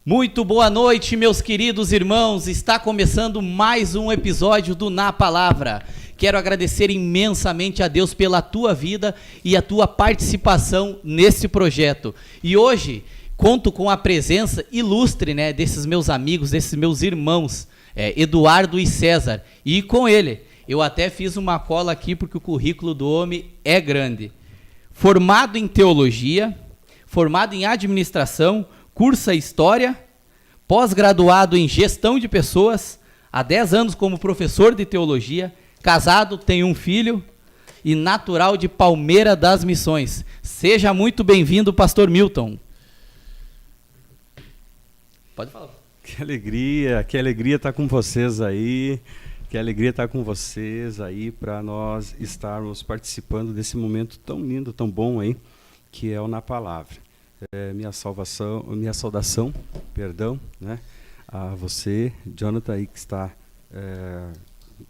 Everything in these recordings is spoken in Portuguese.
Muito boa noite, meus queridos irmãos. Está começando mais um episódio do Na Palavra. Quero agradecer imensamente a Deus pela tua vida e a tua participação nesse projeto. E hoje conto com a presença ilustre, desses meus amigos, desses meus irmãos, Eduardo e César. E com ele, eu até fiz uma cola aqui porque o currículo do homem é grande. Formado em teologia, formado em administração, cursa História, pós-graduado em Gestão de Pessoas, há 10 anos como professor de Teologia, casado, tem um filho e natural de Palmeira das Missões. Seja muito bem-vindo, pastor Milton. Pode falar. Que alegria estar com vocês aí, para nós estarmos participando desse momento tão lindo, tão bom aí, que é o Na Palavra. Minha saudação, a você, Jonathan, aí que está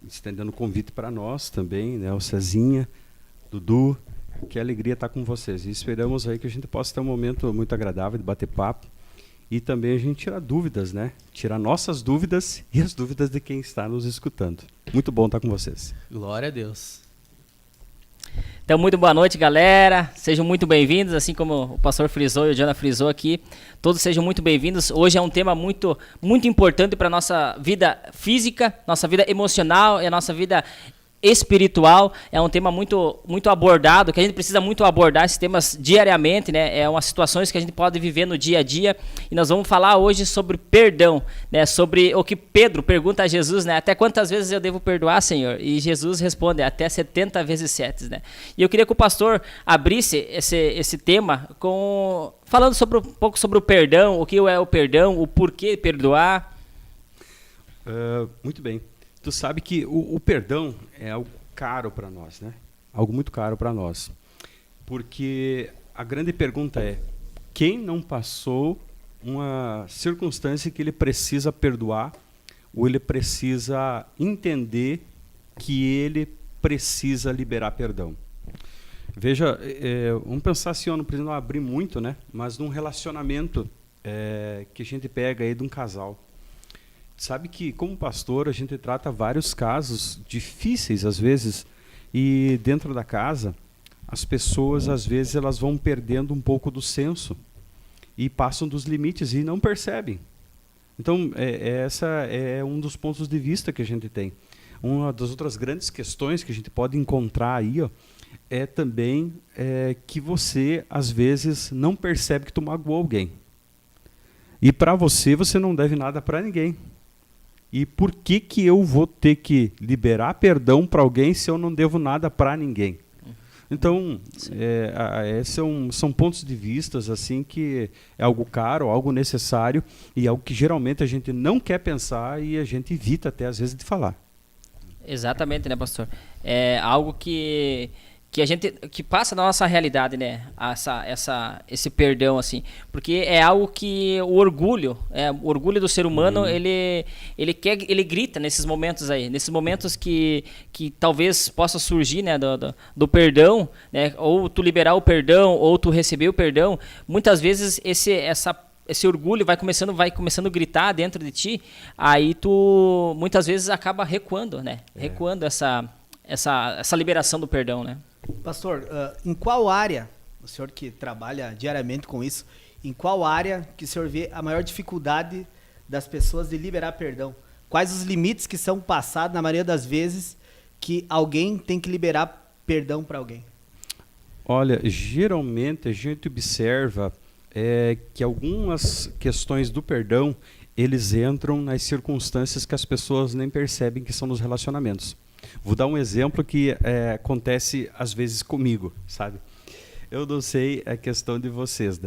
estendendo o convite para nós também, o Cezinha, Dudu, que alegria estar com vocês. E esperamos aí que a gente possa ter um momento muito agradável de bater papo e também a gente tirar dúvidas, tirar nossas dúvidas e as dúvidas de quem está nos escutando. Muito bom estar com vocês. Glória a Deus. Então, muito boa noite, galera. Sejam muito bem-vindos, assim como o pastor frisou e o Jana frisou aqui. Todos sejam muito bem-vindos. Hoje é um tema muito, muito importante para a nossa vida física, nossa vida emocional e a nossa vida espiritual. É um tema muito, muito abordado, que a gente precisa muito abordar esses temas diariamente, É umas situações que a gente pode viver no dia a dia. E nós vamos falar hoje sobre perdão, Sobre o que Pedro pergunta a Jesus, Até quantas vezes eu devo perdoar, Senhor? E Jesus responde, até 70 vezes 7, E eu queria que o pastor abrisse esse tema falando um pouco sobre o perdão, o que é o perdão, o porquê perdoar. Muito bem. Tu sabe que o perdão é algo caro para nós, Algo muito caro para nós. Porque a grande pergunta é, quem não passou uma circunstância que ele precisa perdoar ou ele precisa entender que ele precisa liberar perdão? Veja, vamos pensar assim, eu não preciso abrir muito, mas num relacionamento que a gente pega aí de um casal. Sabe que, como pastor, a gente trata vários casos difíceis, às vezes, e dentro da casa, as pessoas, às vezes, elas vão perdendo um pouco do senso e passam dos limites e não percebem. Então, essa é um dos pontos de vista que a gente tem. Uma das outras grandes questões que a gente pode encontrar aí, é também que você, às vezes, não percebe que tu magoou alguém. E para você não deve nada para ninguém. E por que eu vou ter que liberar perdão para alguém se eu não devo nada para ninguém? Então, são pontos de vista assim, que é algo caro, algo necessário e algo que geralmente a gente não quer pensar e a gente evita até às vezes de falar. Exatamente, pastor? É algo que passa da nossa realidade, esse perdão, assim, porque é algo que o orgulho do ser humano, ele grita nesses momentos aí, nesses momentos que talvez possa surgir, do perdão, ou tu liberar o perdão, ou tu receber o perdão. Muitas vezes esse orgulho vai começando a gritar dentro de ti, aí tu muitas vezes acaba recuando, recuando essa liberação do perdão, Pastor, em qual área, o senhor que trabalha diariamente com isso, em qual área que o senhor vê a maior dificuldade das pessoas de liberar perdão? Quais os limites que são passados, na maioria das vezes, que alguém tem que liberar perdão para alguém? Olha, geralmente a gente observa que algumas questões do perdão, eles entram nas circunstâncias que as pessoas nem percebem que são nos relacionamentos. Vou dar um exemplo que acontece às vezes comigo, sabe? Eu não sei a questão de vocês,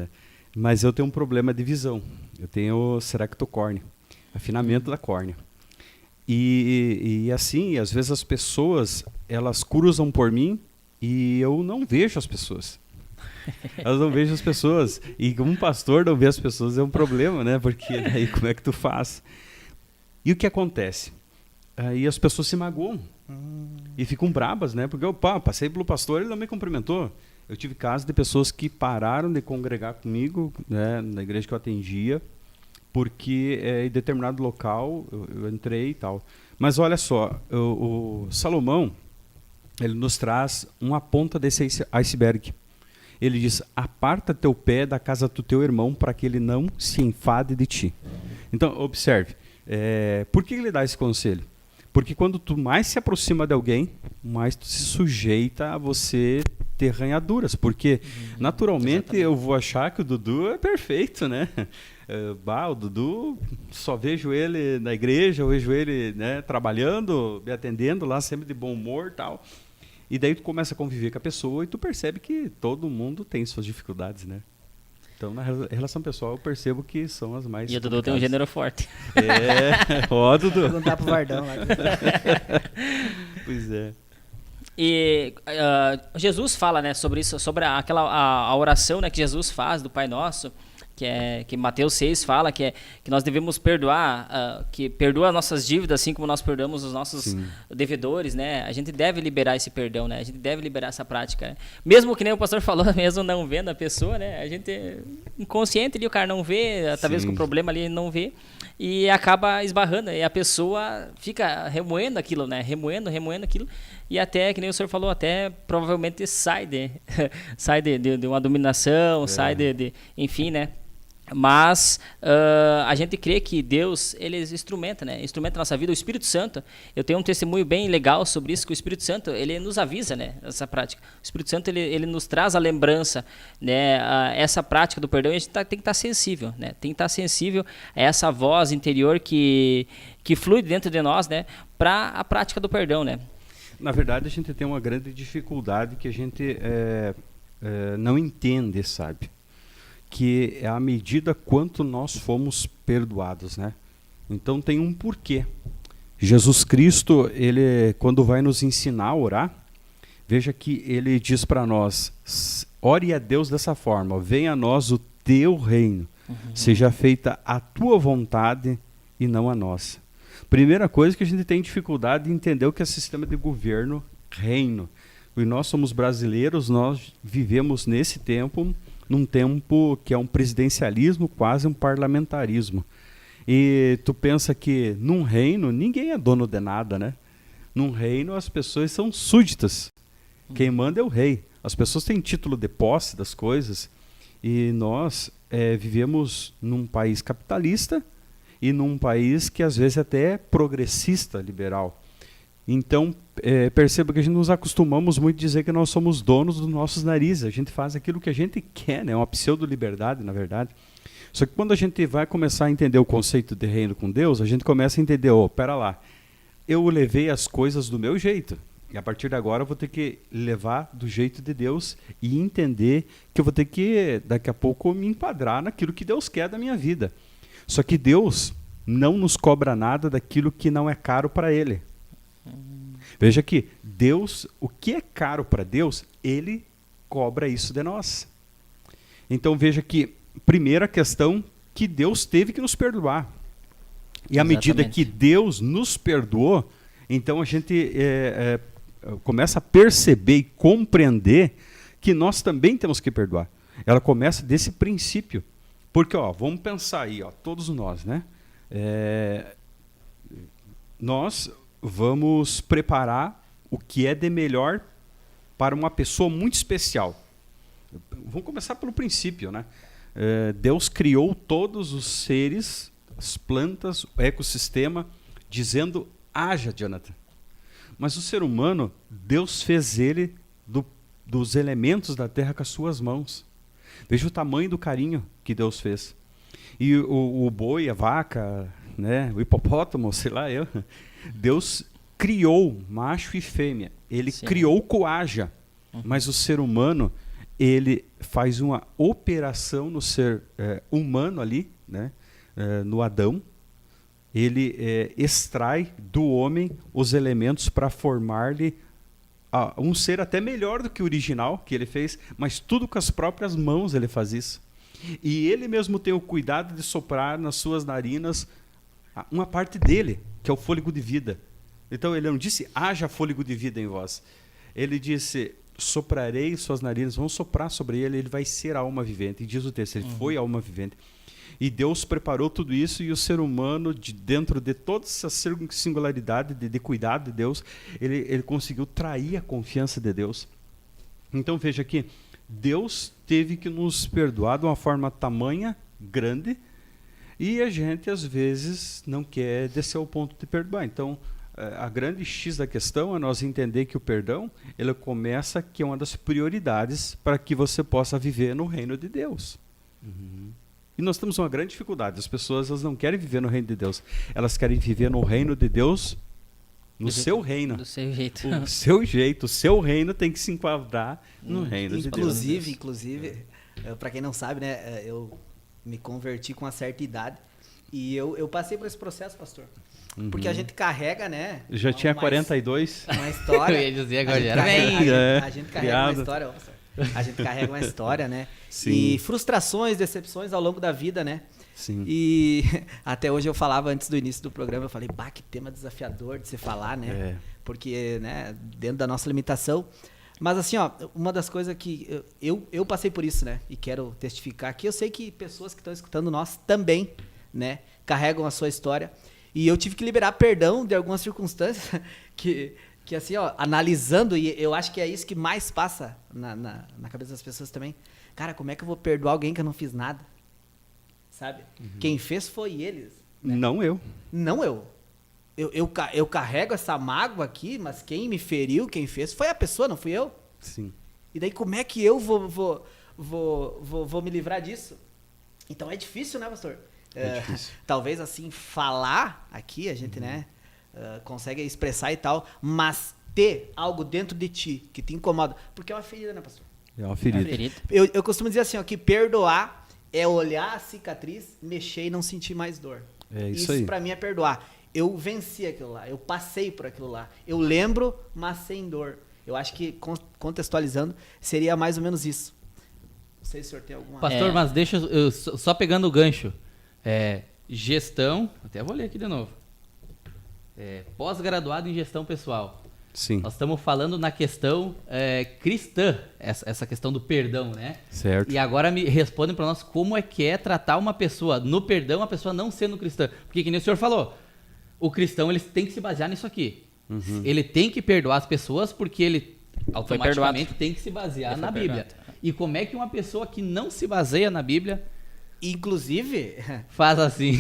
mas eu tenho um problema de visão. Eu tenho cerectocórnea, afinamento da córnea. E assim, às vezes as pessoas, elas cruzam por mim e eu não vejo as pessoas. Eu não vejo as pessoas. E como pastor não ver as pessoas é um problema, Porque daí como é que tu faz? E o que acontece? Aí as pessoas se magoam. E ficam brabas, Porque eu passei pelo pastor, ele não me cumprimentou. Eu tive casos de pessoas que pararam de congregar comigo, na igreja que eu atendia, porque em determinado local eu entrei e tal. Mas olha só, o Salomão, ele nos traz uma ponta desse iceberg. Ele diz: aparta teu pé da casa do teu irmão para que ele não se enfade de ti. Então, observe, por que ele dá esse conselho? Porque quando tu mais se aproxima de alguém, mais tu se sujeita a você ter ranhaduras. Porque, naturalmente, exatamente, eu vou achar que o Dudu é perfeito, né? O Dudu, só vejo ele na igreja, eu vejo ele, né, trabalhando, me atendendo lá, sempre de bom humor e tal. E daí tu começa a conviver com a pessoa e tu percebe que todo mundo tem suas dificuldades, né? Então, na relação pessoal, eu percebo que são as mais... E o Dudu tem um gênero forte. Ó, Dudu. Vou perguntar pro Vardão lá. Pois é. E Jesus fala, né, sobre isso, sobre a oração, né, que Jesus faz do Pai Nosso, que Mateus 6 fala que nós devemos perdoar, que perdoa nossas dívidas assim como nós perdoamos os nossos devedores, né? A gente deve liberar esse perdão, né? A gente deve liberar essa prática, né? Mesmo que nem o pastor falou, mesmo não vendo a pessoa, né? A gente inconsciente ali, o cara não vê, talvez com o problema ali ele não vê e acaba esbarrando, e a pessoa fica remoendo aquilo, né? Remoendo aquilo, e até, que nem o senhor falou, até provavelmente sai de uma dominação, sai enfim, né? Mas a gente crê que Deus, ele instrumenta, né? Instrumenta a nossa vida. O Espírito Santo, eu tenho um testemunho bem legal sobre isso, que o Espírito Santo, ele nos avisa, né? Essa prática. O Espírito Santo, ele nos traz a lembrança, né? Essa prática do perdão, e a gente tem que estar sensível, né? Tem que estar sensível a essa voz interior que flui dentro de nós, né? Para a prática do perdão, né? Na verdade, a gente tem uma grande dificuldade que a gente não entende, sabe? Que é à medida quanto nós fomos perdoados, né? Então tem um porquê. Jesus Cristo, ele, quando vai nos ensinar a orar, veja que ele diz para nós: ore a Deus dessa forma, venha a nós o teu reino, seja feita a tua vontade e não a nossa. Primeira coisa que a gente tem dificuldade de entender o que é sistema de governo, reino. E nós somos brasileiros, nós vivemos nesse tempo, num tempo que é um presidencialismo, quase um parlamentarismo. E tu pensa que num reino ninguém é dono de nada, né? Num reino as pessoas são súditas. Quem manda é o rei. As pessoas têm título de posse das coisas. E nós vivemos num país capitalista e num país que às vezes até é progressista, liberal. Então, perceba que a gente nos acostumamos muito a dizer que nós somos donos dos nossos narizes. A gente faz aquilo que a gente quer, né? É uma pseudo-liberdade, na verdade. Só que quando a gente vai começar a entender o conceito de reino com Deus, a gente começa a entender, pera lá, eu levei as coisas do meu jeito. E a partir de agora eu vou ter que levar do jeito de Deus e entender que eu vou ter que, daqui a pouco, me enquadrar naquilo que Deus quer da minha vida. Só que Deus não nos cobra nada daquilo que não é caro para Ele. Veja que Deus, o que é caro para Deus, Ele cobra isso de nós. Então veja que, primeira questão, que Deus teve que nos perdoar. E à medida que Deus nos perdoou, então a gente começa a perceber e compreender que nós também temos que perdoar. Ela começa desse princípio. Porque, vamos pensar aí, todos nós, né? Nós vamos preparar o que é de melhor para uma pessoa muito especial. Vamos começar pelo princípio, né? Deus criou todos os seres, as plantas, o ecossistema, dizendo, haja, Jonathan. Mas o ser humano, Deus fez ele dos elementos da terra com as suas mãos. Veja o tamanho do carinho que Deus fez. E o boi, a vaca, né, o hipopótamo, sei lá eu, Deus criou macho e fêmea. Ele criou coaja. Mas o ser humano, ele faz uma operação no ser humano ali, né, no Adão. Ele extrai do homem os elementos para formar-lhe um ser até melhor do que o original que ele fez, mas tudo com as próprias mãos ele faz isso. E ele mesmo tem o cuidado de soprar nas suas narinas uma parte dele, que é o fôlego de vida. Então ele não disse, haja fôlego de vida em vós. Ele disse, soprarei suas narinas, vão soprar sobre ele, ele vai ser a alma vivente. E diz o texto, ele foi a alma vivente. E Deus preparou tudo isso e o ser humano, dentro de toda essa singularidade de cuidado de Deus, ele conseguiu trair a confiança de Deus. Então veja aqui, Deus teve que nos perdoar de uma forma tamanha, grande, e a gente às vezes não quer descer ao ponto de perdoar. Então a grande X da questão é nós entender que o perdão, ele começa que é uma das prioridades para que você possa viver no reino de Deus. E nós temos uma grande dificuldade. As pessoas elas não querem viver no reino de Deus. Elas querem viver no reino de Deus, no seu reino. Do seu jeito. O seu jeito, o seu reino tem que se enquadrar no reino de Deus. Inclusive, para quem não sabe, né, eu me converti com uma certa idade e eu passei por esse processo, pastor. Porque a gente carrega, né? Já tinha 42? Uma história. Eu ia dizer agora, a gente carrega uma história, pastor. A gente carrega uma história, né? Sim. E frustrações, decepções ao longo da vida, né? Sim. E até hoje eu falava antes do início do programa, eu falei, que tema desafiador de se falar, né? Porque, né, dentro da nossa limitação. Mas assim, ó, uma das coisas que eu passei por isso, né? E quero testificar que eu sei que pessoas que estão escutando nós também, né, carregam a sua história. E eu tive que liberar perdão de algumas circunstâncias que assim, ó, analisando, e eu acho que é isso que mais passa na cabeça das pessoas também. Cara, como é que eu vou perdoar alguém que eu não fiz nada? Sabe? Quem fez foi eles. Né? Não eu. Não eu. Eu carrego essa mágoa aqui, mas quem me feriu, quem fez, foi a pessoa, não fui eu. Sim. E daí como é que eu vou me livrar disso? Então é difícil, né, pastor? É difícil. Talvez assim, falar aqui, a gente, né, consegue expressar e tal, mas ter algo dentro de ti que te incomoda, porque é uma ferida, né, pastor? É uma ferida. Eu costumo dizer assim, ó, que perdoar é olhar a cicatriz, mexer e não sentir mais dor. É isso aí. Isso pra mim é perdoar. Eu venci aquilo lá, eu passei por aquilo lá. Eu lembro, mas sem dor. Eu acho que, contextualizando, seria mais ou menos isso. Não sei se o senhor tem alguma... Pastor, mas deixa eu só pegando o gancho. Gestão, até vou ler aqui de novo. Pós-graduado em gestão pessoal. Sim. Nós estamos falando na questão cristã, essa questão do perdão, né? Certo. E agora me respondem para nós como é que é tratar uma pessoa no perdão, a pessoa não sendo cristã. Porque, que nem o senhor falou, o cristão ele tem que se basear nisso aqui. Ele tem que perdoar as pessoas porque ele automaticamente tem que se basear na Bíblia. E como é que uma pessoa que não se baseia na Bíblia Inclusive, faz assim?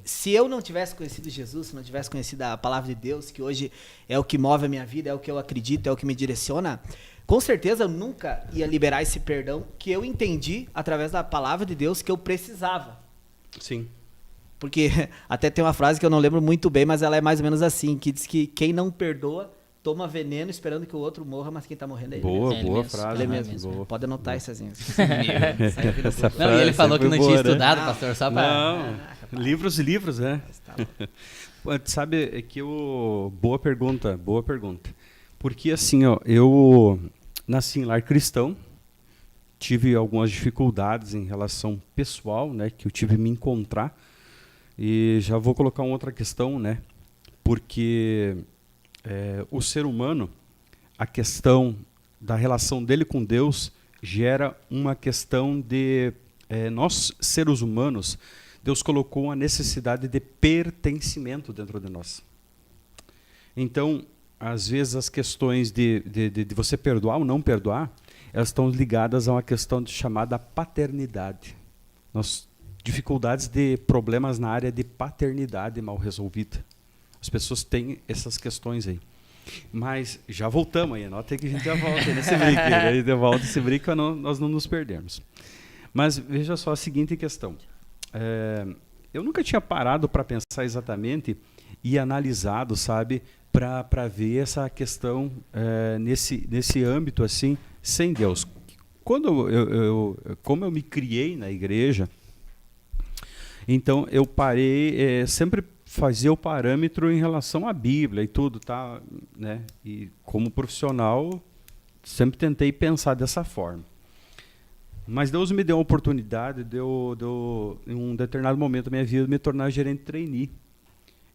Se eu não tivesse conhecido Jesus, se não tivesse conhecido a palavra de Deus, que hoje é o que move a minha vida, é o que eu acredito, é o que me direciona, com certeza eu nunca ia liberar esse perdão que eu entendi através da palavra de Deus que eu precisava. Sim. Porque até tem uma frase que eu não lembro muito bem, mas ela é mais ou menos assim, que diz que quem não perdoa toma veneno esperando que o outro morra, mas quem tá morrendo é ele. Boa frase. Ele mesmo. Boa. Pode anotar isso assim. Não, e ele falou que não tinha estudado, pastor, só pra... Não, livros, né? Sabe, que boa pergunta. Porque assim, ó, eu nasci em lar cristão, tive algumas dificuldades em relação pessoal, né, que eu tive que me encontrar, e já vou colocar uma outra questão, né, porque o ser humano, a questão da relação dele com Deus gera uma questão de nós, seres humanos, Deus colocou a necessidade de pertencimento dentro de nós. Então, às vezes as questões de você perdoar ou não perdoar, elas estão ligadas a uma questão chamada paternidade. Dificuldades de problemas na área de paternidade mal resolvida. As pessoas têm essas questões aí. Mas já voltamos aí, anota que a gente já volta nesse brinco. Aí de volta esse brinco, nós não nos perdermos. Mas veja só a seguinte questão. Eu nunca tinha parado para pensar exatamente e analisado, sabe, para ver essa questão nesse âmbito assim, sem Deus. Como eu me criei na igreja, então eu parei, sempre fazia o parâmetro em relação à Bíblia e tudo, tá, né? E como profissional, sempre tentei pensar dessa forma. Mas Deus me deu a oportunidade em um determinado momento da minha vida, me tornar gerente trainee.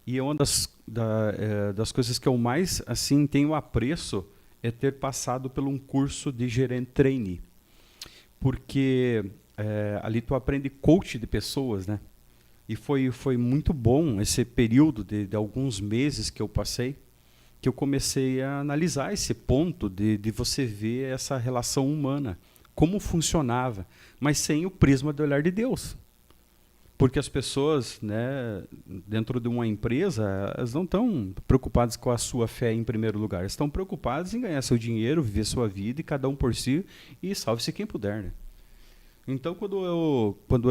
E uma das coisas que eu mais assim tenho apreço é ter passado por um curso de gerente trainee. Porque ali tu aprende coach de pessoas, né? E foi muito bom esse período de alguns meses que eu passei, que eu comecei a analisar esse ponto de você ver essa relação humana, como funcionava, mas sem o prisma do olhar de Deus. Porque as pessoas, né, dentro de uma empresa, elas não estão preocupadas com a sua fé em primeiro lugar, elas estão preocupadas em ganhar seu dinheiro, viver sua vida, e cada um por si, e salve-se quem puder, né? Então, quando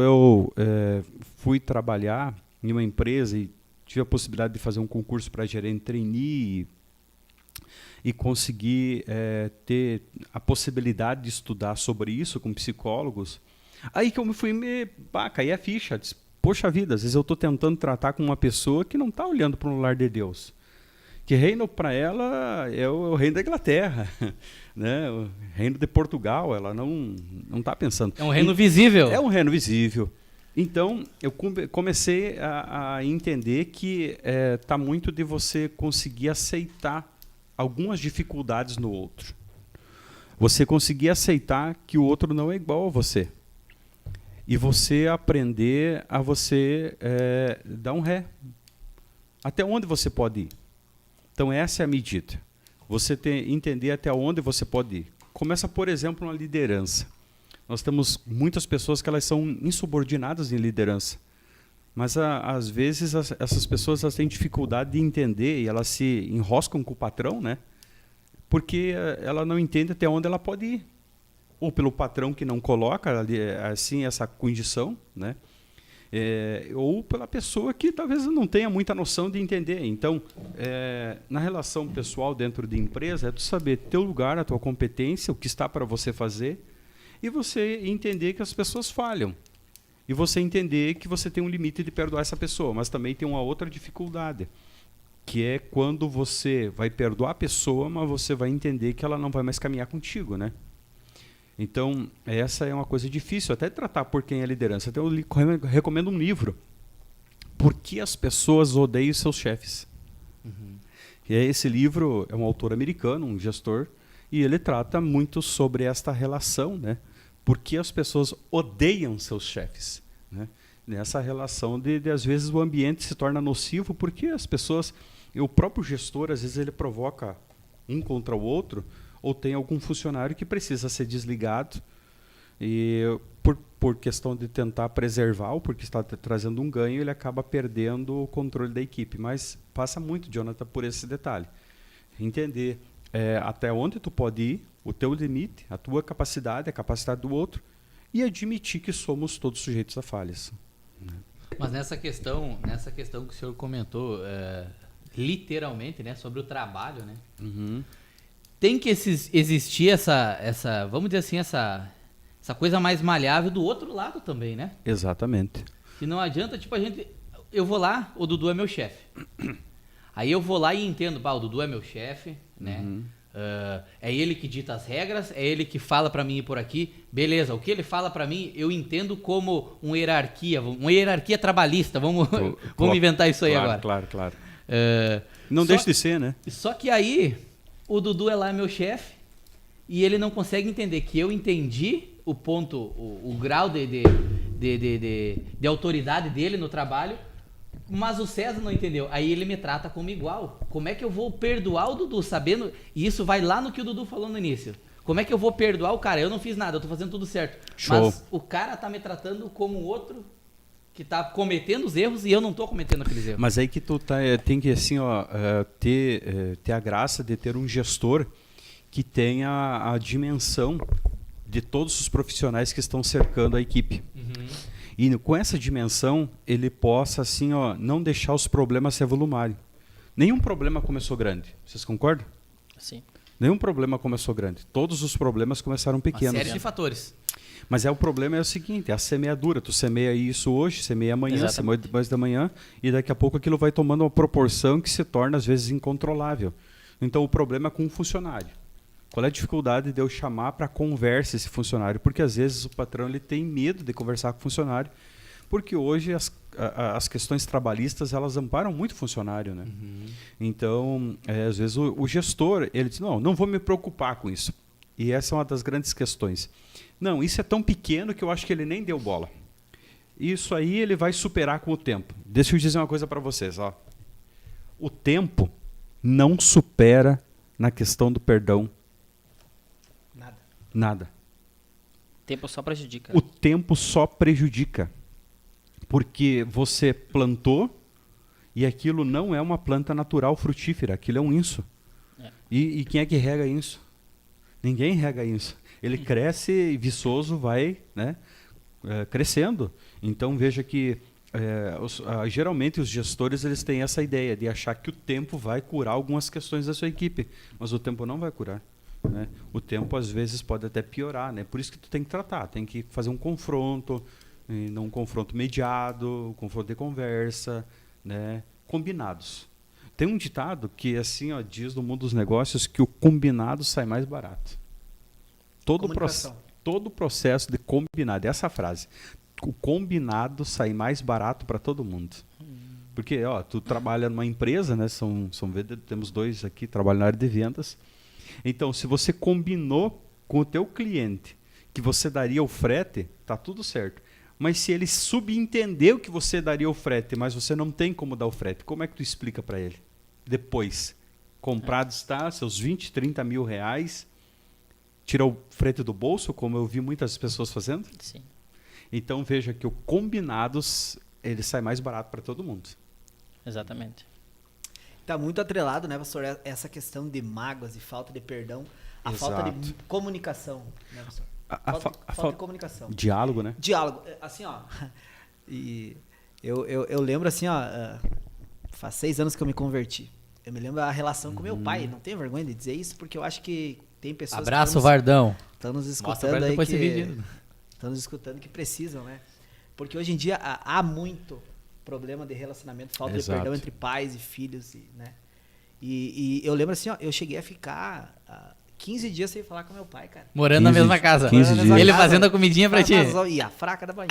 eu fui trabalhar em uma empresa e tive a possibilidade de fazer um concurso para gerente trainee e conseguir ter a possibilidade de estudar sobre isso com psicólogos, aí que eu caí a ficha. Disse, poxa vida, às vezes eu estou tentando tratar com uma pessoa que não está olhando para o lar de Deus. Que reino para ela é o reino da Inglaterra, né? O reino de Portugal, ela não está pensando. É um reino visível. É um reino visível. Então, eu comecei a entender que está muito de você conseguir aceitar algumas dificuldades no outro. Você conseguir aceitar que o outro não é igual a você. E você aprender a você dar um ré. Até onde você pode ir. Então, essa é a medida. Você entender até onde você pode ir. Começa, por exemplo, na liderança. Nós temos muitas pessoas que elas são insubordinadas em liderança. Mas, às vezes, essas pessoas elas têm dificuldade de entender e elas se enroscam com o patrão, né? Porque ela não entende até onde ela pode ir. Ou pelo patrão que não coloca assim, essa condição, né? Ou pela pessoa que talvez não tenha muita noção de entender. Então, na relação pessoal dentro de empresa, é tu saber teu lugar, a tua competência, o que está para você fazer, e você entender que as pessoas falham. E você entender que você tem um limite de perdoar essa pessoa, mas também tem uma outra dificuldade, que é quando você vai perdoar a pessoa, mas você vai entender que ela não vai mais caminhar contigo, né? Então, essa é uma coisa difícil, até tratar por quem é liderança. Então, eu recomendo um livro, Por que as pessoas odeiam seus chefes? E esse livro é um autor americano, um gestor, e ele trata muito sobre esta relação, né? Por que as pessoas odeiam seus chefes, né? Nessa relação de às vezes, o ambiente se torna nocivo, porque as pessoas... o próprio gestor, às vezes, ele provoca um contra o outro, ou tem algum funcionário que precisa ser desligado, e por questão de tentar preservar, ou porque está trazendo um ganho, ele acaba perdendo o controle da equipe. Mas passa muito, Jonathan, por esse detalhe. Entender até onde tu pode ir, o teu limite, a tua capacidade, a capacidade do outro, e admitir que somos todos sujeitos a falhas. Mas nessa questão que o senhor comentou, literalmente, né, sobre o trabalho, né? Uhum. Tem que existir essa, vamos dizer assim, essa coisa mais maleável do outro lado também, né? Exatamente. Que não adianta, tipo, eu vou lá, o Dudu é meu chefe. Aí eu vou lá e entendo, o Dudu é meu chefe, né? Uhum. É ele que dita as regras, é ele que fala pra mim ir por aqui. Beleza, o que ele fala pra mim, eu entendo como uma hierarquia trabalhista. Vamos inventar isso aí agora. Claro. Não deixa de ser, né? Só que aí, o Dudu é lá meu chefe e ele não consegue entender que eu entendi o ponto, o grau de autoridade dele no trabalho, mas o César não entendeu. Aí ele me trata como igual. Como é que eu vou perdoar o Dudu sabendo... E isso vai lá no que o Dudu falou no início. Como é que eu vou perdoar o cara? Eu não fiz nada, eu tô fazendo tudo certo. Show. Mas o cara tá me tratando como outro que tá cometendo os erros e eu não tô cometendo aqueles erros. Mas aí que tu tem que assim, ter a graça de ter um gestor que tenha a dimensão de todos os profissionais que estão cercando a equipe. Uhum. E com essa dimensão, ele possa assim, não deixar os problemas se avolumarem. Nenhum problema começou grande. Vocês concordam? Sim. Nenhum problema começou grande. Todos os problemas começaram pequenos. Uma série de fatores. Mas o problema é o seguinte, a semeadura. Tu semeia isso hoje, semeia amanhã, semeia depois da manhã, e daqui a pouco aquilo vai tomando uma proporção que se torna, às vezes, incontrolável. Então, o problema é com o funcionário. Qual é a dificuldade de eu chamar para conversa esse funcionário? Porque, às vezes, o patrão ele tem medo de conversar com o funcionário, porque hoje as questões trabalhistas elas amparam muito o funcionário, né? Então, às vezes, o gestor ele diz, não vou me preocupar com isso. E essa é uma das grandes questões. Não, isso é tão pequeno que eu acho que ele nem deu bola. Isso aí ele vai superar com o tempo. Deixa eu dizer uma coisa para vocês. Ó. O tempo não supera na questão do perdão nada. Tempo só prejudica. O tempo só prejudica. Porque você plantou e aquilo não é uma planta natural frutífera, aquilo é um inso. É. E quem é que rega isso? Ninguém rega isso. Ele cresce e viçoso vai, né, crescendo. Então veja que geralmente os gestores eles têm essa ideia de achar que o tempo vai curar algumas questões da sua equipe, mas o tempo não vai curar. Né? O tempo às vezes pode até piorar, né? Por isso que tu tem que tratar, tem que fazer um confronto, não um confronto mediado, um confronto de conversa, né? Combinados. Tem um ditado que assim, ó, diz no mundo dos negócios que o combinado sai mais barato. Todo o processo de combinado, essa frase, o combinado sai mais barato para todo mundo. Porque ó, tu trabalha numa empresa, né? Temos 2 aqui, trabalham na área de vendas. Então, se você combinou com o teu cliente que você daria o frete, tá tudo certo. Mas se ele subentendeu que você daria o frete, mas você não tem como dar o frete, como é que tu explica para ele? Depois, comprado está, seus 20, 30 mil reais, tira o frete do bolso, como eu vi muitas pessoas fazendo? Sim. Então, veja que o combinados, ele sai mais barato para todo mundo. Exatamente. Está muito atrelado, né, pastor, essa questão de mágoas e falta de perdão, a falta de comunicação, né, pastor? Falta de comunicação. Diálogo, né? Diálogo. Assim, ó, e eu lembro assim, ó, faz 6 anos que eu me converti. Eu me lembro a relação com meu pai, não tenho vergonha de dizer isso, porque eu acho que tem pessoas Abraço, Vardão. Estão nos Mostra escutando aí depois que... esse vídeo. Estão nos escutando que precisam, né? Porque hoje em dia há muito problema de relacionamento, falta de perdão entre pais e filhos, né? E eu lembro assim, ó, eu cheguei a ficar 15 dias sem falar com meu pai, cara. Morando na mesma casa. 15 dias. Ele fazendo a comidinha pra ti. E a fraca da Bahia.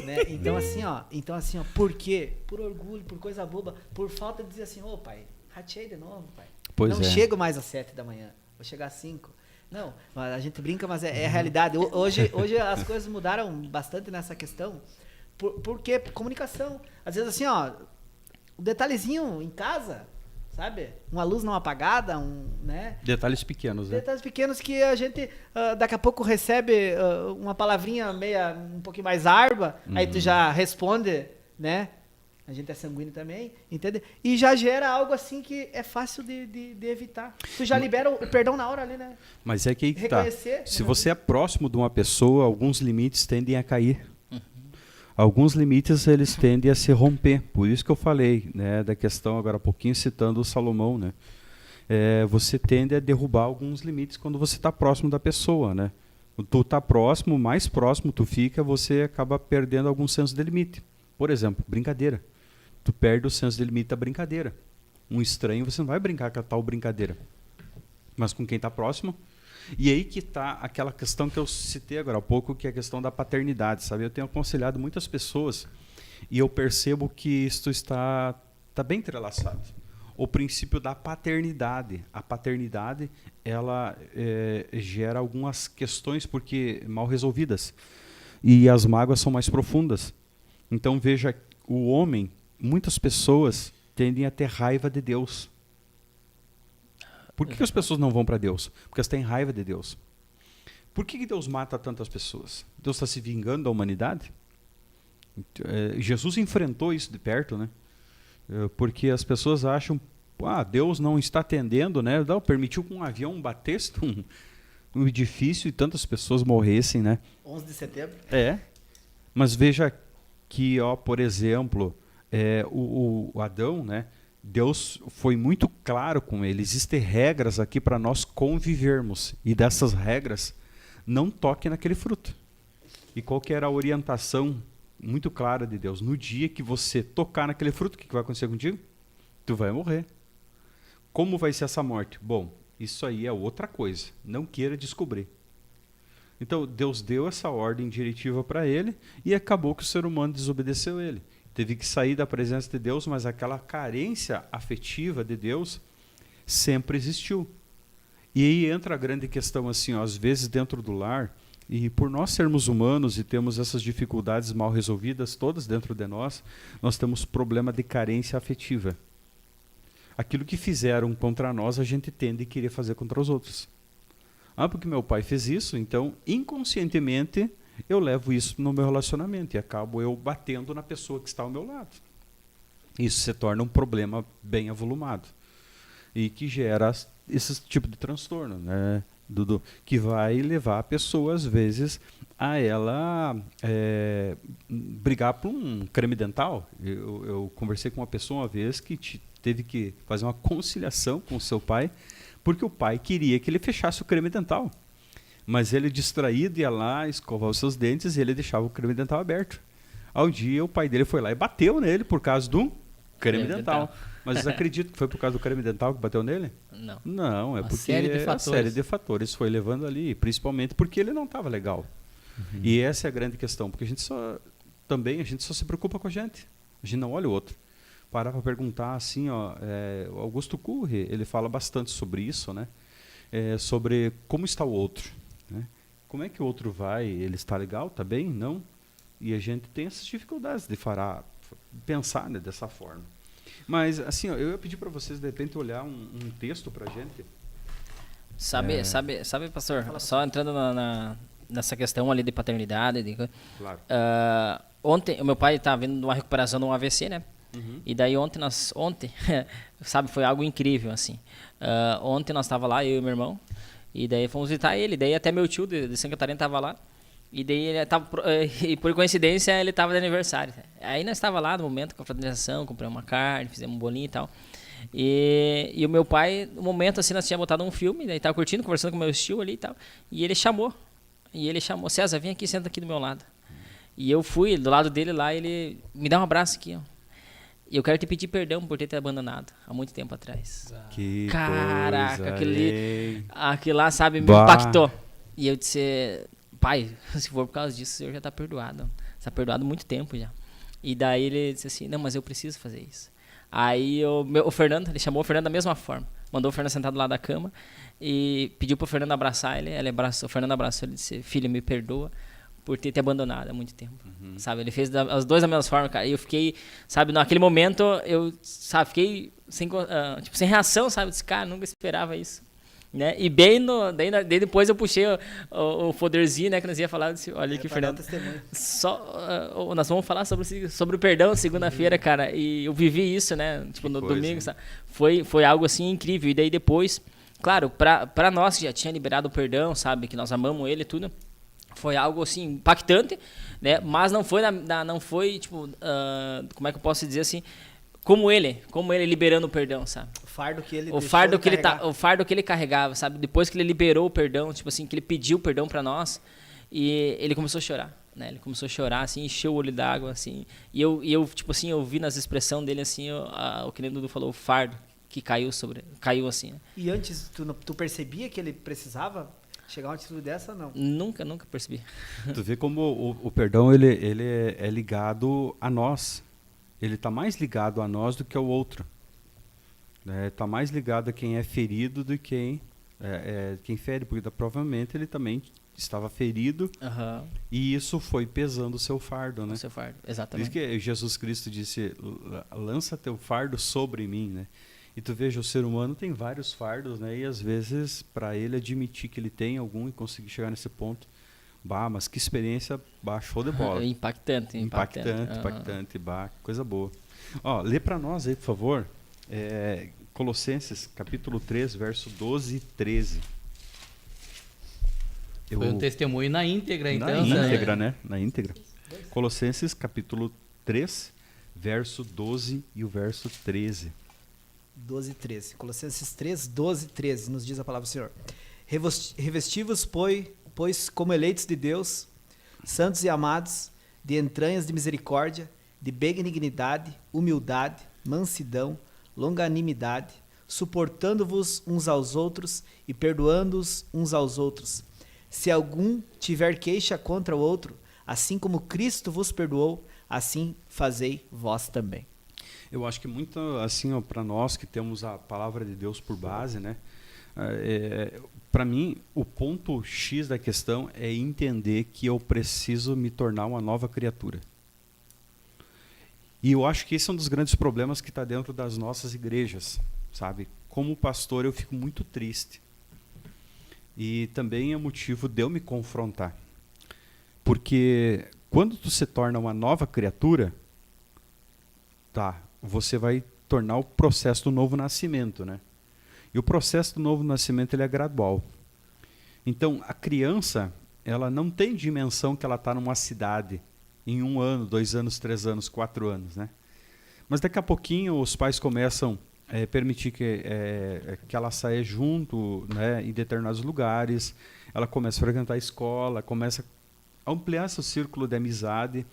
Né? Então assim, ó, por quê? Por orgulho, por coisa boba, por falta de dizer assim, ô pai, ratei de novo, pai. Pois não é. chego mais às 7 da manhã, vou chegar às 5. Não, a gente brinca, mas é a realidade. Hoje as coisas mudaram bastante nessa questão. Porque comunicação. Às vezes assim, ó, um detalhezinho em casa, sabe? Uma luz não apagada, né? Detalhes pequenos, né? Detalhes pequenos que a gente daqui a pouco recebe uma palavrinha um pouquinho mais árba, aí tu já responde, né? A gente é sanguíneo também, entende? E já gera algo assim que é fácil de evitar. Tu já libera o perdão na hora ali, né? Mas é que aí que tá. Reconhecer, Se você é próximo de uma pessoa, alguns limites tendem a cair. Alguns limites eles tendem a se romper. Por isso que eu falei, né, da questão agora há pouquinho citando o Salomão, né? Você tende a derrubar alguns limites quando você está próximo da pessoa, né? Tu tá próximo, mais próximo tu fica, você acaba perdendo algum senso de limite. Por exemplo, brincadeira. Tu perde o senso de limite da brincadeira. Um estranho você não vai brincar com a tal brincadeira. Mas com quem está próximo. E aí que está aquela questão que eu citei agora há pouco, que é a questão da paternidade, sabe? Eu tenho aconselhado muitas pessoas e eu percebo que isso está bem entrelaçado. O princípio da paternidade. A paternidade, ela gera algumas questões porque mal resolvidas. E as mágoas são mais profundas. Então, veja, o homem, muitas pessoas tendem a ter raiva de Deus. Por que as pessoas não vão para Deus? Porque elas têm raiva de Deus. Por que Deus mata tantas pessoas? Deus está se vingando da humanidade? Jesus enfrentou isso de perto, né? Porque as pessoas acham, Deus não está atendendo, né? Não, permitiu que um avião batesse num edifício e tantas pessoas morressem, né? 11 de setembro. Mas veja que, por exemplo, o Adão, né? Deus foi muito claro com ele. Existem regras aqui para nós convivermos. E dessas regras, não toque naquele fruto. E qual que era a orientação muito clara de Deus? No dia que você tocar naquele fruto, o que vai acontecer contigo? Tu vai morrer. Como vai ser essa morte? Bom, isso aí é outra coisa. Não queira descobrir. Então, Deus deu essa ordem diretiva para ele e acabou que o ser humano desobedeceu ele. Teve que sair da presença de Deus, mas aquela carência afetiva de Deus sempre existiu. E aí entra a grande questão, assim, ó, às vezes dentro do lar, e por nós sermos humanos e temos essas dificuldades mal resolvidas todas dentro de nós, nós temos problema de carência afetiva. Aquilo que fizeram contra nós, a gente tende a querer fazer contra os outros. Ah, porque meu pai fez isso, então inconscientemente eu levo isso no meu relacionamento e acabo eu batendo na pessoa que está ao meu lado. Isso se torna um problema bem avolumado e que gera esse tipo de transtorno, né, Dudu? Que vai levar a pessoa, às vezes, a ela brigar por um creme dental. Eu conversei com uma pessoa uma vez que teve que fazer uma conciliação com o seu pai, porque o pai queria que ele fechasse o creme dental. Mas ele, distraído, ia lá escovar os seus dentes e ele deixava o creme dental aberto. Ao dia, o pai dele foi lá e bateu nele por causa do creme dental. Mas vocês acreditam que foi por causa do creme dental que bateu nele? Não. Não, é Uma porque série de a fatores. série de fatores foi levando ali, principalmente porque ele não estava legal. E essa é a grande questão, porque a gente só se preocupa com a gente não olha o outro. Parar para perguntar assim, ó, o Augusto Curri, ele fala bastante sobre isso, né? Sobre como está o outro, né? Como é que o outro vai? Ele está legal? Está bem? Não? E a gente tem essas dificuldades de pensar, né, dessa forma. Mas, assim, ó, eu ia pedir para vocês, de repente, olhar um texto para a gente. Sabe, pastor, só entrando nessa questão ali de paternidade. Claro. Ontem, o meu pai estava vindo de uma recuperação de um AVC, né? Uhum. E daí ontem, sabe, foi algo incrível, assim. Ontem nós estava lá, eu e meu irmão, e daí fomos visitar ele. Daí até meu tio de Santa Catarina estava lá. E daí ele tava, e por coincidência ele estava de aniversário. Aí nós estava lá no momento com a fraternização, compramos uma carne, fizemos um bolinho e tal. E o meu pai, no momento assim, nós tínhamos botado um filme, daí tava curtindo, conversando com o meu tio ali e tal. E ele chamou, César, vem aqui, senta aqui do meu lado. E eu fui do lado dele lá, ele me dá um abraço aqui, ó. E eu quero te pedir perdão por ter te abandonado há muito tempo atrás. Que Caraca, coisa, aquilo lá, sabe, me Bah. impactou. E eu disse, pai, se for por causa disso, o senhor já está perdoado. Está perdoado há muito tempo já. E daí ele disse assim, não, mas eu preciso fazer isso. Aí o Fernando, ele chamou o Fernando da mesma forma. Mandou o Fernando sentado lá da cama e pediu para o Fernando abraçar ele. O Fernando abraçou ele e disse, filho, me perdoa por ter te abandonado há muito tempo. Sabe, ele fez as duas da mesma forma, cara. E eu fiquei, sabe, naquele momento, eu, sabe, fiquei sem reação, sabe? Disse, cara, nunca esperava isso. Né? E daí depois eu puxei o folderzinho, né, que nós ia falar, disse, olha aqui, Fernando, nós vamos falar sobre o perdão segunda-feira, cara, e eu vivi isso, né, tipo, no domingo, sabe? Foi algo assim incrível. E daí depois, claro, pra nós que já tinha liberado o perdão, sabe, que nós amamos ele e tudo, foi algo assim impactante, né, mas não foi tipo, como é que eu posso dizer assim, como ele liberando o perdão, sabe? O fardo que ele carregava, sabe? Depois que ele liberou o perdão, tipo assim, que ele pediu perdão pra nós, e ele começou a chorar, né? Ele começou a chorar, assim, encheu o olho d'água, assim. E eu tipo assim, eu vi nas expressões dele, assim, o que o Dudu falou, o fardo que caiu assim, né? E antes, tu percebia que ele precisava chegar a uma atitude dessa, não? Nunca percebi. Tu vê como o perdão, ele é ligado a nós. Ele está mais ligado a nós do que ao outro. Está mais ligado a quem é ferido do que quem fere, porque provavelmente ele também estava ferido, e isso foi pesando o seu fardo, né? O seu fardo, exatamente. Diz que Jesus Cristo disse, lança teu fardo sobre mim, né? E tu veja, o ser humano tem vários fardos, né? E às vezes, para ele admitir que ele tem algum e conseguir chegar nesse ponto, mas que experiência, show de bola. Impactante. Coisa boa. Ó, lê para nós aí, por favor, Colossenses, capítulo 3, verso 12 e 13. Foi um testemunho na íntegra, então. Né? Na íntegra. Colossenses, capítulo 3, verso 12 e o verso 13. 12 e 13. Colossenses 3, 12 e 13, nos diz a palavra do Senhor. Revesti-vos, pois, como eleitos de Deus, santos e amados, de entranhas de misericórdia, de benignidade, humildade, mansidão, longanimidade, suportando-vos uns aos outros e perdoando-os uns aos outros. Se algum tiver queixa contra o outro, assim como Cristo vos perdoou, assim fazei vós também. Eu acho que muito assim, para nós que temos a palavra de Deus por base, né? Para mim, o ponto X da questão é entender que eu preciso me tornar uma nova criatura. E eu acho que esse é um dos grandes problemas que está dentro das nossas igrejas, sabe? Como pastor, eu fico muito triste. E também é motivo de eu me confrontar. Porque quando tu se torna uma nova criatura, você vai tornar o processo do novo nascimento, né? E o processo do novo nascimento ele é gradual. Então, a criança, ela não tem dimensão que ela está numa cidade em 1 ano, 2 anos, 3 anos, 4 anos, né? Mas daqui a pouquinho os pais começam a permitir que ela saia junto, né, em determinados lugares, ela começa a frequentar a escola, começa a ampliar seu círculo de amizade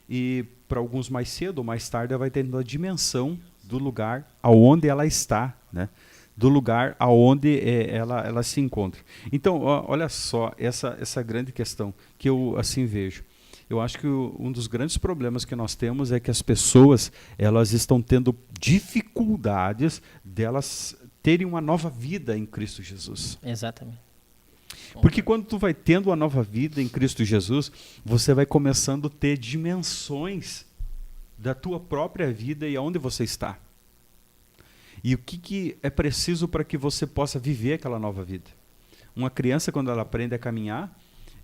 e para alguns mais cedo ou mais tarde ela vai tendo a dimensão do lugar aonde ela está, né? Do lugar aonde ela se encontra. Então, olha só essa grande questão que eu assim vejo. Eu acho que um dos grandes problemas que nós temos é que as pessoas elas estão tendo dificuldades delas terem uma nova vida em Cristo Jesus. Exatamente. Porque quando tu vai tendo uma nova vida em Cristo Jesus, você vai começando a ter dimensões da tua própria vida e aonde você está. E o que é preciso para que você possa viver aquela nova vida? Uma criança, quando ela aprende a caminhar,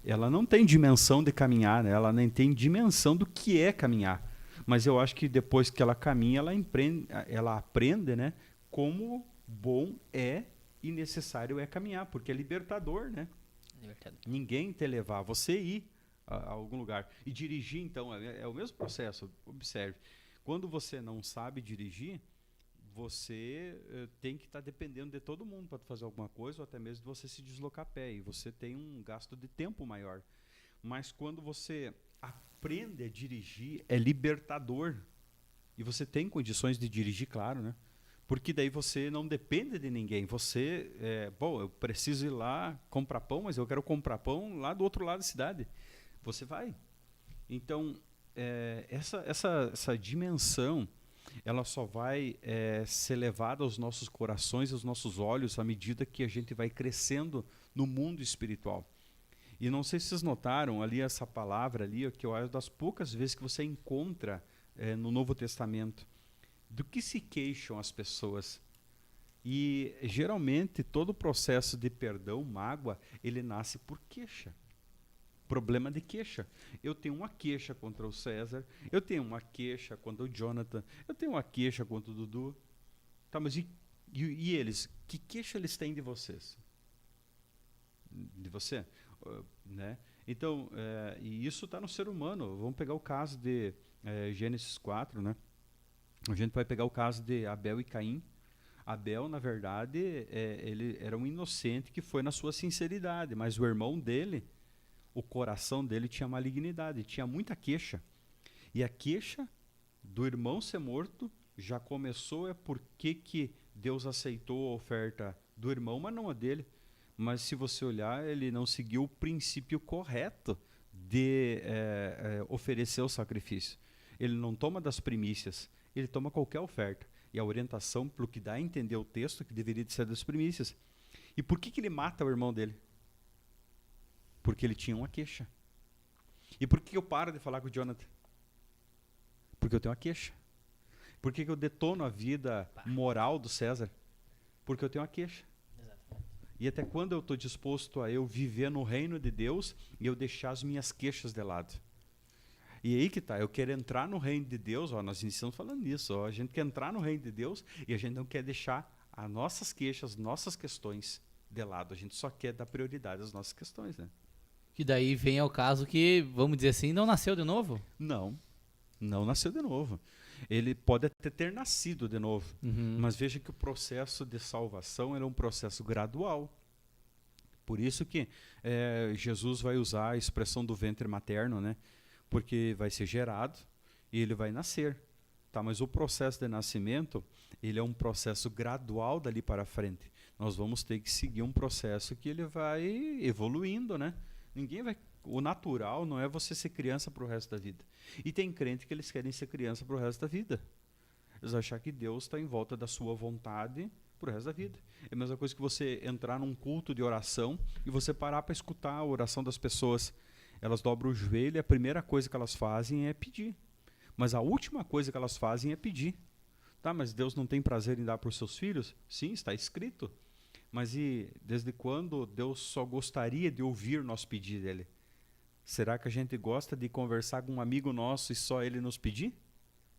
ela não tem dimensão de caminhar, né? Ela nem tem dimensão do que é caminhar. Mas eu acho que depois que ela caminha, ela aprende, né, como bom é e necessário é caminhar, porque é libertador, né? Libertador. Ninguém te levar, você ir a algum lugar. E dirigir, então, é o mesmo processo. Observe, quando você não sabe dirigir, você tem que estar dependendo de todo mundo para fazer alguma coisa, ou até mesmo de você se deslocar a pé, e você tem um gasto de tempo maior. Mas quando você aprende a dirigir, é libertador. E você tem condições de dirigir, claro, né? Porque daí você não depende de ninguém. Você, eu preciso ir lá comprar pão, mas eu quero comprar pão lá do outro lado da cidade. Você vai. Então, essa dimensão, ela só vai ser levada aos nossos corações, aos nossos olhos, à medida que a gente vai crescendo no mundo espiritual. E não sei se vocês notaram ali essa palavra ali, que eu acho das poucas vezes que você encontra no Novo Testamento. Do que se queixam as pessoas? E geralmente todo o processo de perdão, mágoa, ele nasce por queixa. Problema de queixa. Eu tenho uma queixa contra o César, eu tenho uma queixa contra o Jonathan, eu tenho uma queixa contra o Dudu. Tá, mas e eles? Que queixa eles têm de vocês? De você? Né? Então, e isso está no ser humano. Vamos pegar o caso de Gênesis 4, né? A gente vai pegar o caso de Abel e Caim. Abel, na verdade, ele era um inocente que foi na sua sinceridade, mas o irmão dele, o coração dele tinha malignidade, tinha muita queixa. E a queixa do irmão ser morto já começou porque que Deus aceitou a oferta do irmão, mas não a dele. Mas se você olhar, ele não seguiu o princípio correto de oferecer o sacrifício. Ele não toma das primícias, ele toma qualquer oferta. E a orientação, pelo que dá a entender o texto, que deveria ser das primícias. E por que ele mata o irmão dele? Porque ele tinha uma queixa. E por que eu paro de falar com o Jonathan? Porque eu tenho uma queixa. Por que eu detono a vida moral do César? Porque eu tenho uma queixa. Exatamente. E até quando eu estou disposto a eu viver no reino de Deus e eu deixar as minhas queixas de lado? E aí que tá, eu quero entrar no reino de Deus, nós iniciamos falando nisso, a gente quer entrar no reino de Deus e a gente não quer deixar as nossas queixas, nossas questões de lado, a gente só quer dar prioridade às nossas questões, né? Que daí vem ao caso que, vamos dizer assim, não nasceu de novo? Não nasceu de novo. Ele pode até ter nascido de novo, mas veja que o processo de salvação é um processo gradual. Por isso que Jesus vai usar a expressão do ventre materno, né? Porque vai ser gerado e ele vai nascer. Tá, mas o processo de nascimento, ele é um processo gradual dali para frente. Nós vamos ter que seguir um processo que ele vai evoluindo, né? O natural não é você ser criança para o resto da vida. E tem crente que eles querem ser criança para o resto da vida. Eles acham que Deus está em volta da sua vontade, pro resto da vida. É a mesma coisa que você entrar num culto de oração e você parar para escutar a oração das pessoas. Elas dobram o joelho e a primeira coisa que elas fazem é pedir. Mas a última coisa que elas fazem é pedir. Tá, mas Deus não tem prazer em dar para os seus filhos? Sim, está escrito. Mas e desde quando Deus só gostaria de ouvir nosso pedido dele? Será que a gente gosta de conversar com um amigo nosso e só ele nos pedir?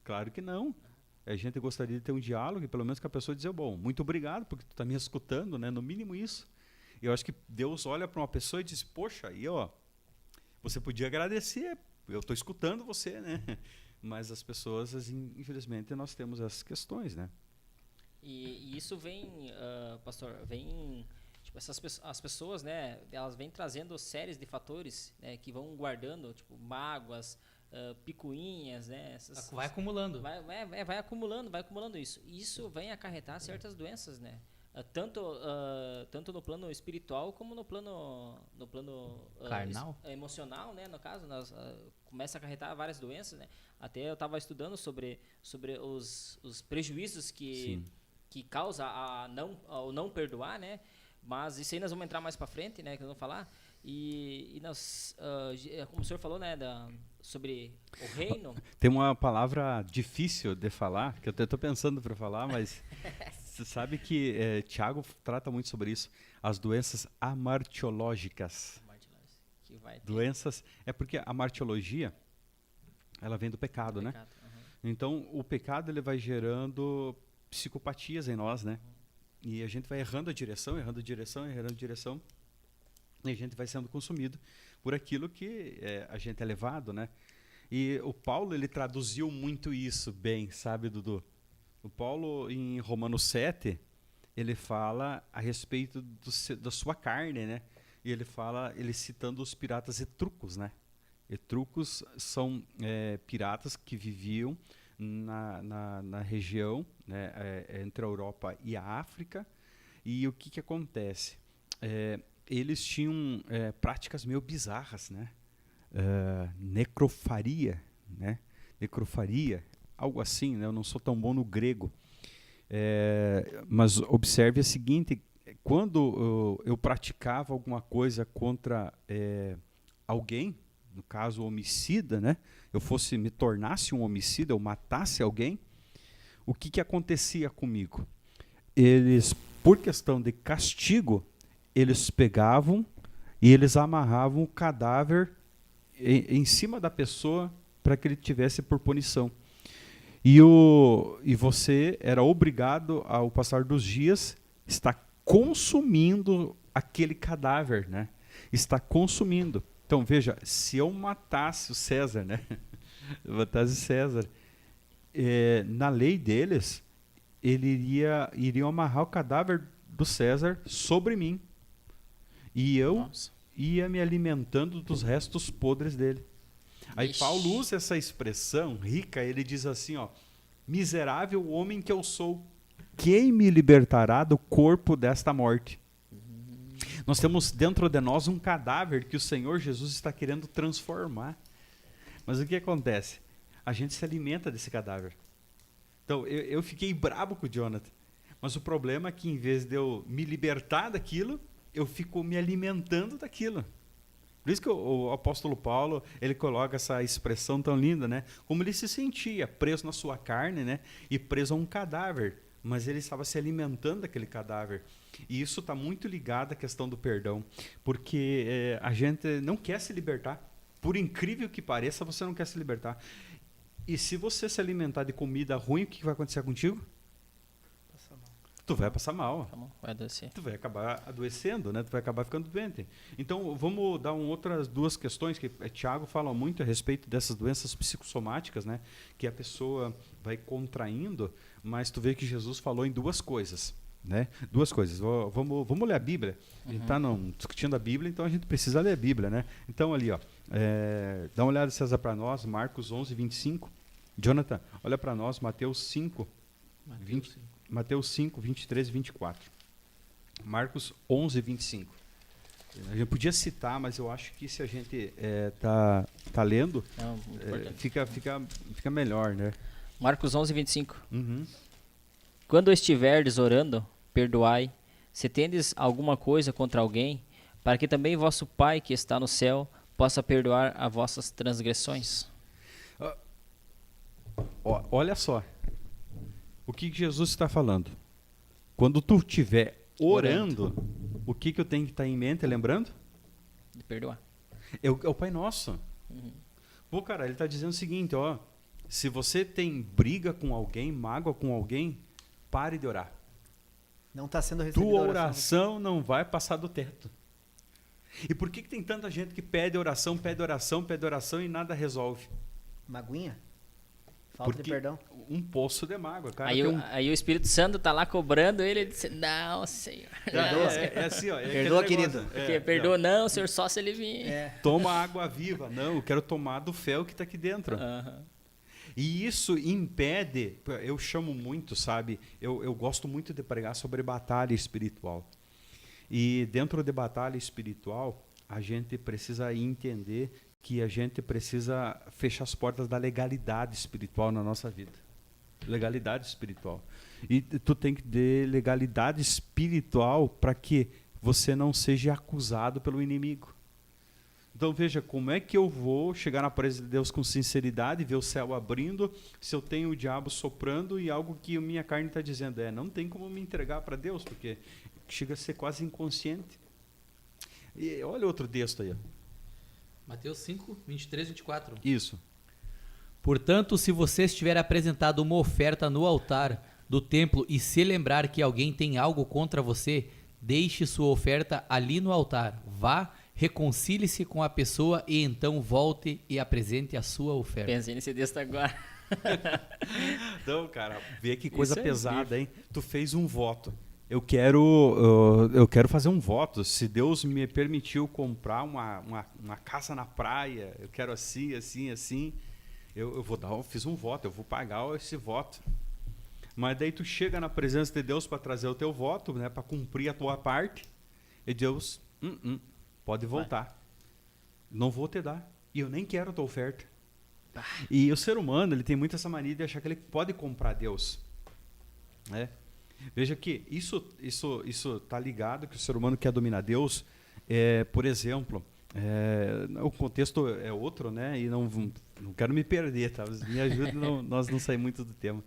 Claro que não. A gente gostaria de ter um diálogo e pelo menos que a pessoa dizer, bom, muito obrigado porque tu está me escutando, né? No mínimo isso. E eu acho que Deus olha para uma pessoa e diz, poxa, aí ó, você podia agradecer, eu estou escutando você, né? Mas as pessoas, infelizmente, nós temos essas questões, né? E isso vem, pastor, vem... Tipo, as pessoas, né, elas vêm trazendo séries de fatores, né, que vão guardando, tipo, mágoas, picuinhas, né? Vai acumulando. Vai acumulando isso. E isso vem acarretar certas doenças, né? Tanto no plano espiritual como no plano carnal, emocional, né? No caso, começa a acarretar várias doenças, né? Até eu estava estudando sobre os prejuízos que causa o não perdoar, né? Mas isso aí nós vamos entrar mais para frente, né? Que nós vamos falar. E nós, como o senhor falou, né? Sobre o reino. Tem uma palavra difícil de falar, que eu até estou pensando para falar, mas você sabe que Tiago trata muito sobre isso. As doenças amartiológicas. Que vai ter. Doenças... É porque a martiologia, ela vem do pecado, né? Então, o pecado ele vai gerando psicopatias em nós, né? E a gente vai errando a direção, e a gente vai sendo consumido por aquilo que a gente é levado, né? E o Paulo, ele traduziu muito isso bem, sabe, Dudu? O Paulo, em Romanos 7, ele fala a respeito da sua carne, né? E ele citando os piratas etruscos, né? Etruscos são piratas que viviam na região, né, entre a Europa e a África. E o que acontece? Eles tinham práticas meio bizarras, né? Necrofaria, né? Necrofaria, algo assim, né? Eu não sou tão bom no grego. Mas observe o seguinte, quando eu praticava alguma coisa contra alguém, no caso homicida, né? Eu me tornasse um homicida, eu matasse alguém, o que acontecia comigo? Eles, por questão de castigo, eles pegavam e eles amarravam o cadáver em cima da pessoa para que ele tivesse por punição. E você era obrigado, ao passar dos dias, estar consumindo aquele cadáver, né? Está consumindo. Então, veja, se eu matasse o César, né? Eu matasse César, na lei deles, iriam amarrar o cadáver do César sobre mim. E eu ia me alimentando dos restos podres dele. Aí Paulo usa essa expressão rica, ele diz assim, ó, miserável homem que eu sou, quem me libertará do corpo desta morte? Nós temos dentro de nós um cadáver que o Senhor Jesus está querendo transformar. Mas o que acontece? A gente se alimenta desse cadáver. Então, eu fiquei brabo com o Jonathan. Mas o problema é que em vez de eu me libertar daquilo, eu fico me alimentando daquilo. Por isso que o apóstolo Paulo, ele coloca essa expressão tão linda, né? Como ele se sentia preso na sua carne, né? E preso a um cadáver. Mas ele estava se alimentando daquele cadáver. E isso está muito ligado à questão do perdão. Porque a gente não quer se libertar. Por incrível que pareça, você não quer se libertar. E se você se alimentar de comida ruim, o que vai acontecer contigo? Tu vai passar mal. Vai adoecer. Tu vai acabar adoecendo, né? Tu vai acabar ficando doente. Então, vamos dar outras duas questões que Tiago fala muito a respeito dessas doenças psicossomáticas, né? Que a pessoa vai contraindo, mas tu vê que Jesus falou em duas coisas, né? Duas coisas. Vamos ler a Bíblia. A gente está discutindo a Bíblia, então a gente precisa ler a Bíblia, né? Então, ali, ó, dá uma olhada, César, para nós, Marcos 11, 25. Jonathan, olha para nós, Mateus 5, 23 e 24. Marcos 11, 25. A gente podia citar, mas eu acho que se a gente tá lendo, fica melhor, né? Marcos 11, 25. Uhum. Quando estiverdes orando, perdoai. Se tendes alguma coisa contra alguém, para que também vosso Pai que está no céu possa perdoar as vossas transgressões. Olha só, o que Jesus está falando? Quando tu estiver orando, o que eu tenho que estar em mente, lembrando? De perdoar. É o Pai Nosso. Pô, cara, ele está dizendo o seguinte, ó, se você tem briga com alguém, mágoa com alguém, pare de orar. Não está sendo recebida Tua a oração não vai passar do teto. E por que tem tanta gente que pede oração e nada resolve? Maguinha? Falta Porque de perdão. um poço de mágoa, cara. Aí o Espírito Santo tá lá cobrando ele, ele disse, não, Senhor. É assim, ó. Perdoa, querido. Porque perdoa, não, Senhor, só se ele vir. Toma água viva. Não, eu quero tomar do fel que está aqui dentro. E isso impede, eu chamo muito, sabe? Eu gosto muito de pregar sobre batalha espiritual. E dentro de batalha espiritual, a gente precisa entender que a gente precisa fechar as portas da legalidade espiritual na nossa vida. Legalidade espiritual. E tu tem que ter legalidade espiritual para que você não seja acusado pelo inimigo. Então veja, como é que eu vou chegar na presença de Deus com sinceridade, ver o céu abrindo, se eu tenho o diabo soprando e algo que a minha carne está dizendo, não tem como me entregar para Deus, porque chega a ser quase inconsciente. E olha outro texto aí. Mateus 5, 23, 24. Isso. Portanto, se você estiver apresentado uma oferta no altar do templo e se lembrar que alguém tem algo contra você, deixe sua oferta ali no altar. Vá, reconcilie-se com a pessoa e então volte e apresente a sua oferta. Pensei nesse texto agora. Então, cara, vê que coisa Isso é pesada, hein? Tu fez um voto. Eu quero fazer um voto. Se Deus me permitiu comprar uma casa na praia, eu quero assim, assim, assim. Eu fiz um voto, eu vou pagar esse voto. Mas daí tu chega na presença de Deus para trazer o teu voto, né, para cumprir a tua parte. E Deus, pode voltar. Não vou te dar. E eu nem quero a tua oferta. E o ser humano, ele tem muito essa mania de achar que ele pode comprar Deus, né? Veja que isso tá ligado que o ser humano quer dominar Deus. Por exemplo, o contexto é outro, né? E não quero me perder, tá? Me ajuda, nós não saímos muito do tema.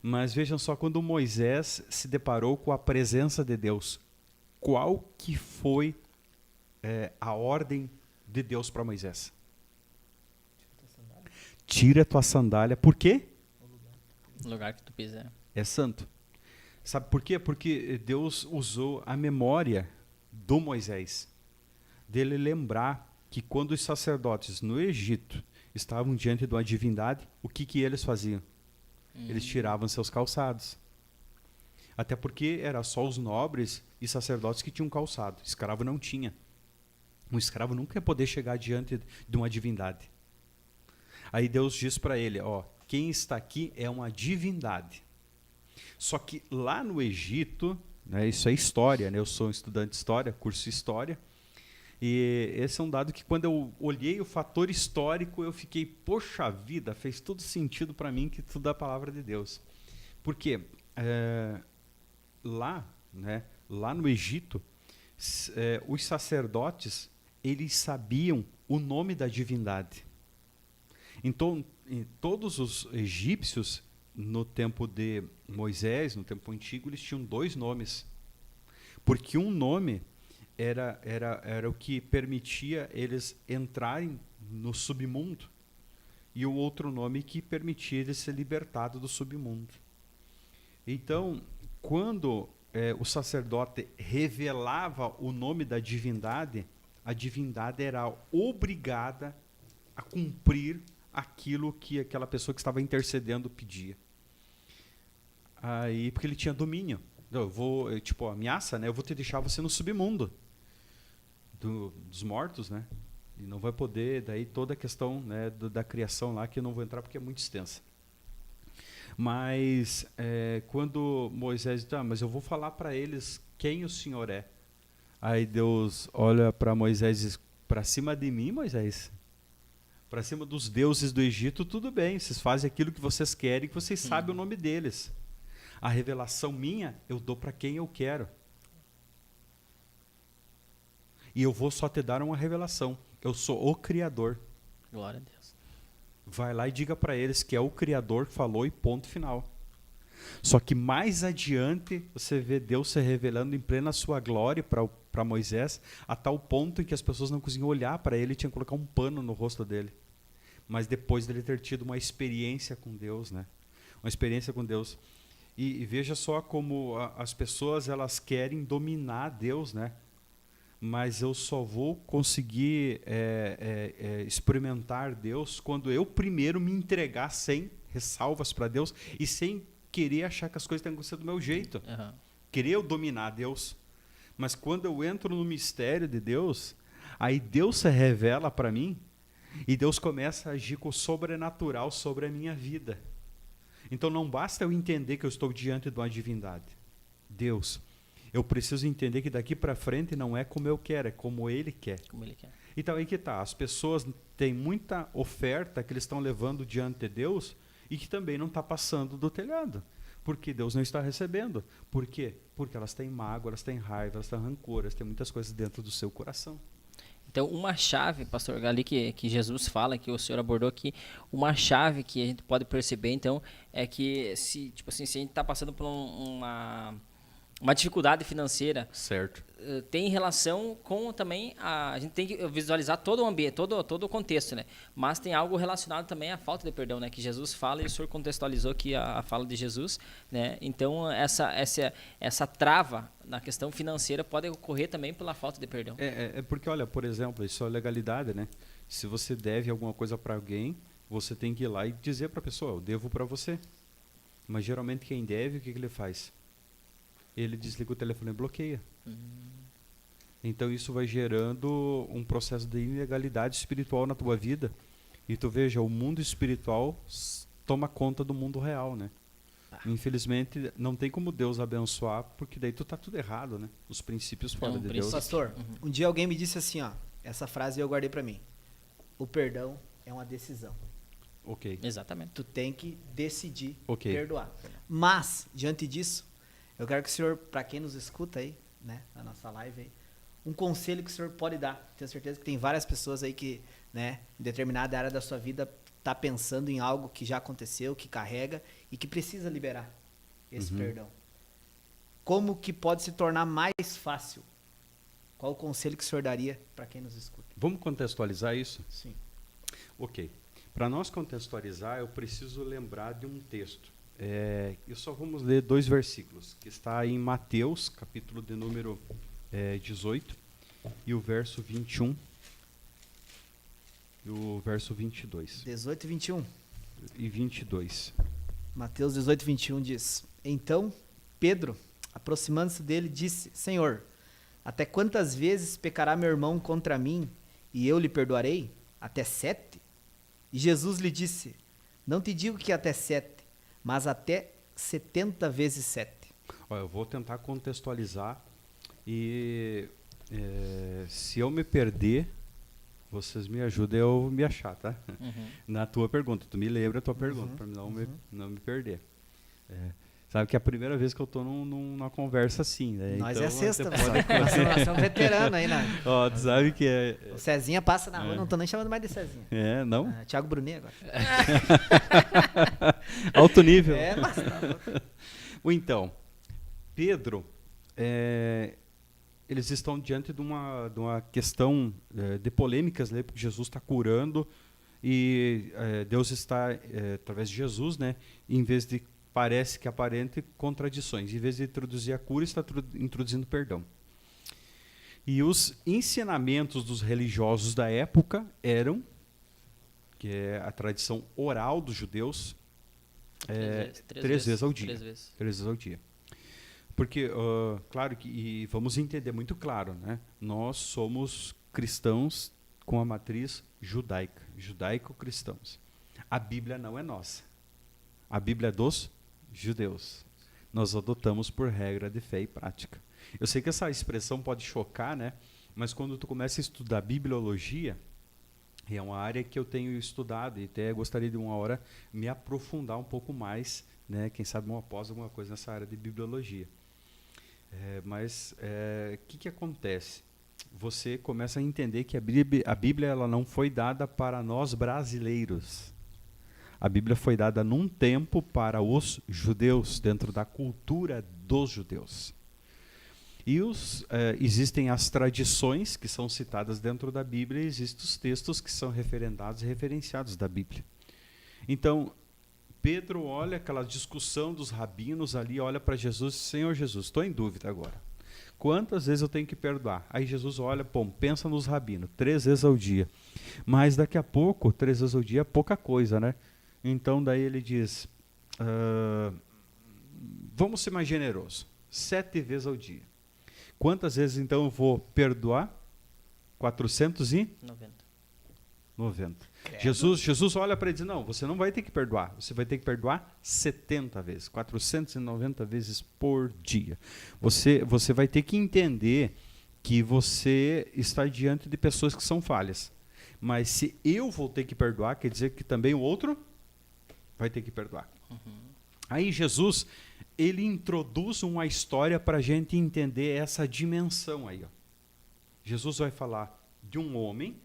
Mas vejam só, quando Moisés se deparou com a presença de Deus, qual que foi a ordem de Deus para Moisés? Tira a tua sandália. Por quê? No lugar que tu pisar. É santo. Sabe por quê? Porque Deus usou a memória do Moisés, dele lembrar que quando os sacerdotes no Egito estavam diante de uma divindade, o que eles faziam? Eles tiravam seus calçados. Até porque era só os nobres e sacerdotes que tinham calçado. Escravo não tinha. Um escravo nunca ia poder chegar diante de uma divindade. Aí Deus diz para ele, quem está aqui é uma divindade. Só que lá no Egito, né, isso é história, né, eu sou um estudante de história, curso de história, e esse é um dado que quando eu olhei o fator histórico, eu fiquei, poxa vida, fez todo sentido para mim que tudo é a palavra de Deus. Porque lá no Egito, os sacerdotes, eles sabiam o nome da divindade. Então, todos os egípcios, no tempo de Moisés, no tempo antigo, eles tinham 2 nomes. Porque um nome era o que permitia eles entrarem no submundo. E o outro nome que permitia eles ser libertados do submundo. Então, quando o sacerdote revelava o nome da divindade, a divindade era obrigada a cumprir aquilo que aquela pessoa que estava intercedendo pedia. Aí, porque ele tinha domínio. Eu vou, ameaça, né? Eu vou te deixar você no submundo dos mortos, né? E não vai poder, daí toda a questão, né, da criação lá, que eu não vou entrar porque é muito extensa. Mas quando Moisés diz, mas eu vou falar para eles quem o Senhor é. Aí Deus olha para Moisés e diz, para cima de mim, Moisés, para cima dos deuses do Egito, tudo bem, vocês fazem aquilo que vocês querem, que vocês sabem o nome deles. A revelação minha, eu dou para quem eu quero. E eu vou só te dar uma revelação. Eu sou o Criador. Glória a Deus. Vai lá e diga para eles que é o Criador que falou e ponto final. Só que mais adiante você vê Deus se revelando em plena sua glória para Moisés, a tal ponto em que as pessoas não conseguiam olhar para ele e tinham que colocar um pano no rosto dele. Mas depois dele ter tido uma experiência com Deus, né? Uma experiência com Deus. E veja só como as pessoas elas querem dominar Deus, né? Mas eu só vou conseguir experimentar Deus quando eu primeiro me entregar sem ressalvas para Deus e sem querer achar que as coisas têm que ser do meu jeito. Uhum. Querer eu dominar Deus. Mas quando eu entro no mistério de Deus, aí Deus se revela para mim e Deus começa a agir com o sobrenatural sobre a minha vida. Então não basta eu entender que eu estou diante de uma divindade. Deus, eu preciso entender que daqui para frente não é como eu quero, é como Ele quer. Como Ele quer. Então aí que tá, as pessoas têm muita oferta que eles estão levando diante de Deus e que também não está passando do telhado. Porque Deus não está recebendo. Por quê? Porque elas têm mágoa, elas têm raiva, elas têm rancor, elas têm muitas coisas dentro do seu coração. Então, uma chave, pastor Gali, que Jesus fala, que o senhor abordou aqui, uma chave que a gente pode perceber, então, é que se a gente está passando por uma dificuldade financeira, Certo. tem relação com também a gente tem que visualizar todo o ambiente, todo o contexto, né? Mas tem algo relacionado também à falta de perdão, né? Que Jesus fala e o senhor contextualizou aqui a fala de Jesus, né? Então essa trava na questão financeira pode ocorrer também pela falta de perdão. É porque, olha, por exemplo, isso é legalidade, né? Se você deve alguma coisa para alguém, você tem que ir lá e dizer para a pessoa, eu devo para você. Mas geralmente quem deve, o que ele faz? Ele desliga o telefone e bloqueia. Então isso vai gerando um processo de ilegalidade espiritual na tua vida. E tu veja, o mundo espiritual toma conta do mundo real, né? Infelizmente, não tem como Deus abençoar, porque daí tu tá tudo errado, né? Os princípios fora de Deus. Pastor, um dia alguém me disse assim, ó, essa frase eu guardei para mim. O perdão é uma decisão. Ok. Exatamente. Tu tem que decidir perdoar. Mas, diante disso, eu quero que o senhor, para quem nos escuta aí, né, na nossa live aí, um conselho que o senhor pode dar. Tenho certeza que tem várias pessoas aí que, né, em determinada área da sua vida, tá pensando em algo que já aconteceu, que carrega e que precisa liberar esse perdão. Como que pode se tornar mais fácil? Qual o conselho que o senhor daria para quem nos escuta? Vamos contextualizar isso? Sim. Ok. Para nós contextualizar, eu preciso lembrar de um texto. E só vamos ler 2 versículos, que está em Mateus, capítulo de número 18, e o verso 21 e o verso 22. 18 e 21. E 22. Mateus 18, 21 diz: Então Pedro, aproximando-se dele, disse: Senhor, até quantas vezes pecará meu irmão contra mim e eu lhe perdoarei? Até 7? E Jesus lhe disse: Não te digo que até 7, mas até 70 vezes 7. Olha, eu vou tentar contextualizar e se eu me perder, vocês me ajudem a eu me achar, tá? Na tua pergunta, tu me lembra a tua pergunta, para não me perder. Sabe que é a primeira vez que eu tô numa conversa assim, né? Nós então, é sexta, você pessoal. Nós somos veteranos aí, né? Ó, tu sabe que O Cezinha passa na rua, não tô nem chamando mais de Cezinha. não? Thiago Brunet agora. Alto nível. Mas tá louco. Então, Pedro, eles estão diante de uma questão de polêmicas, né? Porque Jesus está curando e Deus está, através de Jesus, né? Em vez de parece que aparente contradições. Em vez de introduzir a cura, está introduzindo perdão. E os ensinamentos dos religiosos da época eram, que é a tradição oral dos judeus, 3 vezes ao dia. 3 vezes. 3 vezes ao dia. Porque, claro que, e vamos entender muito claro, né? Nós somos cristãos com a matriz judaica, judaico-cristãos. A Bíblia não é nossa. A Bíblia é dos judeus. Nós adotamos por regra de fé e prática. Eu sei que essa expressão pode chocar, né? Mas quando tu começa a estudar bibliologia, é uma área que eu tenho estudado e até gostaria de uma hora me aprofundar um pouco mais né? Quem sabe uma pós, alguma coisa nessa área de bibliologia. Mas o que acontece? Você começa a entender que a Bíblia ela não foi dada para nós brasileiros. A Bíblia foi dada num tempo para os judeus, dentro da cultura dos judeus. E existem as tradições que são citadas dentro da Bíblia e existem os textos que são referendados e referenciados da Bíblia. Então, Pedro olha aquela discussão dos rabinos ali, olha para Jesus, Senhor Jesus, estou em dúvida agora. Quantas vezes eu tenho que perdoar? Aí Jesus olha, pensa nos rabinos, 3 vezes ao dia. Mas daqui a pouco, 3 vezes ao dia é pouca coisa, né? Então daí ele diz, vamos ser mais generosos, 7 vezes ao dia. Quantas vezes então eu vou perdoar? 490. Jesus olha para ele e diz, não, você não vai ter que perdoar, você vai ter que perdoar 70 vezes, 490 vezes por dia. Você vai ter que entender que você está diante de pessoas que são falhas. Mas se eu vou ter que perdoar, quer dizer que também o outro vai ter que perdoar. Aí Jesus, ele introduz uma história para a gente entender essa dimensão aí. Ó. Jesus vai falar de um homem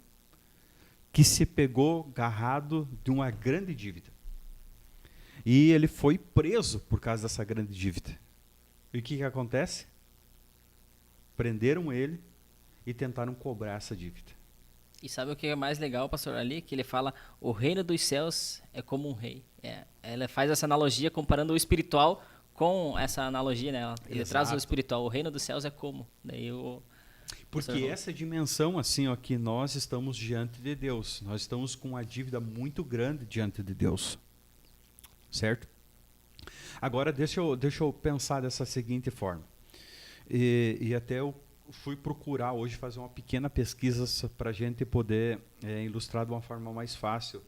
que se pegou agarrado de uma grande dívida. E ele foi preso por causa dessa grande dívida. E o que acontece? Prenderam ele e tentaram cobrar essa dívida. E sabe o que é mais legal, pastor, ali? Que ele fala, o reino dos céus é como um rei. Ela faz essa analogia comparando o espiritual com essa analogia, né? Ele Exato. traz o espiritual, o reino dos céus é como. Daí Porque essa dimensão, assim, ó, que nós estamos diante de Deus. Nós estamos com uma dívida muito grande diante de Deus. Certo? Agora, deixa eu pensar dessa seguinte forma. E até eu fui procurar hoje fazer uma pequena pesquisa para a gente poder ilustrar de uma forma mais fácil.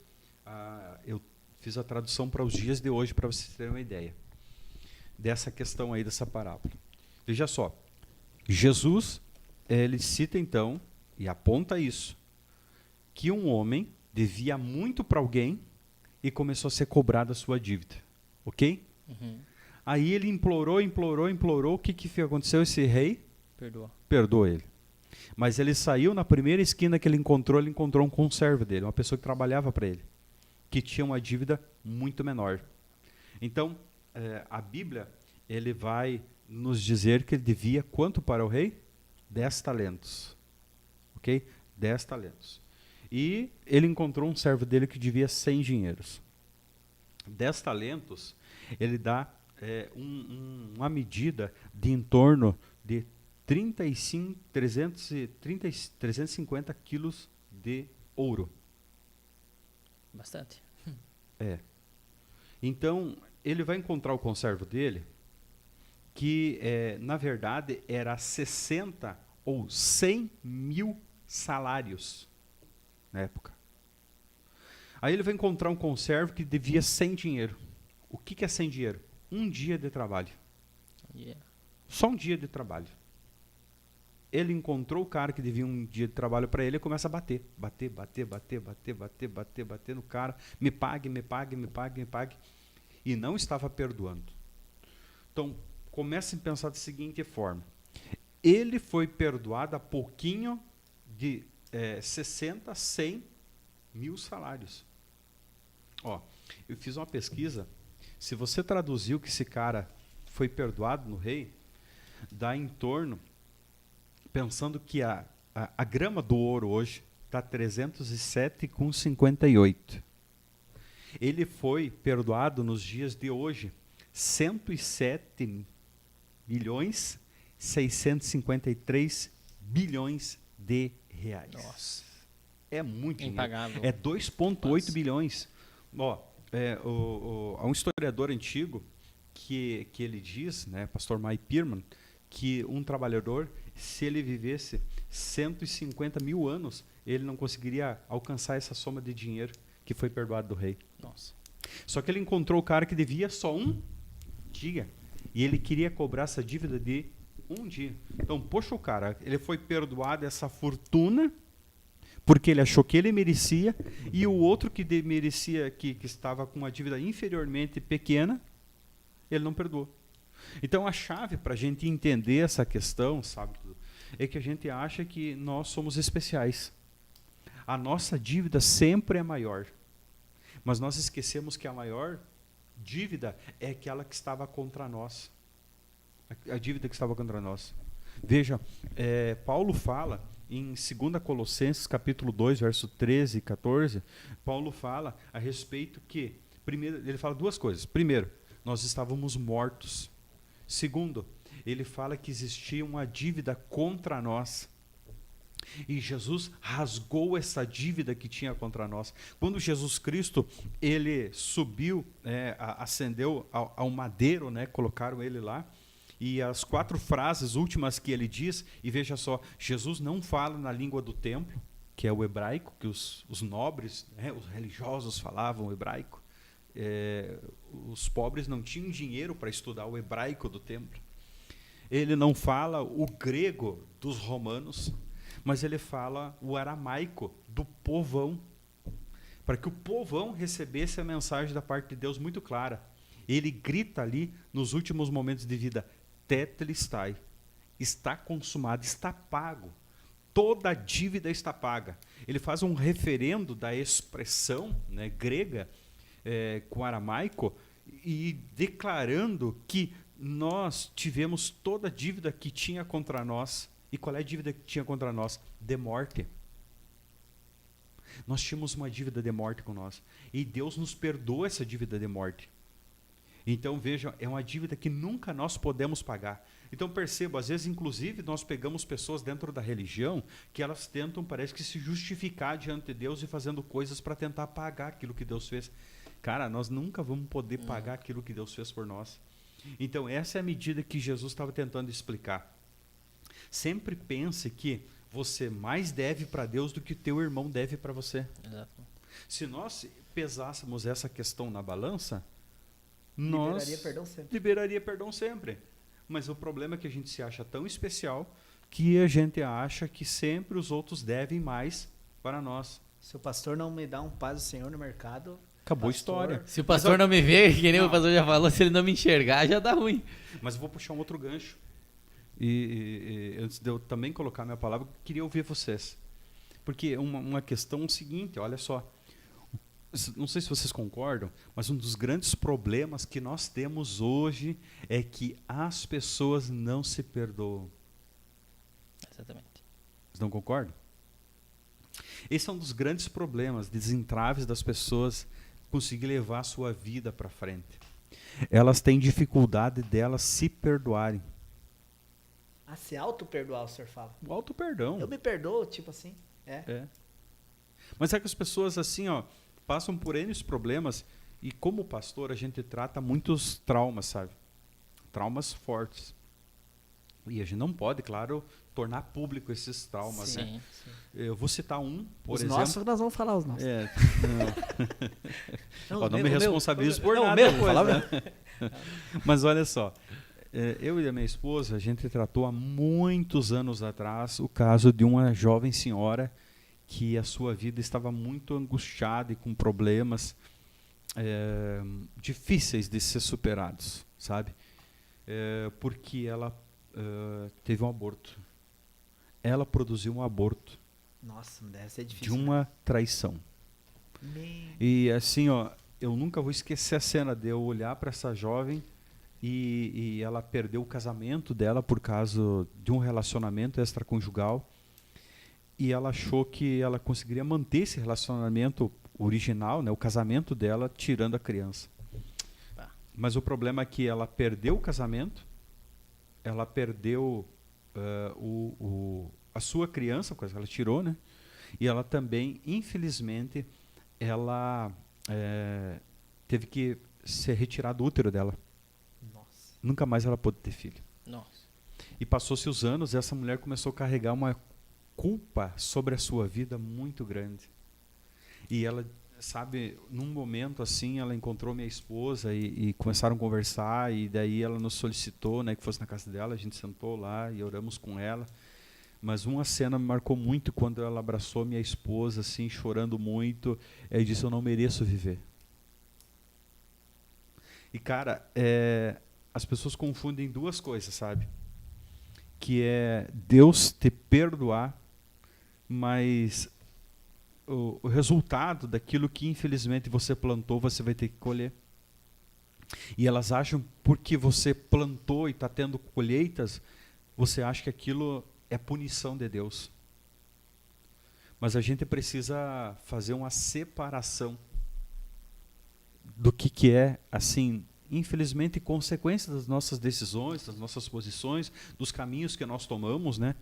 Eu fiz a tradução para os dias de hoje, para vocês terem uma ideia dessa questão aí, dessa parábola. Veja só, Jesus, ele cita então, e aponta isso, que um homem devia muito para alguém e começou a ser cobrado a sua dívida. Ok? Aí ele implorou, o que aconteceu? Esse rei perdoou ele. Mas ele saiu, na primeira esquina que ele encontrou um conservo dele, uma pessoa que trabalhava para ele, que tinha uma dívida muito menor. Então, a Bíblia, ele vai nos dizer que ele devia quanto para o rei? 10 talentos. Ok? 10 talentos. E ele encontrou um servo dele que devia 100 dinheiros. 10 talentos, ele dá uma medida de em torno de 350 quilos de ouro. Bastante. Então, ele vai encontrar o conservo dele, que na verdade era 60 ou 100 mil salários na época. Aí ele vai encontrar um conservo que devia 100 dinheiro. O que é 100 dinheiro? Um dia de trabalho. Só um dia de trabalho. Ele encontrou o cara que devia um dia de trabalho para ele e começa a bater no cara. Me pague. E não estava perdoando. Então, comece a pensar da seguinte forma. Ele foi perdoado a pouquinho de 60, 100 mil salários. Ó, eu fiz uma pesquisa. Se você traduziu que esse cara foi perdoado no rei, dá em torno, pensando que a grama do ouro hoje está 307,58. Ele foi perdoado nos dias de hoje 107.653 bilhões de reais. Nossa. É muito dinheiro. Impagável. É 2,8 bilhões. Ó, há um historiador antigo que ele diz, né, pastor Mike Pierman, que um trabalhador, se ele vivesse 150 mil anos, ele não conseguiria alcançar essa soma de dinheiro que foi perdoado do rei. Nossa. Só que ele encontrou o cara que devia só um dia. E ele queria cobrar essa dívida de um dia. Então, poxa, o cara, ele foi perdoado essa fortuna porque ele achou que ele merecia, e o outro que merecia, que estava com uma dívida inferiormente pequena, ele não perdoou. Então a chave para a gente entender essa questão, sabe, é que a gente acha que nós somos especiais. A nossa dívida sempre é maior. Mas nós esquecemos que a maior dívida é aquela que estava contra nós. A dívida que estava contra nós. Veja, Paulo fala em 2 Colossenses capítulo 2, verso 13 e 14, Paulo fala a respeito que, primeiro, ele fala duas coisas. Primeiro, nós estávamos mortos. Segundo, ele fala que existia uma dívida contra nós. E Jesus rasgou essa dívida que tinha contra nós. Quando Jesus Cristo, ele subiu, ascendeu ao madeiro, né, colocaram ele lá, e as 4 frases últimas que ele diz, e veja só, Jesus não fala na língua do templo, que é o hebraico, que os nobres, né, os religiosos falavam o hebraico. Os pobres não tinham dinheiro para estudar o hebraico do templo. Ele não fala o grego dos romanos, mas ele fala o aramaico do povão, para que o povão recebesse a mensagem da parte de Deus muito clara. Ele grita ali nos últimos momentos de vida: tetelestai, está consumado, está pago, toda a dívida está paga. Ele faz um referendo da expressão, né, grega, com aramaico, e declarando que nós tivemos toda a dívida que tinha contra nós. E qual é a dívida que tinha contra nós? De morte. Nós tínhamos uma dívida de morte com nós. E Deus nos perdoa essa dívida de morte. Então, vejam, é uma dívida que nunca nós podemos pagar. Então, perceba, às vezes, inclusive, nós pegamos pessoas dentro da religião que elas tentam, parece que, se justificar diante de Deus e fazendo coisas para tentar pagar aquilo que Deus fez. Cara, nós nunca vamos poder pagar aquilo que Deus fez por nós. Então, essa é a medida que Jesus estava tentando explicar. Sempre pense que você mais deve para Deus do que o teu irmão deve para você. Exato. Se nós pesássemos essa questão na balança, nós liberaria perdão sempre. Mas o problema é que a gente se acha tão especial que a gente acha que sempre os outros devem mais para nós. Se o pastor não me dá um paz do Senhor no mercado, acabou a história. Se o pastor não me vê, que nem o pastor já falou, se ele não me enxergar, já dá ruim. Mas eu vou puxar um outro gancho. E antes de eu também colocar minha palavra, eu queria ouvir vocês. Porque uma questão é o seguinte, olha só. Não sei se vocês concordam, mas um dos grandes problemas que nós temos hoje é que as pessoas não se perdoam. Exatamente. Vocês não concordam? Esse é um dos grandes problemas, desentraves das pessoas conseguir levar a sua vida para frente. Elas têm dificuldade delas se perdoarem. se auto-perdoar, o senhor fala. O auto-perdão. Eu me perdoo, tipo assim. Mas é que as pessoas assim, passam por N problemas e como pastor a gente trata muitos traumas, sabe? Traumas fortes. E a gente não pode, claro, tornar público esses traumas, sim, né? Sim. Eu vou citar um, por os exemplo. nossos, nós vamos falar os nossos. Não me responsabilizo por nada. Né? Mas olha só, eu e a minha esposa, a gente tratou há muitos anos atrás o caso de uma jovem senhora que a sua vida estava muito angustiada e com problemas difíceis de ser superados, sabe? Porque ela teve um aborto. Ela produziu um aborto. Nossa, deve ser difícil. De uma traição. E assim, eu nunca vou esquecer a cena de eu olhar para essa jovem e ela perdeu o casamento dela por causa de um relacionamento extraconjugal. E ela achou que ela conseguiria manter esse relacionamento original, né, o casamento dela, tirando a criança. Mas o problema é que ela perdeu o casamento, ela perdeu a sua criança, coisa que ela tirou, né? E ela também, infelizmente, ela teve que ser retirado do útero dela. Nossa. Nunca mais ela pôde ter filho. Nossa. E passou-se os anos e essa mulher começou a carregar uma culpa sobre a sua vida muito grande. E ela, sabe, num momento assim, ela encontrou minha esposa e começaram a conversar, e daí ela nos solicitou, né, que fosse na casa dela, a gente sentou lá e oramos com ela. Mas uma cena me marcou muito quando ela abraçou minha esposa, assim, chorando muito, e disse: eu não mereço viver. E, cara, as pessoas confundem duas coisas, sabe? Que é Deus te perdoar, mas o resultado daquilo que infelizmente você plantou, você vai ter que colher. E elas acham, porque você plantou e está tendo colheitas, você acha que aquilo é punição de Deus. Mas a gente precisa fazer uma separação do que é, assim, infelizmente, consequência das nossas decisões, das nossas posições, dos caminhos que nós tomamos, né?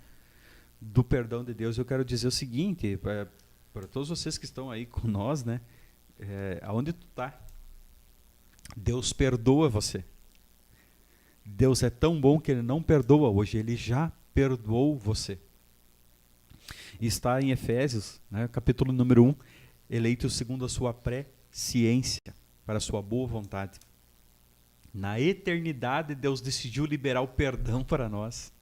Do perdão de Deus. Eu quero dizer o seguinte, para todos vocês que estão aí com nós, né? Aonde tu está? Deus perdoa você. Deus é tão bom que Ele não perdoa hoje, Ele já perdoou você. E está em Efésios, né, capítulo número 1, eleito segundo a sua presciência, para a sua boa vontade. Na eternidade, Deus decidiu liberar o perdão para nós.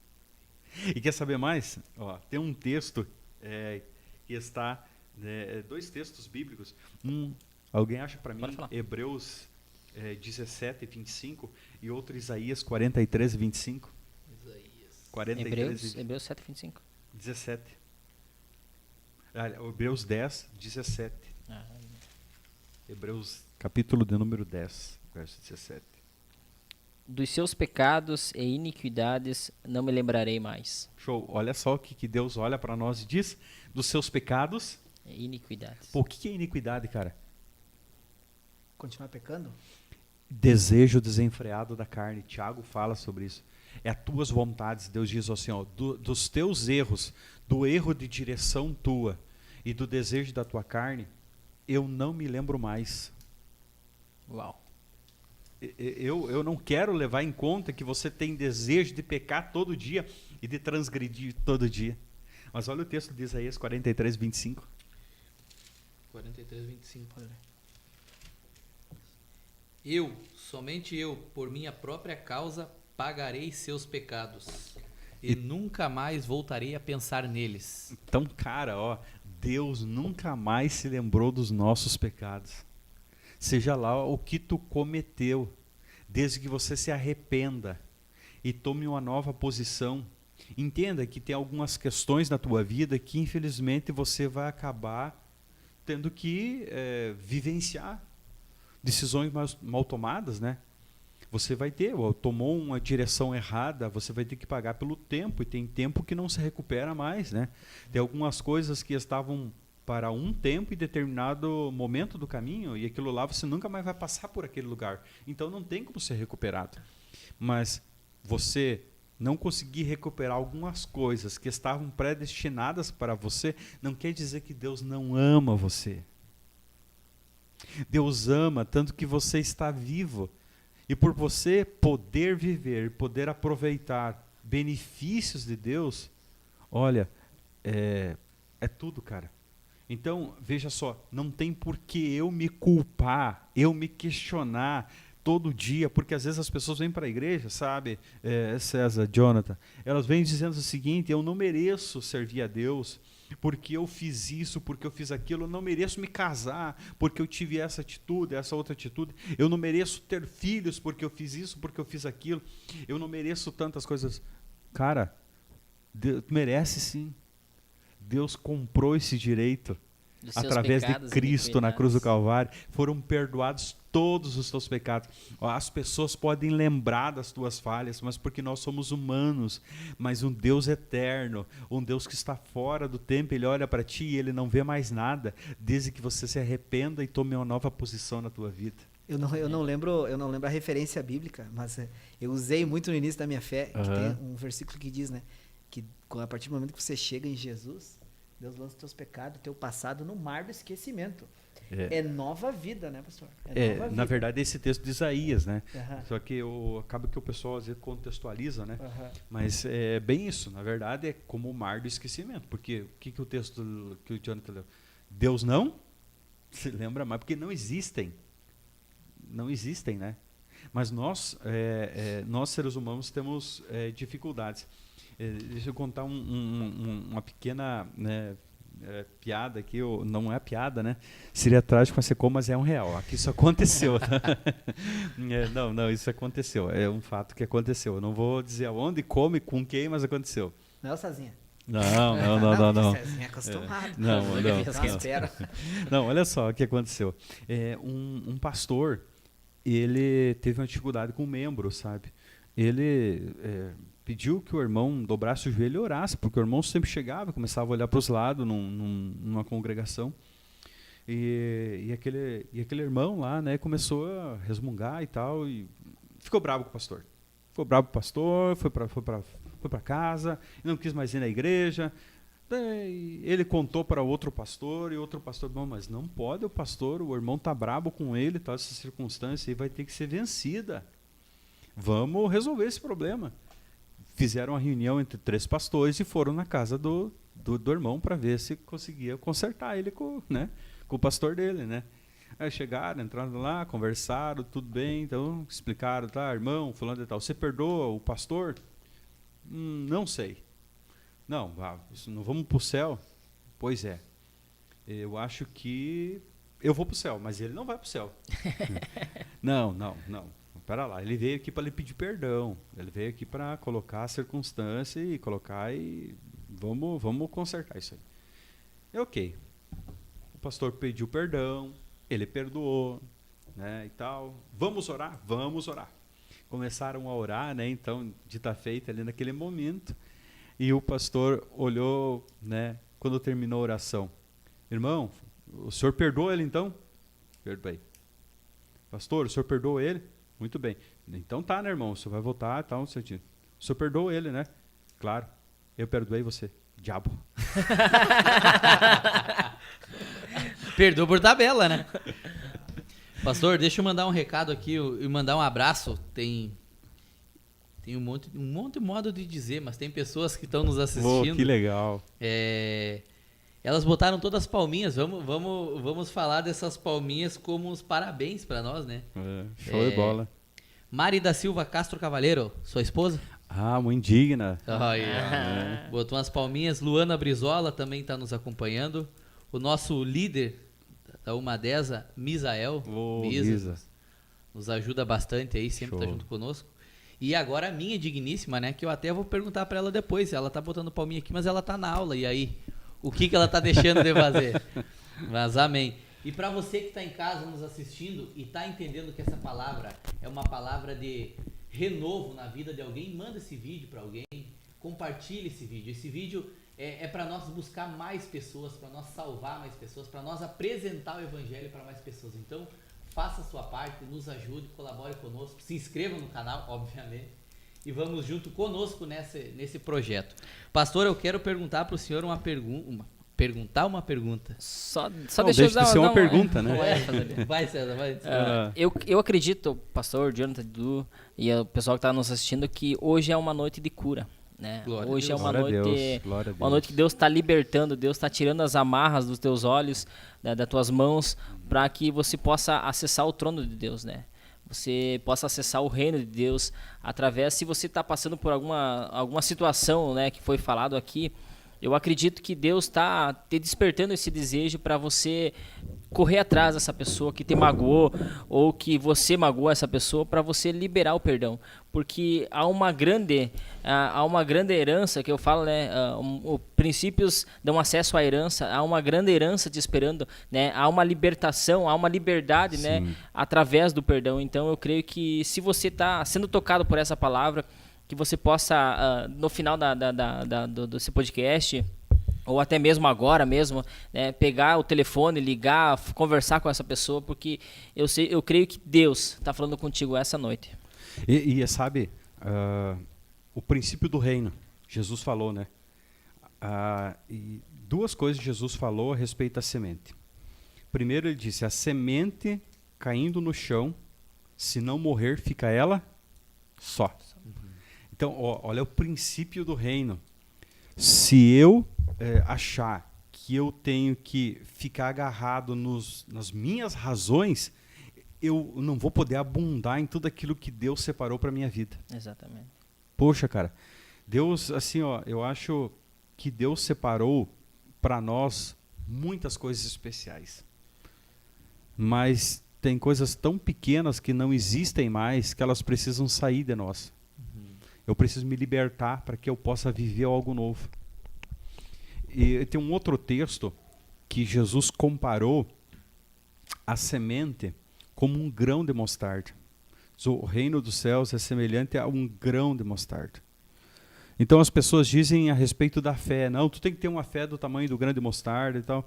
E quer saber mais? Tem um texto que está, dois textos bíblicos. Alguém acha para mim, Hebreus 17, 25, e outro Isaías 43, 25. Isaías. 43, Hebreus 7, 25. 17. Hebreus 10, 17. Hebreus, capítulo de número 10, verso 17. Dos seus pecados e iniquidades não me lembrarei mais. Show. Olha só o que Deus olha para nós e diz. Dos seus pecados. E iniquidades. Pô, o que é iniquidade, cara? Continuar pecando? Desejo desenfreado da carne. Tiago fala sobre isso. É as tuas vontades. Deus diz assim, dos teus erros, do erro de direção tua e do desejo da tua carne, eu não me lembro mais. Uau. Eu não quero levar em conta que você tem desejo de pecar todo dia e de transgredir todo dia. Mas olha o texto de Isaías 43, 25. 43, 25, olha. Eu, somente eu, por minha própria causa, pagarei seus pecados. E nunca mais voltarei a pensar neles. Então, cara, Deus nunca mais se lembrou dos nossos pecados. Seja lá o que tu cometeu, desde que você se arrependa e tome uma nova posição. Entenda que tem algumas questões na tua vida que infelizmente você vai acabar tendo que vivenciar decisões mal tomadas, né? Você vai ter, tomou uma direção errada, você vai ter que pagar pelo tempo, e tem tempo que não se recupera mais, né? Tem algumas coisas que estavam para um tempo e determinado momento do caminho, e aquilo lá você nunca mais vai passar por aquele lugar. Então não tem como ser recuperado. Mas você não conseguir recuperar algumas coisas que estavam predestinadas para você, não quer dizer que Deus não ama você. Deus ama tanto que você está vivo. E por você poder viver, poder aproveitar benefícios de Deus, olha, é tudo, cara. Então, veja só, não tem por que eu me culpar, eu me questionar todo dia, porque às vezes as pessoas vêm para a igreja, sabe, César, Jonathan, elas vêm dizendo o seguinte: eu não mereço servir a Deus, porque eu fiz isso, porque eu fiz aquilo, eu não mereço me casar, porque eu tive essa atitude, essa outra atitude, eu não mereço ter filhos, porque eu fiz isso, porque eu fiz aquilo, eu não mereço tantas coisas. Cara, Deus merece sim. Deus comprou esse direito através de Cristo na cruz do Calvário. Foram perdoados todos os teus pecados. As pessoas podem lembrar das tuas falhas, mas porque nós somos humanos. Mas um Deus eterno, um Deus que está fora do tempo, Ele olha para ti e Ele não vê mais nada, desde que você se arrependa e tome uma nova posição na tua vida. Eu não lembro a referência bíblica, mas eu usei muito no início da minha fé, que tem um versículo que diz, né, que a partir do momento que você chega em Jesus, Deus lança os teus pecados, teu passado no mar do esquecimento. É nova vida, né, pastor? Nova vida. Na verdade, esse texto de Isaías, né? Só que acaba que o pessoal às vezes contextualiza, né? Mas é bem isso. Na verdade, é como o mar do esquecimento. Porque o que o texto que o Jonathan leu? Deus não se lembra mais, porque não existem. Não existem, né? Mas nós seres humanos, temos dificuldades. Deixa eu contar uma pequena, né, piada aqui, não é piada, né? Seria trágico, mas é um real. Aqui isso aconteceu. Tá? Não, isso aconteceu. É um fato que aconteceu. Eu não vou dizer aonde, como e com quem, mas aconteceu. Não é o Cezinha. Não. Cezinha é acostumado. Não, olha só o que aconteceu. Um pastor, ele teve uma dificuldade com um membro, sabe? Ele pediu que o irmão dobrasse o joelho e orasse, porque o irmão sempre chegava, começava a olhar para os lados numa congregação. E aquele irmão lá, né, começou a resmungar e tal, e ficou bravo com o pastor. Foi para casa, não quis mais ir na igreja. Daí ele contou para outro pastor, e outro pastor, não, mas não pode o irmão tá bravo com ele, tá, essa circunstância aí vai ter que ser vencida. Vamos resolver esse problema. Fizeram uma reunião entre 3 pastores e foram na casa do irmão para ver se conseguia consertar ele com o pastor dele, né? Aí chegaram, entraram lá, conversaram, tudo bem, então explicaram, tá, irmão, fulano e tal, você perdoa o pastor? Não sei. Não vamos para o céu? Pois é. Eu acho que eu vou para o céu, mas ele não vai para o céu. Não. Pera lá, ele veio aqui para lhe pedir perdão. Ele veio aqui para colocar a circunstância e vamos consertar isso aí. Ok. O pastor pediu perdão, ele perdoou, né, e tal. Vamos orar? Vamos orar. Começaram a orar, né, então, dita feita ali naquele momento. E o pastor olhou, né, quando terminou a oração. Irmão, o senhor perdoa ele então? Perdoei. Pastor, o senhor perdoa ele? Muito bem. Então tá, né, irmão? O senhor vai voltar e tal. O senhor perdoa ele, né? Claro. Eu perdoei você. Diabo. Perdoa por tabela, né? Pastor, deixa eu mandar um recado aqui e mandar um abraço. Tem um monte de modo de dizer, mas tem pessoas que estão nos assistindo. Que legal. Elas botaram todas as palminhas. Vamos falar dessas palminhas como os parabéns para nós, né? Show de bola. Mari da Silva Castro Cavaleiro, sua esposa? Muito indigna. Botou umas palminhas. Luana Brizola também está nos acompanhando. O nosso líder da Umadesa, Misael. Misa. Nos ajuda bastante aí, sempre está junto conosco. E agora a minha digníssima, né? Que eu até vou perguntar para ela depois. Ela tá botando palminha aqui, mas ela tá na aula. E aí? O que ela tá deixando de fazer? Mas amém. E para você que está em casa nos assistindo e está entendendo que essa palavra é uma palavra de renovo na vida de alguém, manda esse vídeo para alguém, compartilhe esse vídeo. Esse vídeo é para nós buscar mais pessoas, para nós salvar mais pessoas, para nós apresentar o evangelho para mais pessoas. Então, faça a sua parte, nos ajude, colabore conosco, se inscreva no canal, obviamente, e vamos junto conosco nesse projeto. Pastor, eu quero perguntar para o senhor uma pergunta. Só não, deixa eu de ser uma pergunta, né? Vai, César, vai. Eu acredito, pastor Jonathan, Dudu e o pessoal que está nos assistindo, que hoje é uma noite de cura. Né? Hoje é uma noite que Deus está libertando, Deus está tirando as amarras dos teus olhos, né, das tuas mãos, para que você possa acessar o trono de Deus, né? Você possa acessar o reino de Deus através, se você está passando por alguma situação, né, que foi falado aqui. Eu acredito que Deus está te despertando esse desejo para você correr atrás dessa pessoa que te magoou ou que você magoou essa pessoa, para você liberar o perdão. Porque há uma grande herança, que eu falo, né? Os princípios dão acesso à herança, há uma grande herança te esperando, né? Há uma libertação, há uma liberdade, né? Através do perdão. Então eu creio que se você está sendo tocado por essa palavra, que você possa, no final desse podcast, ou até mesmo agora mesmo, né, pegar o telefone, ligar, conversar com essa pessoa, porque eu creio que Deus está falando contigo essa noite. E sabe, o princípio do reino, Jesus falou, né? E 2 coisas Jesus falou a respeito da semente. Primeiro ele disse, a semente caindo no chão, se não morrer, fica ela só. Então, olha o princípio do reino. Se eu achar que eu tenho que ficar agarrado nas minhas razões, eu não vou poder abundar em tudo aquilo que Deus separou para minha vida. Exatamente. Poxa, cara, Deus, assim, eu acho que Deus separou para nós muitas coisas especiais. Mas tem coisas tão pequenas que não existem mais, que elas precisam sair de nós. Eu preciso me libertar para que eu possa viver algo novo. E tem um outro texto que Jesus comparou a semente como um grão de mostarda. O reino dos céus é semelhante a um grão de mostarda. Então as pessoas dizem a respeito da fé, não, tu tem que ter uma fé do tamanho do grão de mostarda e tal.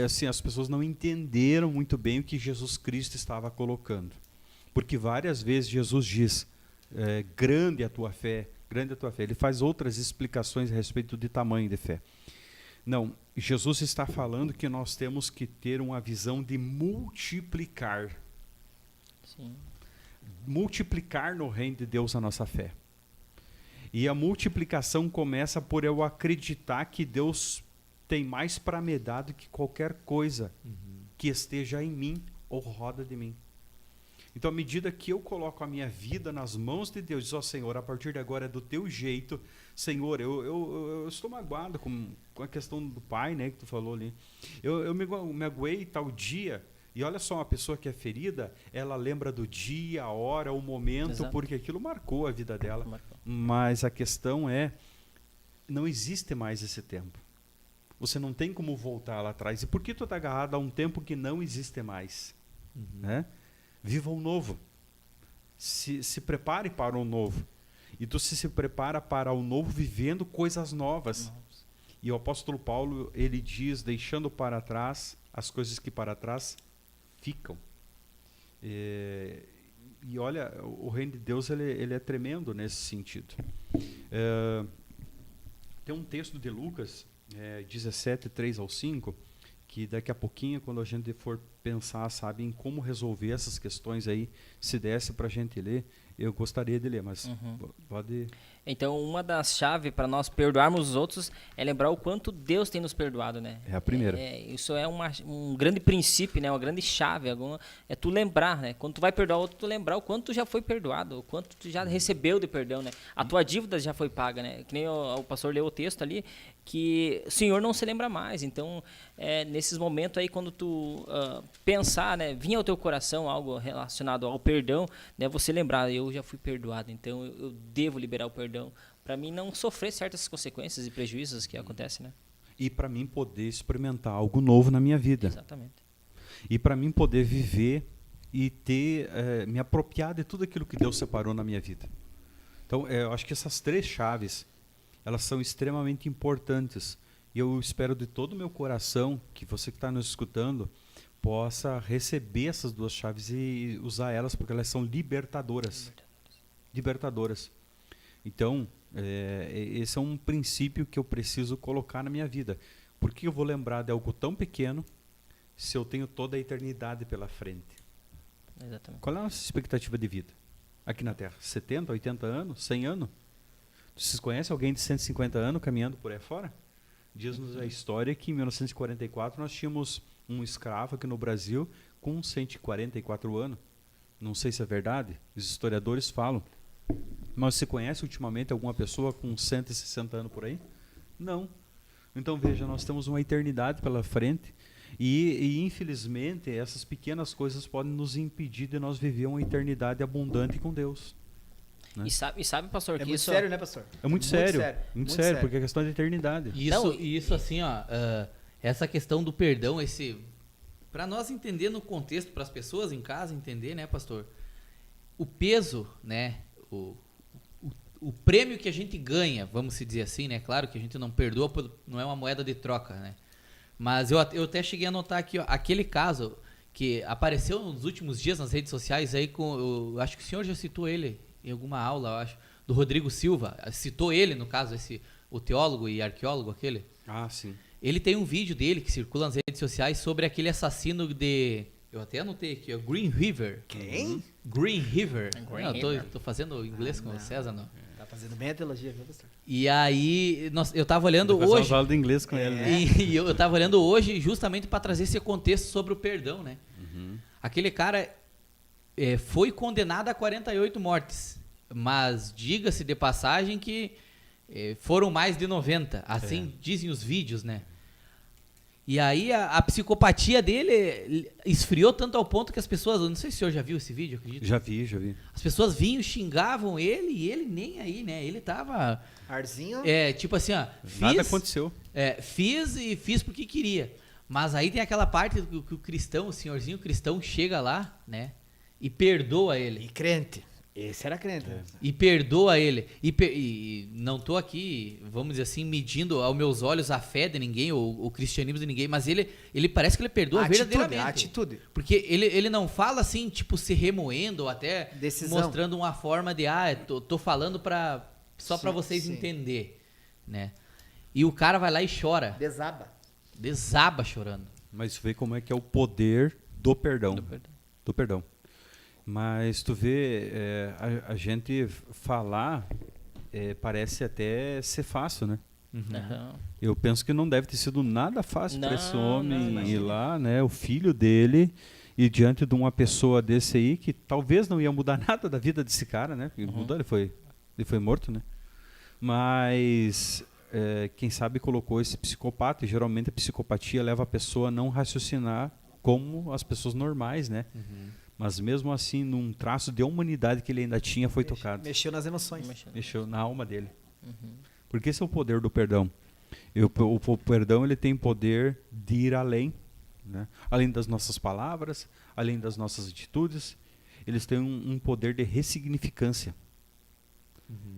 Assim, as pessoas não entenderam muito bem o que Jesus Cristo estava colocando. Porque várias vezes Jesus diz, grande a tua fé, grande a tua fé. Ele faz outras explicações a respeito de tamanho de fé. Não, Jesus está falando que nós temos que ter uma visão de multiplicar. Sim. Multiplicar no reino de Deus a nossa fé. E a multiplicação começa por eu acreditar que Deus tem mais para me dar do que qualquer coisa que esteja em mim ou roda de mim. Então, à medida que eu coloco a minha vida nas mãos de Deus, diz, ó Senhor, a partir de agora é do teu jeito. Senhor, eu estou magoado com a questão do pai, né, que tu falou ali. Eu me aguei tal dia. E olha só, uma pessoa que é ferida, ela lembra do dia, a hora, o momento, exato, porque aquilo marcou a vida dela. Marcou. Mas a questão é, não existe mais esse tempo. Você não tem como voltar lá atrás. E por que tu está agarrado a um tempo que não existe mais? Né? Viva o novo. Se prepare para o novo. E tu se prepara para o novo vivendo coisas novas. E o apóstolo Paulo, ele diz, deixando para trás as coisas que para trás ficam. E olha, o reino de Deus ele é tremendo nesse sentido. Tem um texto de Lucas 17, 3 ao 5, que daqui a pouquinho, quando a gente for pensar, sabe, em como resolver essas questões aí, se desse para a gente ler, eu gostaria de ler, mas pode... Então, uma das chaves para nós perdoarmos os outros é lembrar o quanto Deus tem nos perdoado, né? É a primeira. Isso é um grande princípio, né? Uma grande chave. É tu lembrar, né? Quando tu vai perdoar o outro, tu lembrar o quanto tu já foi perdoado, o quanto tu já recebeu de perdão, né? A tua dívida já foi paga, né? Que nem o pastor leu o texto ali, que o Senhor não se lembra mais. Então, nesses momentos aí, quando tu pensar, né? Vinha ao teu coração algo relacionado ao perdão, né? Você lembrar, eu já fui perdoado, então eu devo liberar o perdão para mim não sofrer certas consequências e prejuízos que acontecem, né? E para mim poder experimentar algo novo na minha vida. Exatamente. E para mim poder viver e ter me apropriar de tudo aquilo que Deus separou na minha vida. Então, eu acho que essas três chaves, elas são extremamente importantes. E eu espero de todo o meu coração que você que está nos escutando possa receber essas duas chaves e usar elas, porque elas são libertadoras. Libertadoras. Então, esse é um princípio que eu preciso colocar na minha vida. Por que eu vou lembrar de algo tão pequeno se eu tenho toda a eternidade pela frente? Exatamente. Qual é a nossa expectativa de vida aqui na Terra? 70, 80 anos? 100 anos? Vocês conhecem alguém de 150 anos caminhando por aí fora? Diz-nos a história que em 1944 nós tínhamos um escravo aqui no Brasil com 144 anos. Não sei se é verdade, os historiadores falam. Mas você conhece ultimamente alguma pessoa com 160 anos por aí? Não. Então veja, nós temos uma eternidade pela frente e infelizmente essas pequenas coisas podem nos impedir de nós viver uma eternidade abundante com Deus. Né? E sabe, pastor, que muito isso... sério, né, pastor? É muito sério. Muito sério, porque é questão de eternidade. Isso assim, ó, essa questão do perdão, para nós entender no contexto, para as pessoas em casa entender, né, pastor? O peso, né, o prêmio que a gente ganha, vamos se dizer assim, né? Claro que a gente não perdoa, não é uma moeda de troca, né? Mas eu até cheguei a notar aqui, ó, aquele caso que apareceu nos últimos dias nas redes sociais aí eu acho que o senhor já citou ele em alguma aula, eu acho, do Rodrigo Silva, citou ele no caso, o teólogo e arqueólogo aquele. Ah, sim. Ele tem um vídeo dele que circula nas redes sociais sobre aquele assassino eu até anotei aqui, o Green River. Quem? Green River. River. Tô fazendo inglês com o César, não. Tá fazendo bem a teologia, viu, pastor? E aí, eu tava olhando Vou fazer hoje... uma aula de inglês com ele, né? E eu tava olhando hoje justamente para trazer esse contexto sobre o perdão, né? Aquele cara foi condenado a 48 mortes. Mas diga-se de passagem que foram mais de 90, assim dizem os vídeos, né? E aí a psicopatia dele esfriou tanto ao ponto que as pessoas, eu não sei se o senhor já viu esse vídeo, acredito. Já vi. As pessoas vinham, xingavam ele e ele nem aí, né? Ele tava Arzinho. tipo assim, ó, Nada aconteceu. fiz porque queria. Mas aí tem aquela parte que o cristão, o senhorzinho cristão chega lá, né? E perdoa ele. E crente. Esse era crente. E perdoa ele. E não tô aqui, vamos dizer assim, medindo aos meus olhos a fé de ninguém, ou o cristianismo de ninguém, mas ele parece que ele perdoa verdadeiramente. A atitude. Porque ele não fala assim, tipo, se remoendo, ou até Decisão. mostrando uma forma de, tô falando só pra vocês sim. entender, né? E o cara vai lá e chora. Desaba chorando. Mas vê como é que é o poder do perdão. Do perdão. Mas tu vê, a gente falar parece até ser fácil, né? Aham. Eu penso que não deve ter sido nada fácil para esse Não, homem imagina. ir lá, né? O filho dele, e diante de uma pessoa desse aí, que talvez não ia mudar nada da vida desse cara, né? Porque mudou, ele foi morto, né? Mas quem sabe colocou esse psicopata, e geralmente a psicopatia leva a pessoa a não raciocinar como as pessoas normais, né? Mas mesmo assim, num traço de humanidade que ele ainda tinha, foi tocado. Mexeu nas emoções. Mexeu na alma dele. Porque esse é o poder do perdão. O perdão, ele tem poder de ir além, né? Além das nossas palavras, além das nossas atitudes, eles têm um poder de ressignificância.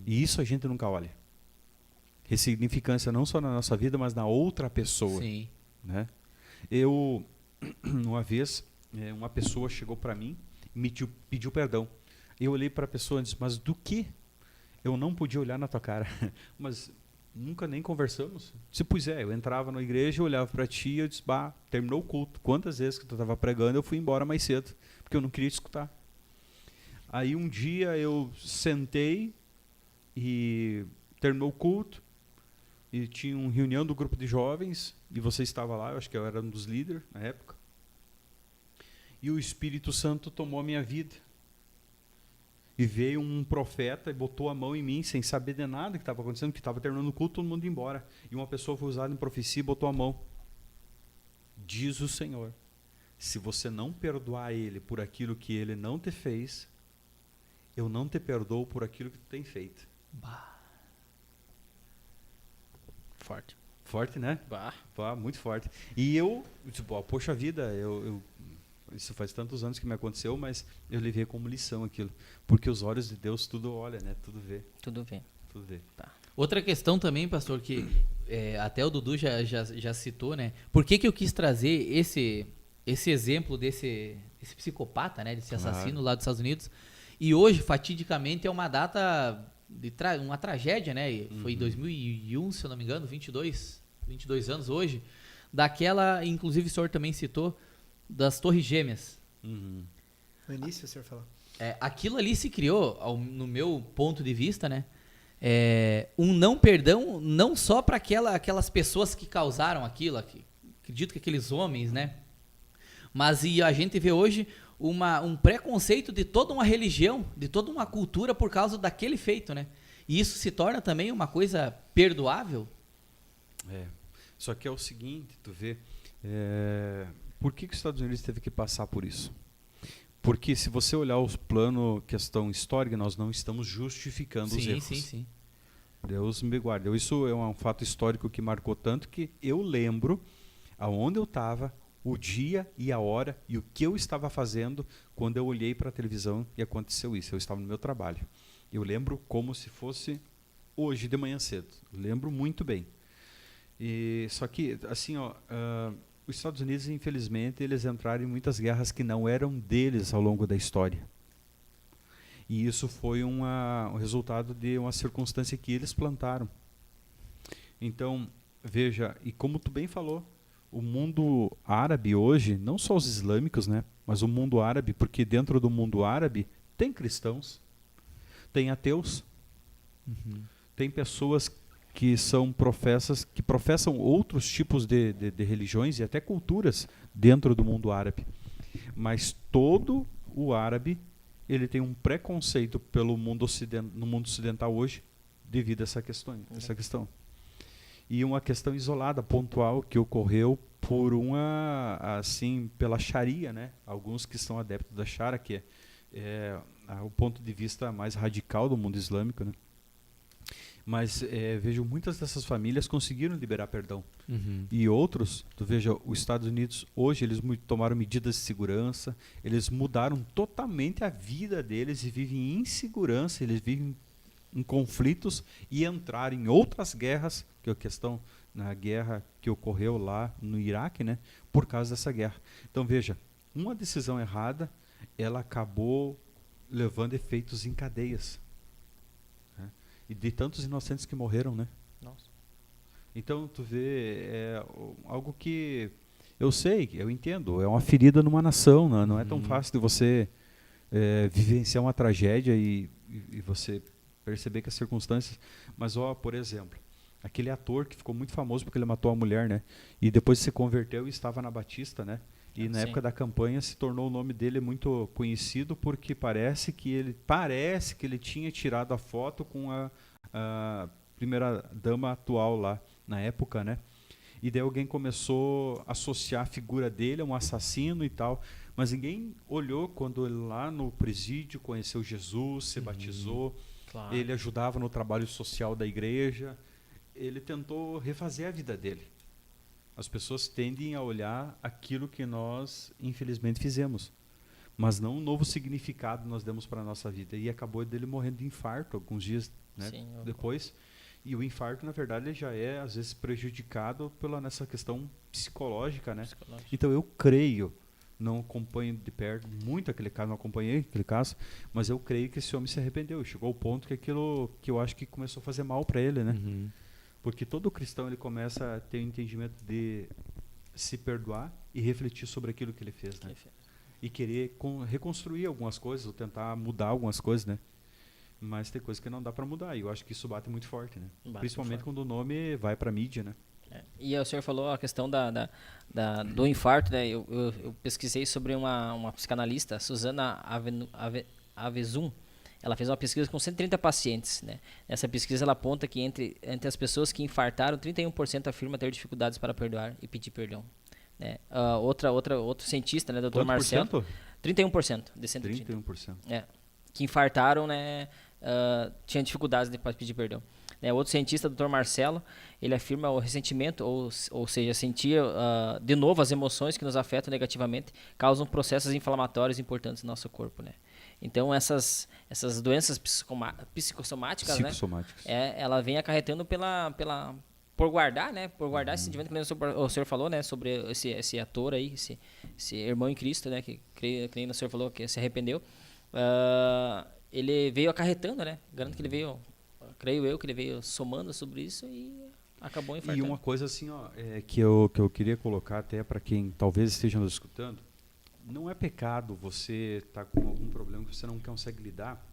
E isso a gente nunca olha. Ressignificância não só na nossa vida, mas na outra pessoa. Sim. Né? Uma vez, uma pessoa chegou para mim e me pediu perdão. Eu olhei para a pessoa e disse, mas do que? Eu não podia olhar na tua cara. Mas nunca nem conversamos. Se pois eu entrava na igreja, eu olhava para ti e eu disse, terminou o culto. Quantas vezes que tu estava pregando, eu fui embora mais cedo, porque eu não queria te escutar. Aí um dia eu sentei e terminou o culto e tinha uma reunião do grupo de jovens e você estava lá, eu acho que eu era um dos líderes na época. E o Espírito Santo tomou a minha vida. E veio um profeta e botou a mão em mim sem saber de nada que estava acontecendo, que estava terminando o culto, todo mundo ia embora. E uma pessoa foi usada em profecia e botou a mão. Diz o Senhor, se você não perdoar ele por aquilo que ele não te fez, eu não te perdoo por aquilo que tu tem feito. Forte. Forte, né? Muito forte. E eu, tipo, poxa vida, isso faz tantos anos que me aconteceu, mas eu levei como lição aquilo. Porque os olhos de Deus tudo olha, né? Tudo vê. Tudo bem. Tudo vê. Tá. Outra questão também, pastor, que até o Dudu já citou, né? Por que eu quis trazer esse exemplo desse psicopata, né? Desse assassino lá dos Estados Unidos. E hoje, fatidicamente, é uma data de uma tragédia, né? Foi em 2001, se eu não me engano, 22 anos hoje. Daquela, inclusive o senhor também citou, das Torres Gêmeas. No início o senhor falou. Aquilo ali se criou, no meu ponto de vista, né? Um não perdão, não só para aquelas pessoas que causaram aquilo, acredito que aqueles homens, né? Mas e a gente vê hoje um preconceito de toda uma religião, de toda uma cultura por causa daquele feito, né? E isso se torna também uma coisa perdoável? Só que é o seguinte, tu vê, por que os Estados Unidos teve que passar por isso? Porque se você olhar os planos, questão histórica, nós não estamos justificando os erros. Sim. Deus me guarde. Isso é um fato histórico que marcou tanto que eu lembro aonde eu estava, o dia e a hora e o que eu estava fazendo quando eu olhei para a televisão e aconteceu isso. Eu estava no meu trabalho. Eu lembro como se fosse hoje de manhã cedo. Lembro muito bem. Só que, assim, os Estados Unidos, infelizmente, eles entraram em muitas guerras que não eram deles ao longo da história. E isso foi um resultado de uma circunstância que eles plantaram. Então, veja, e como tu bem falou, o mundo árabe hoje, não só os islâmicos, né, mas o mundo árabe, porque dentro do mundo árabe tem cristãos, tem ateus, tem pessoas que são que professam outros tipos de religiões e até culturas dentro do mundo árabe. Mas todo o árabe, ele tem um preconceito no mundo ocidental hoje devido a essa questão. E uma questão isolada, pontual, que ocorreu por pela Sharia, né? Alguns que são adeptos da Sharia, que é o ponto de vista mais radical do mundo islâmico, né? Mas vejo muitas dessas famílias conseguiram liberar perdão. E outros, tu veja, os Estados Unidos hoje, eles tomaram medidas de segurança, eles mudaram totalmente a vida deles e vivem em insegurança, eles vivem em conflitos e entraram em outras guerras, que é a questão na guerra que ocorreu lá no Iraque, né, por causa dessa guerra. Então veja, uma decisão errada, ela acabou levando efeitos em cadeias, né, e de tantos inocentes que morreram, né? Nossa. Então tu vê, algo que eu sei, eu entendo, é uma ferida numa nação, né? Não é tão fácil de você vivenciar uma tragédia e você perceber que as circunstâncias, mas por exemplo, aquele ator que ficou muito famoso porque ele matou a mulher, né? E depois se converteu e estava na Batista, né? E na época da campanha se tornou o nome dele muito conhecido porque parece que ele tinha tirado a foto com a primeira dama atual lá na época, né? E daí alguém começou a associar a figura dele a um assassino e tal, mas ninguém olhou quando ele lá no presídio conheceu Jesus, se batizou, Claro. ele ajudava no trabalho social da igreja, ele tentou refazer a vida dele. As pessoas tendem a olhar aquilo que nós, infelizmente, fizemos, mas não um novo significado nós demos para a nossa vida. E acabou dele morrendo de infarto alguns dias, né, depois. E o infarto, na verdade, já é, às vezes, prejudicado nessa questão psicológica, né? Então, eu creio, não acompanho de perto muito aquele caso, não acompanhei aquele caso, mas eu creio que esse homem se arrependeu. Chegou ao ponto que aquilo que eu acho que começou a fazer mal para ele, né? Porque todo cristão, ele começa a ter o entendimento de se perdoar e refletir sobre aquilo que ele fez, né? E querer reconstruir algumas coisas, ou tentar mudar algumas coisas, né? Mas tem coisas que não dá para mudar, e eu acho que isso bate muito forte, né? Principalmente quando o nome vai para a mídia, né? E o senhor falou a questão do infarto, né? Eu pesquisei sobre uma psicanalista, Susana Avezum. Ela fez uma pesquisa com 130 pacientes, né? Nessa pesquisa ela aponta que entre as pessoas que infartaram, 31% afirma ter dificuldades para perdoar e pedir perdão, né? Outro cientista, né, Dr. Marcelo, 31% de 130. 31%. Que infartaram, né, tinha dificuldades de pedir perdão. Outro cientista, Dr. Marcelo, ele afirma o ressentimento, ou seja, sentir de novo as emoções que nos afetam negativamente, causam processos inflamatórios importantes no nosso corpo, né? Então, essas doenças psicossomáticas, né, ela vem acarretando por guardar, né, esse sentimento que o senhor falou, né, sobre esse ator aí, esse irmão em Cristo, né, que creio o senhor falou que se arrependeu. Ele veio acarretando, né? Garanto que ele veio, creio eu, que ele veio somando sobre isso e acabou infartando. E uma coisa assim, que eu queria colocar até para quem talvez esteja nos escutando, não é pecado você estar com algum problema que você não consegue lidar,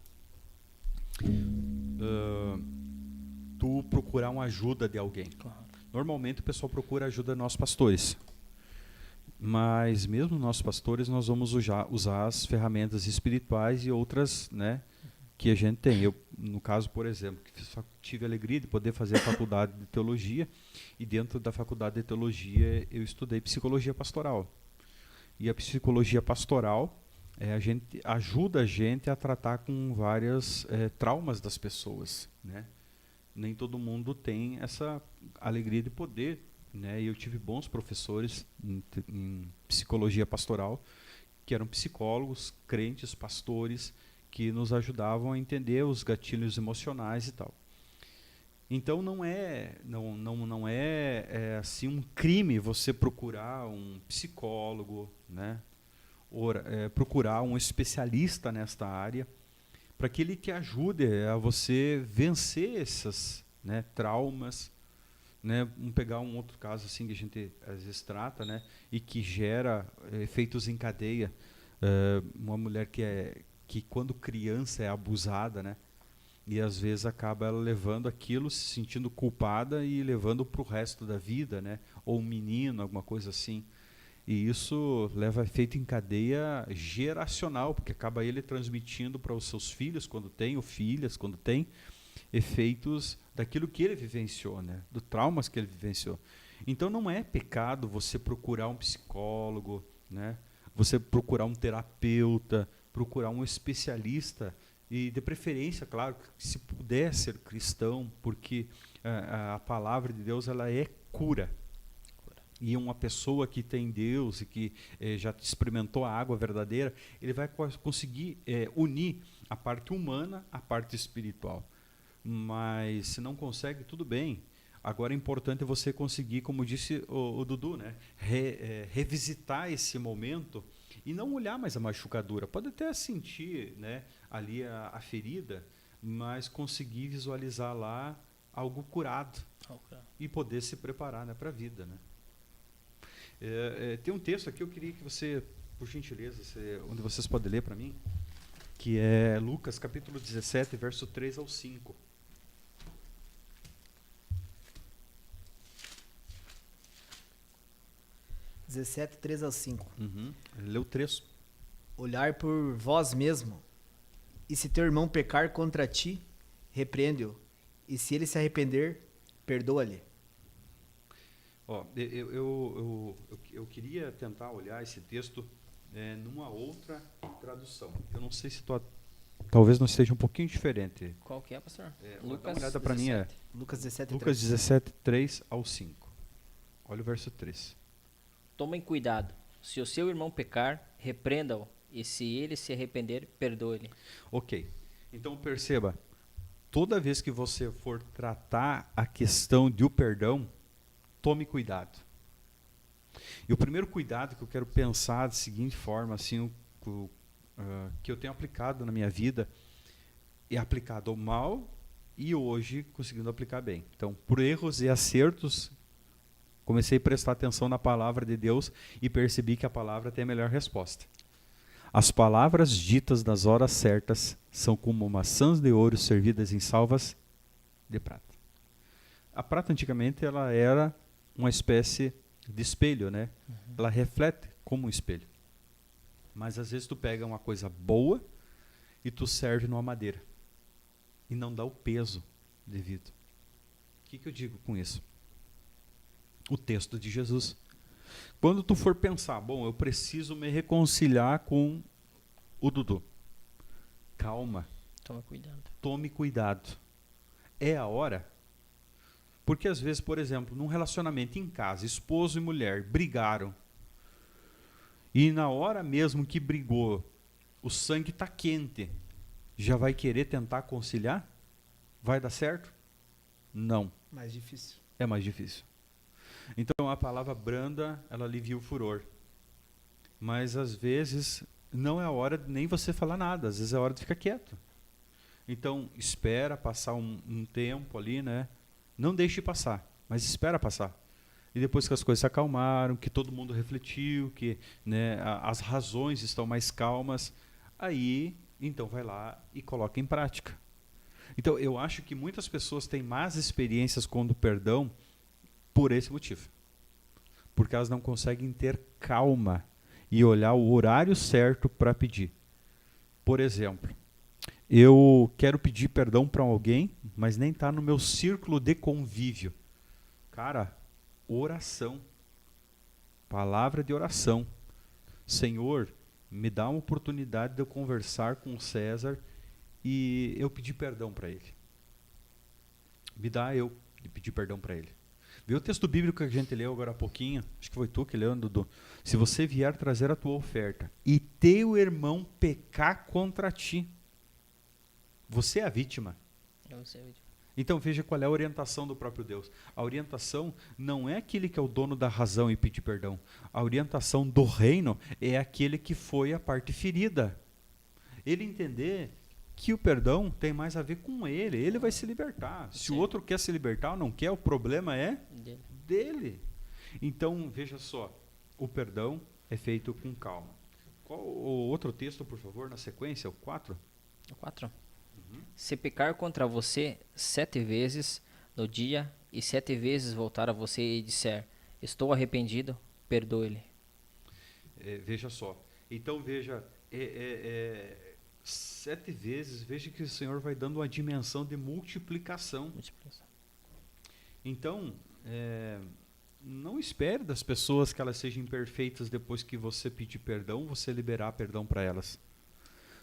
tu procurar uma ajuda de alguém. Claro. Normalmente o pessoal procura ajuda dos nossos pastores. Mas mesmo nossos pastores, nós vamos usar as ferramentas espirituais e outras, né, que a gente tem. Eu, no caso, por exemplo, que tive a alegria de poder fazer a faculdade de teologia, e dentro da faculdade de teologia eu estudei psicologia pastoral. E a psicologia pastoral ajuda a gente a tratar com vários traumas das pessoas, né? Nem todo mundo tem essa alegria de poder, né? E eu tive bons professores em psicologia pastoral, que eram psicólogos, crentes, pastores, que nos ajudavam a entender os gatilhos emocionais e tal. Então não é assim um crime você procurar um psicólogo, né? Procurar um especialista nesta área, para que ele te ajude a você vencer esses, né, traumas. Né, vamos pegar um outro caso assim que a gente às vezes trata, né, e que gera efeitos em cadeia. Uma mulher que quando criança é abusada, né, e às vezes acaba ela levando aquilo, se sentindo culpada e levando para o resto da vida, né, ou um menino, alguma coisa assim. E isso leva a efeito em cadeia geracional, porque acaba ele transmitindo para os seus filhos, quando tem, ou filhas, quando tem, efeitos daquilo que ele vivenciou, né? Dos traumas que ele vivenciou. Então não é pecado você procurar um psicólogo, né? Você procurar um terapeuta, procurar um especialista e, de preferência, claro, se puder ser cristão, porque a palavra de Deus ela é cura. E uma pessoa que tem Deus e que já experimentou a água verdadeira, ele vai conseguir unir a parte humana à parte espiritual. Mas se não consegue, tudo bem. Agora é importante você conseguir, como disse o Dudu, né? Revisitar esse momento e não olhar mais a machucadura. Pode até sentir, né, ali a ferida, mas conseguir visualizar lá algo curado e poder se preparar, né, para a vida. Né? Tem um texto aqui, eu queria que você, por gentileza, onde vocês podem ler para mim, que é Lucas capítulo 17, verso 3 ao 5. — 17, 3 ao 5. Lê o trecho. Olhar por vós mesmo, e se teu irmão pecar contra ti, repreende-o, e se ele se arrepender, perdoa-lhe. Eu queria tentar olhar esse texto numa outra tradução. Eu não sei se talvez não esteja um pouquinho diferente. Qual que é, pastor? Dá uma olhada para mim. Lucas 17, Lucas 17, 3 ao 5. Olha o verso 3. Tomem cuidado. Se o seu irmão pecar, repreenda-o. E se ele se arrepender, perdoe-lhe. Ok. Então perceba, toda vez que você for tratar a questão do perdão, tome cuidado. E o primeiro cuidado que eu quero pensar da seguinte forma, assim, que eu tenho aplicado na minha vida, é aplicado ao mal e hoje conseguindo aplicar bem. Então, por erros e acertos, comecei a prestar atenção na palavra de Deus e percebi que a palavra tem a melhor resposta. As palavras ditas nas horas certas são como maçãs de ouro servidas em salvas de prata. A prata antigamente ela era uma espécie de espelho, né? Ela reflete como um espelho. Mas às vezes tu pega uma coisa boa e tu serve numa madeira e não dá o peso devido. O que eu digo com isso? O texto de Jesus. Quando tu for pensar, bom, eu preciso me reconciliar com o Dudu. Calma. Toma cuidado. Tome cuidado. É a hora. Porque às vezes, por exemplo, num relacionamento em casa, esposo e mulher brigaram. E na hora mesmo que brigou, o sangue está quente. Já vai querer tentar conciliar? Vai dar certo? Não. Mais difícil. É mais difícil. Então a palavra branda, ela alivia o furor. Mas às vezes não é a hora nem você falar nada, às vezes é a hora de ficar quieto. Então espera passar um tempo ali, né? Não deixe passar, mas espera passar. E depois que as coisas se acalmaram, que todo mundo refletiu, que, né, as razões estão mais calmas, aí então vai lá e coloca em prática. Então eu acho que muitas pessoas têm más experiências com o perdão por esse motivo. Porque elas não conseguem ter calma e olhar o horário certo para pedir. Por exemplo, eu quero pedir perdão para alguém, mas nem está no meu círculo de convívio. Cara, oração. Palavra de oração. Senhor, me dá uma oportunidade de eu conversar com o César e eu pedir perdão para ele. Me dá eu de pedir perdão para ele. Viu o texto bíblico que a gente leu agora há pouquinho? Acho que foi tu que leu, Dudu. Se você vier trazer a tua oferta e teu irmão pecar contra ti, você é a vítima. Então veja qual é a orientação do próprio Deus. A orientação não é aquele que é o dono da razão e pedir perdão. A orientação do reino é aquele que foi a parte ferida. Ele entender que o perdão tem mais a ver com ele. Ele vai se libertar. Se o outro quer se libertar ou não quer, o problema é dele. Então, veja só, o perdão é feito com calma. Qual o outro texto, por favor, na sequência? O 4? O 4. Se pecar contra você 7 vezes no dia e 7 vezes voltar a você e disser, estou arrependido, perdoe-lhe. Veja só. Então, veja, 7 vezes, veja que o Senhor vai dando uma dimensão de multiplicação. Então, não espere das pessoas que elas sejam imperfeitas depois que você pedir perdão, você liberar perdão para elas.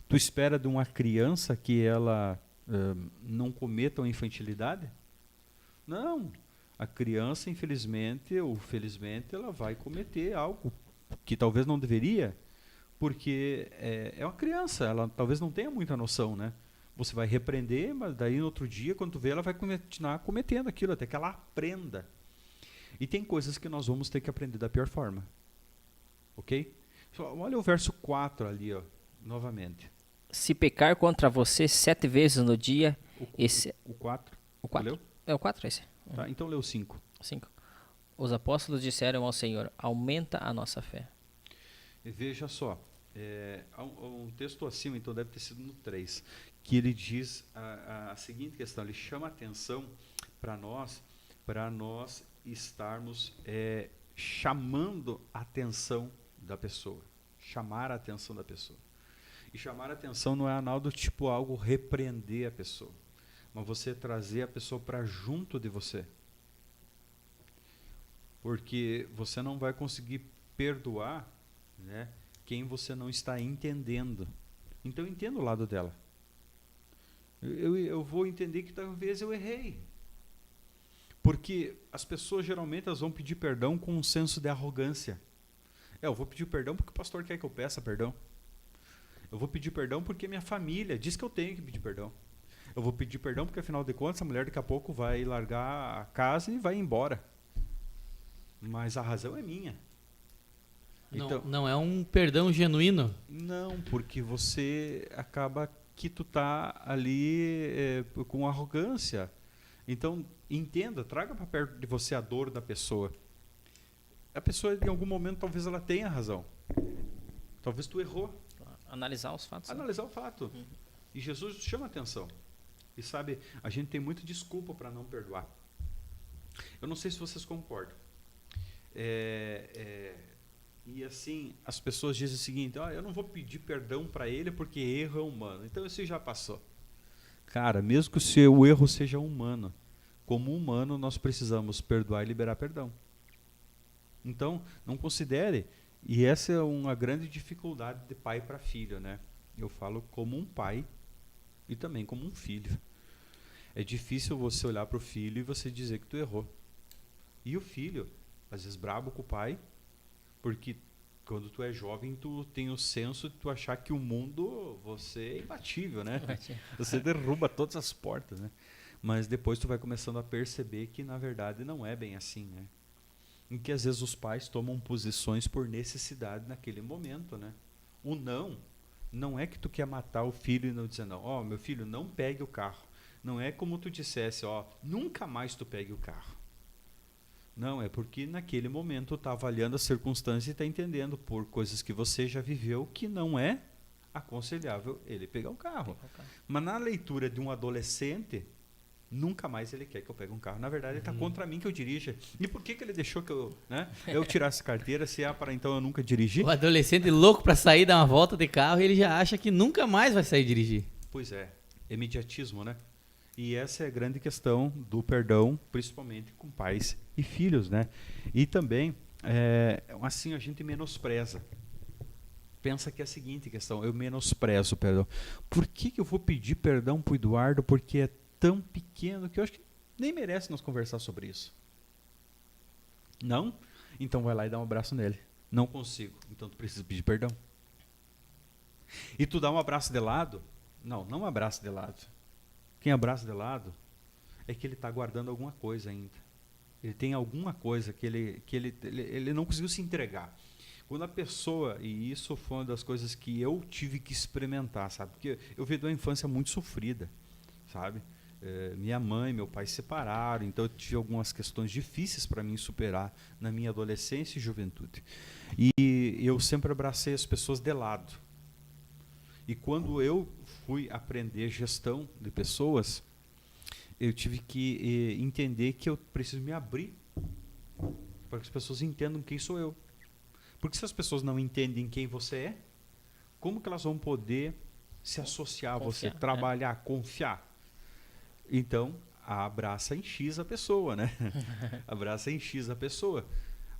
Tu espera de uma criança que ela não cometa uma infantilidade? Não. A criança, infelizmente ou felizmente, ela vai cometer algo que talvez não deveria, porque é uma criança, ela talvez não tenha muita noção, né? Você vai repreender, mas daí no outro dia, quando tu vê, ela vai continuar cometendo aquilo, até que ela aprenda. E tem coisas que nós vamos ter que aprender da pior forma. Ok? Olha o verso 4 ali, ó, novamente. Se pecar contra você 7 vezes no dia, O 4. O 4? Leu? É o 4 esse? Tá, então leu 5. 5. Os apóstolos disseram ao Senhor, aumenta a nossa fé. Veja só, há um texto acima, então deve ter sido no 3, que ele diz a seguinte questão, ele chama a atenção para nós estarmos chamando a atenção da pessoa. Chamar a atenção da pessoa. E chamar a atenção não é anal do tipo algo repreender a pessoa, mas você trazer a pessoa para junto de você. Porque você não vai conseguir perdoar, né, quem você não está entendendo. Então entenda o lado dela. Eu vou entender que talvez eu errei. Porque as pessoas geralmente elas vão pedir perdão com um senso de arrogância. Eu vou pedir perdão porque o pastor quer que eu peça perdão. Eu vou pedir perdão porque minha família diz que eu tenho que pedir perdão. Eu vou pedir perdão porque, afinal de contas, a mulher daqui a pouco vai largar a casa e vai embora. Mas a razão é minha. Então, não é um perdão genuíno? Não, porque você acaba que tu tá ali com arrogância. Então, entenda, traga para perto de você a dor da pessoa. A pessoa, em algum momento, talvez ela tenha razão. Talvez tu errou. Analisar os fatos. Analisar o fato. E Jesus chama a atenção. E sabe, a gente tem muita desculpa para não perdoar. Eu não sei se vocês concordam. E assim, as pessoas dizem o seguinte, eu não vou pedir perdão para ele porque erro é humano. Então isso já passou. Cara, mesmo que o erro seja humano, como humano nós precisamos perdoar e liberar perdão. Então, não considere, e essa é uma grande dificuldade de pai para filho, né? Eu falo como um pai e também como um filho. É difícil você olhar para o filho e você dizer que tu errou. E o filho, às vezes brabo com o pai, porque quando tu é jovem, tu tem o senso de tu achar que o mundo, você é imbatível, né? Você derruba todas as portas, né? Mas depois tu vai começando a perceber que, na verdade, não é bem assim, né? Em que, às vezes, os pais tomam posições por necessidade naquele momento, né? O não é que tu quer matar o filho e não dizer não. Meu filho, não pegue o carro. Não é como tu dissesse, nunca mais tu pegue o carro. Não, é porque naquele momento tu está avaliando as circunstâncias e está entendendo por coisas que você já viveu que não é aconselhável ele pegar o carro. Mas na leitura de um adolescente, nunca mais ele quer que eu pegue um carro. Na verdade, ele está contra mim que eu dirija. E por que ele deixou que eu tirasse carteira se para então eu nunca dirigi? O adolescente louco para sair, dar uma volta de carro, ele já acha que nunca mais vai sair dirigir. Pois é, imediatismo, né? E essa é a grande questão do perdão, principalmente com pais e filhos, né? E também, assim, a gente menospreza. Pensa que é a seguinte questão, eu menosprezo o perdão. Por que eu vou pedir perdão para o Eduardo porque é tão pequeno que eu acho que nem merece nós conversar sobre isso? Não? Então vai lá e dá um abraço nele. Não consigo, então tu precisa pedir perdão. E tu dá um abraço de lado? Não um abraço de lado. Quem abraça de lado é que ele está guardando alguma coisa ainda. Ele tem alguma coisa que ele não conseguiu se entregar. Quando a pessoa, e isso foi uma das coisas que eu tive que experimentar, sabe? Porque eu vi de uma infância muito sofrida, sabe? Minha mãe e meu pai se separaram, então eu tive algumas questões difíceis para mim superar na minha adolescência e juventude. E eu sempre abracei as pessoas de lado. E quando eu fui aprender gestão de pessoas, eu tive que entender que eu preciso me abrir para que as pessoas entendam quem sou eu. Porque se as pessoas não entendem quem você é, como que elas vão poder se associar a você, Confiar, trabalhar, confiar. Então, abraça em X a pessoa, né? Abraça em X a pessoa.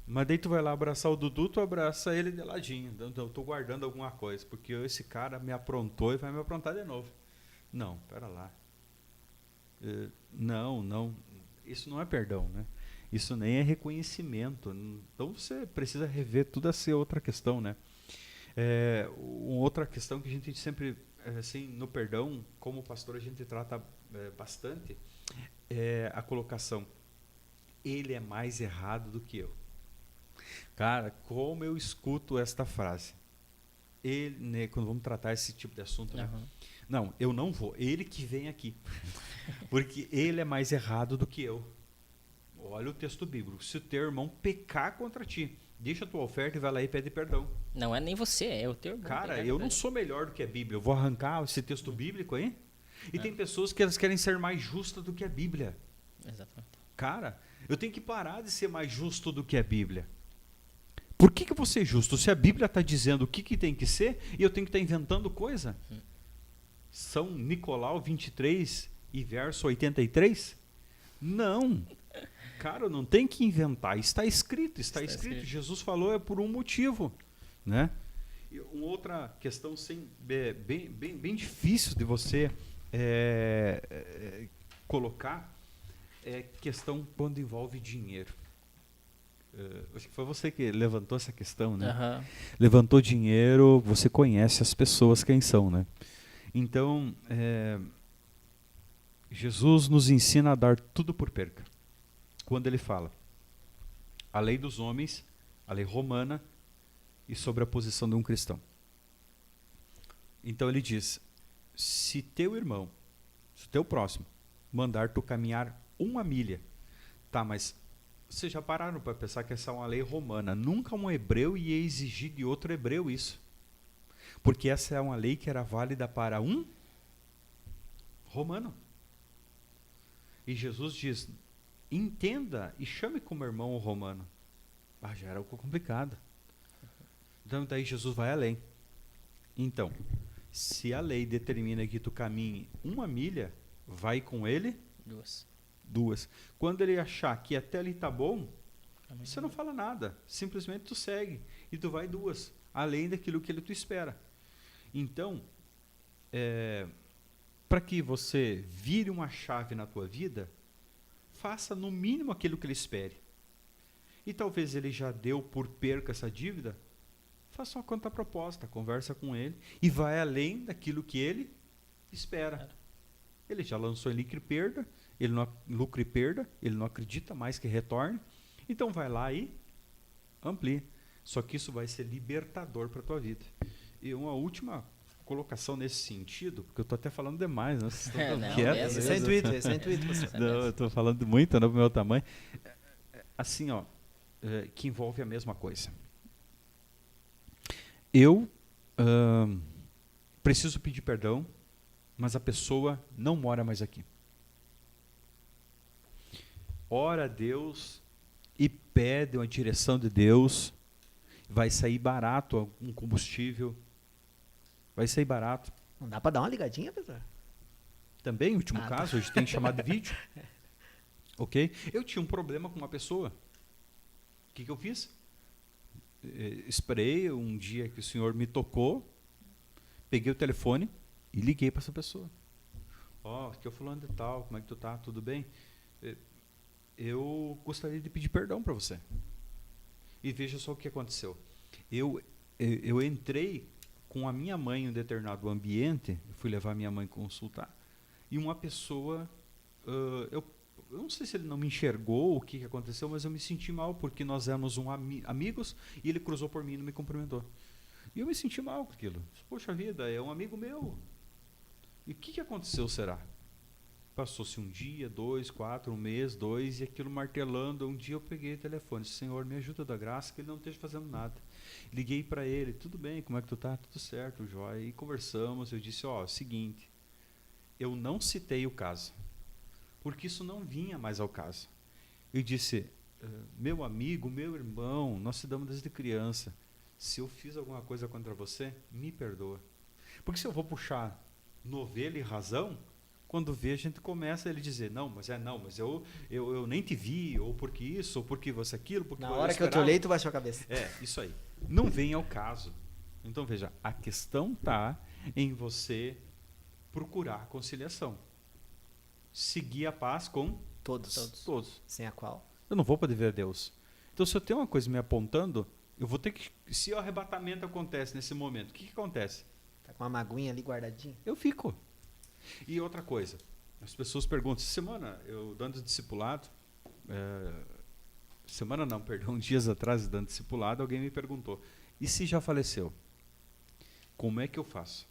Mas daí tu vai lá abraçar o Dudu, tu abraça ele de ladinho. Então, eu tô guardando alguma coisa, porque esse cara me aprontou e vai me aprontar de novo. Não, pera lá. Não. Isso não é perdão, né? Isso nem é reconhecimento. Então você precisa rever toda essa outra questão, né? Uma outra questão que a gente sempre, assim, no perdão, como pastor, a gente trata bastante, é a colocação. Ele é mais errado do que eu. Cara, como eu escuto esta frase. Ele, né, quando vamos tratar esse tipo de assunto, né? Uhum. Não, eu não vou. Ele que vem aqui. Porque ele é mais errado do que eu. Olha o texto bíblico. Se o teu irmão pecar contra ti, deixa a tua oferta e vai lá e pede perdão. Não é nem você, é o teu irmão. Cara, eu não sou melhor do que a Bíblia. Eu vou arrancar esse texto bíblico aí? E tem pessoas que elas querem ser mais justas do que a Bíblia. Exatamente. Cara, eu tenho que parar de ser mais justo do que a Bíblia. Por que eu vou ser justo? Se a Bíblia está dizendo o que tem que ser e eu tenho que estar inventando coisa. São Nicolau 23 e verso 83? Não. Cara, não tem que inventar. Está escrito. Jesus falou, é por um motivo. Né? E uma outra questão bem difícil de você colocar é questão quando envolve dinheiro. Acho que foi você que levantou essa questão, né? Uhum. Levantou dinheiro, você conhece as pessoas quem são, né? Então, Jesus nos ensina a dar tudo por perca. Quando ele fala a lei dos homens, a lei romana e sobre a posição de um cristão. Então ele diz, se teu irmão, se teu próximo, mandar tu caminhar 1 milha, tá, mas vocês já pararam para pensar que essa é uma lei romana. Nunca um hebreu ia exigir de outro hebreu isso. Porque essa é uma lei que era válida para um romano. E Jesus diz, entenda e chame como irmão o romano. Já era algo complicado. Então daí Jesus vai além. Então, se a lei determina que tu caminhe 1 milha, vai com ele 2. Quando ele achar que até ali tá bom, você não fala nada. Simplesmente tu segue. E tu vai 2. Além daquilo que ele tu espera. Então, para que você vire uma chave na tua vida, faça no mínimo aquilo que ele espere. E talvez ele já deu por perca essa dívida, faça uma contraproposta, conversa com ele e vai além daquilo que ele espera. Ele já lançou em lucro e perda, ele não acredita mais que retorne, então vai lá e amplie. Só que isso vai ser libertador para a tua vida. E uma última colocação nesse sentido, porque eu estou até falando demais, né? Esse é o intuito. Não, eu estou falando muito, não, pro meu tamanho. Assim, ó, que envolve a mesma coisa. Eu preciso pedir perdão, mas a pessoa não mora mais aqui. Ora a Deus e pede uma direção de Deus, vai sair barato um combustível, vai sair barato. Não dá para dar uma ligadinha, pessoal? Também, último caso, a gente tem chamado de vídeo. Ok? Eu tinha um problema com uma pessoa. O que eu fiz? Esperei um dia que o Senhor me tocou, peguei o telefone e liguei para essa pessoa. Aqui é o fulano de tal, como é que tu tá? Tudo bem? Eu gostaria de pedir perdão para você. E veja só o que aconteceu. Eu entrei com a minha mãe em um determinado ambiente, fui levar minha mãe consultar, e uma pessoa, eu não sei se ele não me enxergou, o que aconteceu, mas eu me senti mal, porque nós éramos amigos, e ele cruzou por mim e não me cumprimentou. E eu me senti mal com aquilo. Poxa vida, é um amigo meu. E o que aconteceu, será? Passou-se um dia, 2, 4, um mês, 2, e aquilo martelando. Um dia eu peguei o telefone, Senhor, me ajuda da graça, que ele não esteja fazendo nada. Liguei para ele, tudo bem, como é que tu tá? Tudo certo, joia. E conversamos, eu disse, seguinte, eu não citei o caso, porque isso não vinha mais ao caso. Eu disse, meu amigo, meu irmão, nós se damos desde criança. Se eu fiz alguma coisa contra você, me perdoa. Porque se eu vou puxar novela e razão, quando vê a gente começa a ele dizer, não, mas eu nem te vi, ou porque isso, ou porque você aquilo, porque Na hora que eu te olhei, tu baixou a cabeça. Isso aí. Não vem ao caso. Então veja, a questão está em você procurar a conciliação. Seguir a paz com todos. Sem a qual? Eu não vou poder ver Deus. Então se eu tenho uma coisa me apontando, eu vou ter que... Se o arrebatamento acontece nesse momento, o que acontece? Tá com uma maguinha ali guardadinha? Eu fico. E outra coisa, as pessoas perguntam, semana, eu dando discipulado, dias atrás dando discipulado, alguém me perguntou, e se já faleceu? Como é que eu faço?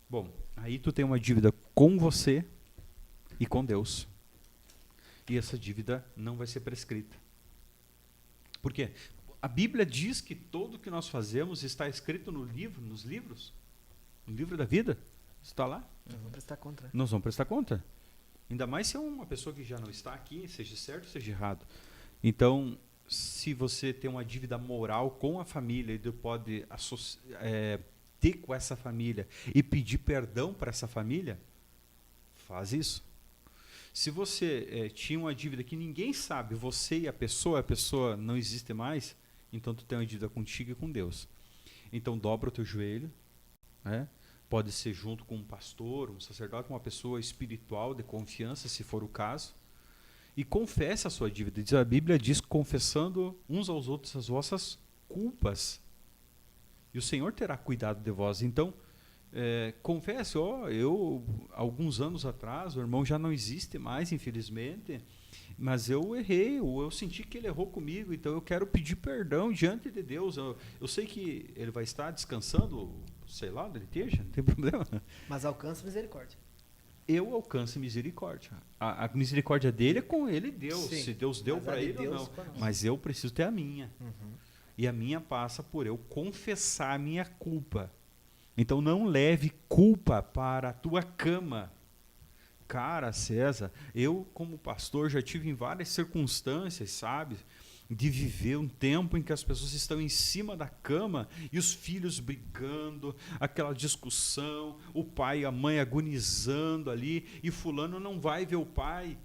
Bom, aí tu tem uma dívida com você e com Deus. E essa dívida não vai ser prescrita. Por quê? A Bíblia diz que tudo que nós fazemos está escrito nos livros, no livro da vida. Está lá. Nós vamos prestar conta. Nós vamos prestar conta. Ainda mais se é uma pessoa que já não está aqui, seja certo ou seja errado. Então, se você tem uma dívida moral com a família e pode ter com essa família e pedir perdão para essa família, faz isso. Se você tinha uma dívida que ninguém sabe, você e a pessoa não existe mais, então tu tem uma dívida contigo e com Deus. Então dobra o teu joelho, né? Pode ser junto com um pastor, um sacerdote, uma pessoa espiritual de confiança, se for o caso, e confesse a sua dívida. A Bíblia diz, confessando uns aos outros as vossas culpas, e o Senhor terá cuidado de vós. Então, confesse, eu, alguns anos atrás, o irmão já não existe mais, infelizmente, mas eu errei, eu senti que ele errou comigo, então eu quero pedir perdão diante de Deus. Eu sei que ele vai estar descansando, sei lá onde ele esteja, não tem problema. Mas alcança misericórdia. Eu alcanço misericórdia. A misericórdia dele é com ele e Deus. Sim, se Deus deu para ele ou não. Mas eu preciso ter a minha. E a minha passa por eu confessar a minha culpa. Então não leve culpa para a tua cama. Cara, César, eu como pastor já tive em várias circunstâncias, sabe, de viver um tempo em que as pessoas estão em cima da cama e os filhos brigando, aquela discussão, o pai e a mãe agonizando ali, e fulano não vai ver o pai,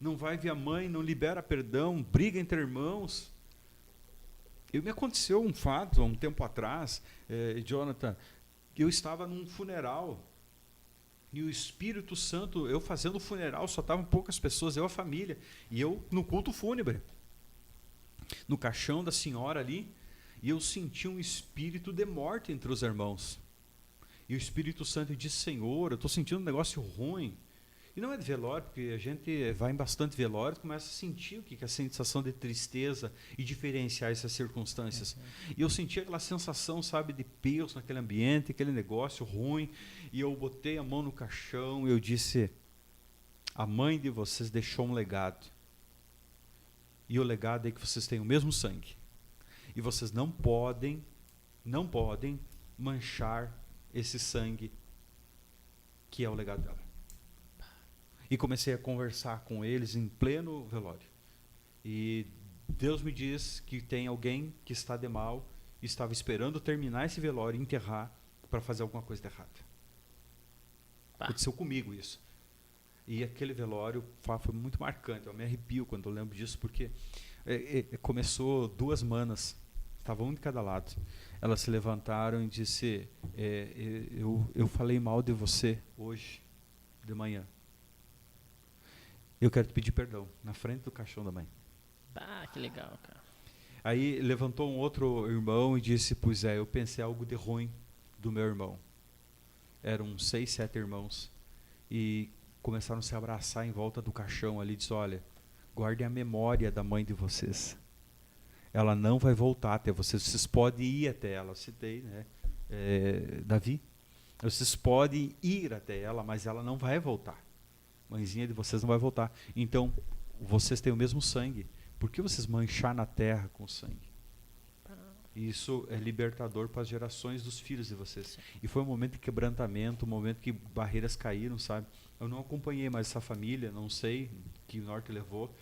não vai ver a mãe, não libera perdão, briga entre irmãos. Me aconteceu um fato há um tempo atrás, Jonathan, eu estava num funeral e o Espírito Santo, eu fazendo o funeral, só estavam poucas pessoas, eu a família, e eu no culto fúnebre, no caixão da senhora ali, e eu senti um espírito de morte entre os irmãos. E o Espírito Santo disse, Senhor, eu estou sentindo um negócio ruim. E não é de velório, porque a gente vai em bastante velório e começa a sentir o que é a sensação de tristeza e diferenciar essas circunstâncias. E eu senti aquela sensação, sabe, de peso naquele ambiente, aquele negócio ruim. E eu botei a mão no caixão e eu disse, a mãe de vocês deixou um legado. E o legado é que vocês têm o mesmo sangue. E vocês não podem manchar esse sangue que é o legado dela. E comecei a conversar com eles em pleno velório. E Deus me diz que tem alguém que está de mal, e estava esperando terminar esse velório e enterrar para fazer alguma coisa de errada. Aconteceu comigo isso. E aquele velório foi muito marcante. Eu me arrepio quando eu lembro disso, porque começou duas manas, estavam um de cada lado. Elas se levantaram e disse, eu falei mal de você hoje, de manhã. Eu quero te pedir perdão, na frente do caixão da mãe. Ah, que legal, cara. Aí levantou um outro irmão e disse, pois eu pensei algo de ruim do meu irmão. Eram 6, 7 irmãos. E começaram a se abraçar em volta do caixão ali, disse, olha, guardem a memória da mãe de vocês. Ela não vai voltar até vocês, vocês podem ir até ela. Eu citei, né? Davi. Vocês podem ir até ela, mas ela não vai voltar. Mãezinha de vocês não vai voltar. Então, vocês têm o mesmo sangue. Por que vocês manchar na terra com sangue? Isso é libertador para as gerações dos filhos de vocês. E foi um momento de quebrantamento, um momento que barreiras caíram, sabe? Eu não acompanhei mais essa família, não sei que norte levou,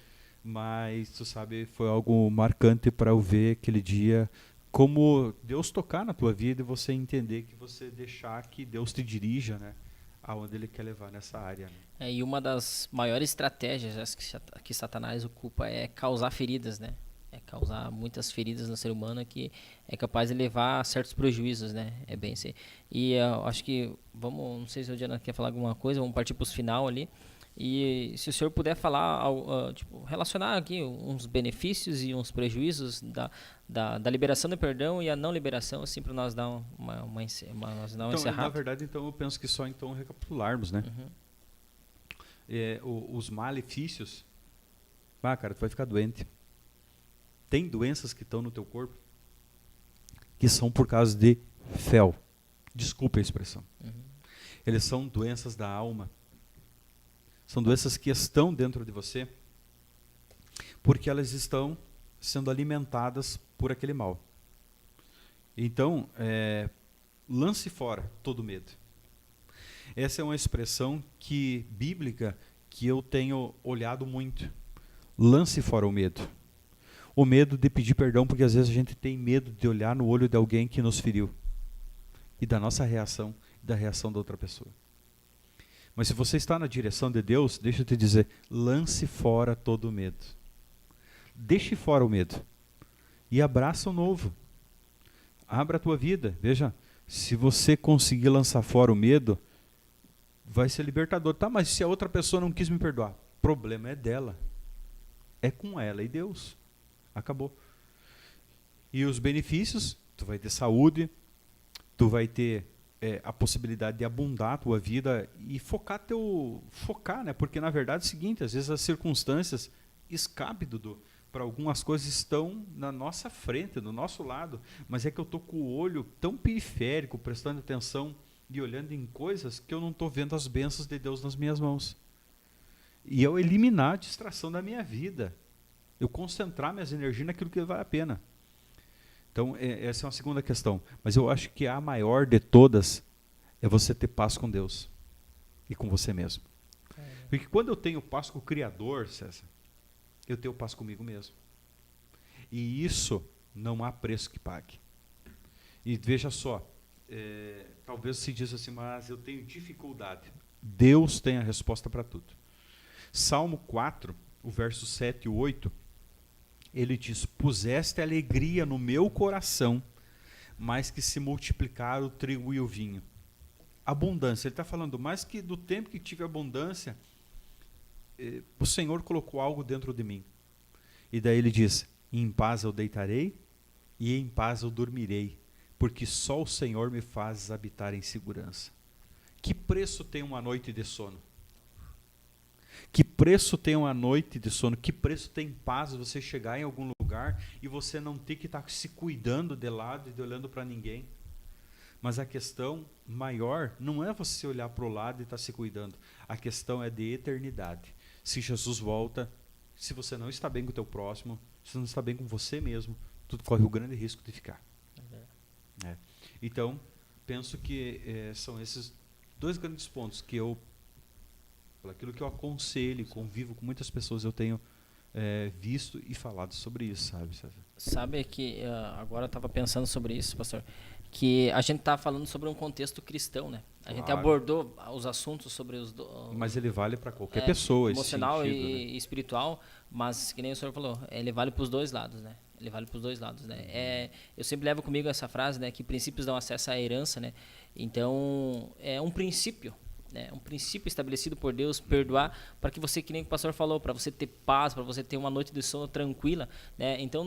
mas, tu sabe, foi algo marcante para eu ver aquele dia como Deus tocar na tua vida e você entender que você deixar que Deus te dirija, né, aonde Ele quer levar nessa área. Né? E uma das maiores estratégias que Satanás ocupa é causar feridas, né? É causar muitas feridas no ser humano que é capaz de levar a certos prejuízos, né? É bem assim. E eu acho que não sei se o Diana quer falar alguma coisa, vamos partir para os final ali. E se o senhor puder falar, relacionar aqui uns benefícios e uns prejuízos da liberação do perdão e a não liberação, assim, para nós dar uma encerrada. Na verdade, então, eu penso que só então recapitularmos, né? Os malefícios. Cara, tu vai ficar doente. Tem doenças que estão no teu corpo que são por causa de fel. Desculpe a expressão. Eles são doenças da alma. São doenças que estão dentro de você porque elas estão sendo alimentadas por aquele mal. Então, lance fora todo medo. Essa é uma expressão bíblica que eu tenho olhado muito. Lance fora o medo. O medo de pedir perdão, porque às vezes a gente tem medo de olhar no olho de alguém que nos feriu. E da nossa reação, e da reação da outra pessoa. Mas se você está na direção de Deus, deixa eu te dizer, lance fora todo o medo. Deixe fora o medo. E abraça o novo. Abra a tua vida. Veja, se você conseguir lançar fora o medo, vai ser libertador. Tá, mas se a outra pessoa não quis me perdoar, o problema é dela. É com ela e Deus. Acabou. E os benefícios, tu vai ter saúde, tu vai ter a possibilidade de abundar a tua vida e focar, né? Porque na verdade é o seguinte, às vezes as circunstâncias escapem para algumas coisas estão na nossa frente, do nosso lado, mas é que eu estou com o olho tão periférico, prestando atenção e olhando em coisas que eu não estou vendo as bênçãos de Deus nas minhas mãos. E eu eliminar a distração da minha vida, eu concentrar minhas energias naquilo que vale a pena. Então, essa é uma segunda questão. Mas eu acho que a maior de todas é você ter paz com Deus e com você mesmo. Porque quando eu tenho paz com o Criador, César, eu tenho paz comigo mesmo. E isso não há preço que pague. E veja só, talvez se diz assim, mas eu tenho dificuldade. Deus tem a resposta para tudo. Salmo 4, o verso 7 e 8, ele diz, puseste alegria no meu coração, mais que se multiplicar o trigo e o vinho. Abundância, ele está falando, mais que do tempo que tive abundância, o Senhor colocou algo dentro de mim. E daí ele diz, em paz eu deitarei e em paz eu dormirei, porque só o Senhor me faz habitar em segurança. Que preço tem uma noite de sono? Que preço tem uma noite de sono? Que preço tem paz você chegar em algum lugar e você não ter que estar se cuidando de lado e de olhando para ninguém? Mas a questão maior não é você olhar para o lado e estar se cuidando. A questão é de eternidade. Se Jesus volta, se você não está bem com o teu próximo, se você não está bem com você mesmo, tu corre o grande risco de ficar. Então, penso que são esses dois grandes pontos que eu, aquilo que eu aconselho e convivo com muitas pessoas, eu tenho visto e falado sobre isso, sabe, César? Sabe que agora eu estava pensando sobre isso, pastor, que a gente está falando sobre um contexto cristão, né? A gente abordou os assuntos sobre mas ele vale para qualquer pessoa, emocional esse sentido, e espiritual, mas que nem o senhor falou, ele vale para os dois lados, né? Ele vale para os dois lados, né? Eu sempre levo comigo essa frase, né? Que princípios dão acesso à herança, né? Então, é um princípio, né? Um princípio estabelecido por Deus, perdoar, para que você, que nem o pastor falou, para você ter paz, para você ter uma noite de sono tranquila, né? Então,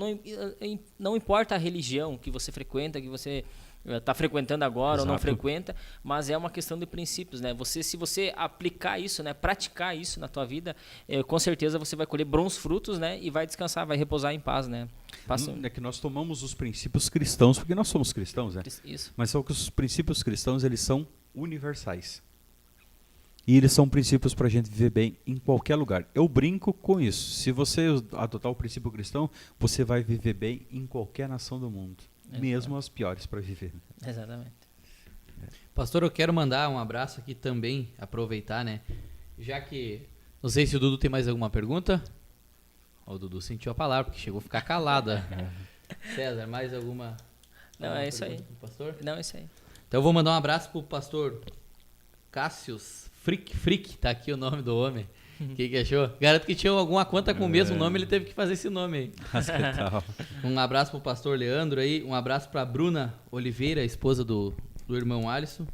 não importa a religião que você frequenta, que você está frequentando agora. Exato. Ou não frequenta, mas é uma questão de princípios, né? Se você aplicar isso, né, praticar isso na tua vida, com certeza você vai colher bons frutos, né, e vai descansar, vai repousar em paz, né? É que nós tomamos os princípios cristãos, porque nós somos cristãos, né? Isso. Mas só que os princípios cristãos, eles são universais. E eles são princípios para a gente viver bem em qualquer lugar. Eu brinco com isso. Se você adotar o princípio cristão, você vai viver bem em qualquer nação do mundo. Mesmo as piores para viver. Exatamente. Pastor, eu quero mandar um abraço aqui também, aproveitar, né? Já que, não sei se o Dudu tem mais alguma pergunta. O Dudu sentiu a palavra, porque chegou a ficar calada. César, mais alguma Não, é isso aí. Pro pastor? Não, é isso aí. Então eu vou mandar um abraço pro pastor Cássius Frick, tá aqui o nome do homem. O que achou? Garanto que tinha alguma conta com o mesmo nome, ele teve que fazer esse nome aí. Um abraço pro pastor Leandro aí, um abraço pra Bruna Oliveira, esposa do irmão Alisson.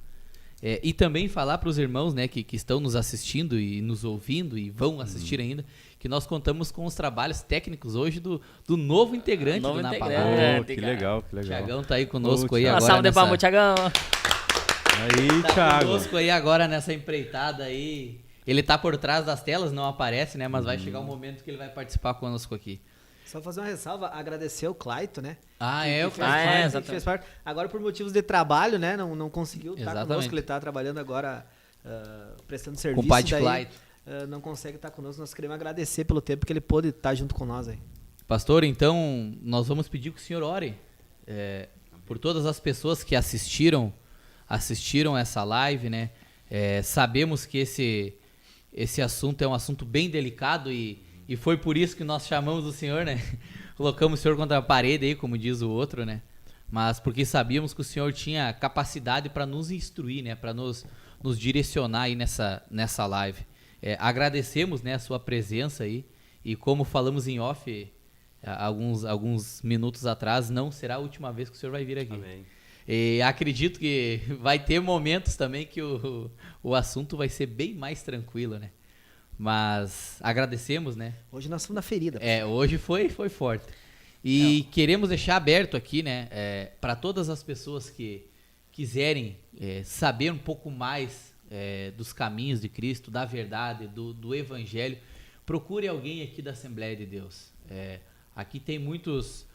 E também falar para os irmãos, né, que estão nos assistindo e nos ouvindo e vão assistir ainda, que nós contamos com os trabalhos técnicos hoje do novo integrante do Na Palavra. Que legal, que legal. Tiagão tá aí conosco aí Uma agora. salva de palmas, Tiagão. Aí, Tá Thiago. conosco aí agora nessa empreitada aí. Ele tá por trás das telas, não aparece, né, mas vai chegar um momento que ele vai participar conosco aqui. Só fazer uma ressalva, agradecer o Claito, né? O que Claito. fez parte. Agora, por motivos de trabalho, né? Não conseguiu estar Exatamente. conosco. Ele está trabalhando agora, prestando serviço. Com o pai de daí, Claito. não consegue estar conosco. Nós queremos agradecer pelo tempo que ele pôde estar junto com nós aí. Pastor, então nós vamos pedir que o senhor ore por todas as pessoas que assistiram essa live, né? Sabemos que esse assunto é um assunto bem delicado e foi por isso que nós chamamos o senhor, né? Colocamos o senhor contra a parede aí, como diz o outro, né? Mas porque sabíamos que o senhor tinha capacidade para nos instruir, né? Para nos direcionar aí nessa live. Agradecemos, né, a sua presença aí e como falamos em off alguns minutos atrás, não será a última vez que o senhor vai vir aqui. Amém. E acredito que vai ter momentos também que o assunto vai ser bem mais tranquilo, né? Mas agradecemos, né? Hoje nós estamos na ferida. Hoje foi forte. E queremos deixar aberto aqui, né? Para todas as pessoas que quiserem saber um pouco mais dos caminhos de Cristo, da verdade, do Evangelho, procure alguém aqui da Assembleia de Deus. Aqui tem muitos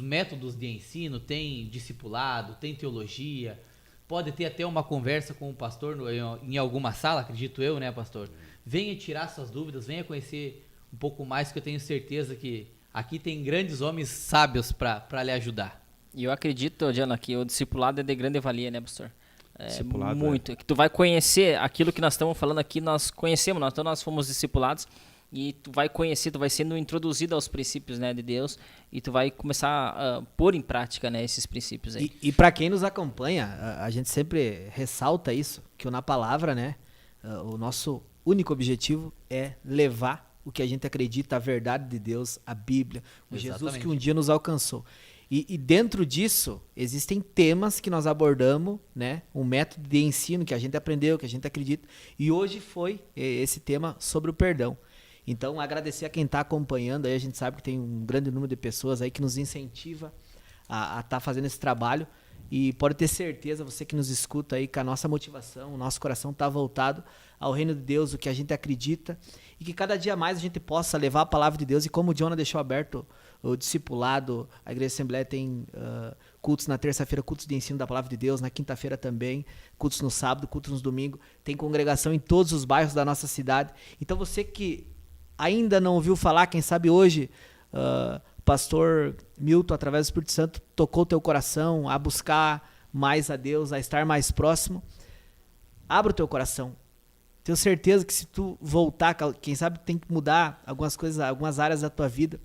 métodos de ensino, tem discipulado, tem teologia, pode ter até uma conversa com o pastor em alguma sala, acredito eu, né, pastor? Venha tirar suas dúvidas, venha conhecer um pouco mais, que eu tenho certeza que aqui tem grandes homens sábios para lhe ajudar. E eu acredito, Diana, que o discipulado é de grande valia, né, pastor? Discipulado, muito. Que tu vai conhecer aquilo que nós estamos falando aqui, nós conhecemos, nós fomos discipulados. E tu vai conhecer, tu vai sendo introduzido aos princípios, né, de Deus, e tu vai começar a pôr em prática, né, esses princípios aí. E para quem nos acompanha, a gente sempre ressalta isso, que o Na Palavra, né, o nosso único objetivo é levar o que a gente acredita, a verdade de Deus, a Bíblia, o Jesus que um dia nos alcançou. E dentro disso, existem temas que nós abordamos, né, um método de ensino que a gente aprendeu, que a gente acredita, e hoje foi esse tema sobre o perdão. Então, agradecer a quem está acompanhando, aí a gente sabe que tem um grande número de pessoas aí que nos incentiva a estar fazendo esse trabalho, e pode ter certeza, você que nos escuta aí, que a nossa motivação, o nosso coração está voltado ao reino de Deus, o que a gente acredita, e que cada dia mais a gente possa levar a palavra de Deus, e como o Jonah deixou aberto o discipulado, a Igreja Assembleia tem cultos na terça-feira, cultos de ensino da palavra de Deus, na quinta-feira também, cultos no sábado, cultos no domingo, tem congregação em todos os bairros da nossa cidade. Então você que ainda não ouviu falar, quem sabe hoje, pastor Milton, através do Espírito Santo, tocou o teu coração a buscar mais a Deus, a estar mais próximo. Abra o teu coração. Tenho certeza que se tu voltar, quem sabe tem que mudar algumas coisas, algumas áreas da tua vida.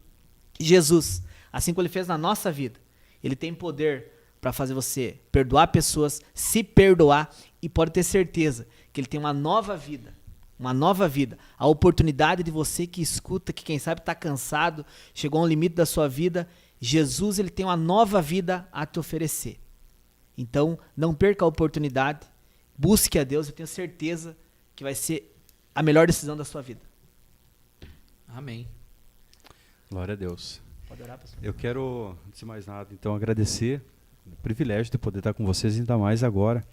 Jesus, assim como ele fez na nossa vida, ele tem poder para fazer você perdoar pessoas, se perdoar, e pode ter certeza que ele tem uma nova vida. Uma nova vida, a oportunidade de você que escuta, que quem sabe está cansado, chegou a um limite da sua vida, Jesus ele tem uma nova vida a te oferecer. Então, não perca a oportunidade, busque a Deus, eu tenho certeza que vai ser a melhor decisão da sua vida. Amém. Glória a Deus. Pode orar, pastor. Eu quero, antes de mais nada, então agradecer o privilégio de poder estar com vocês, ainda mais agora.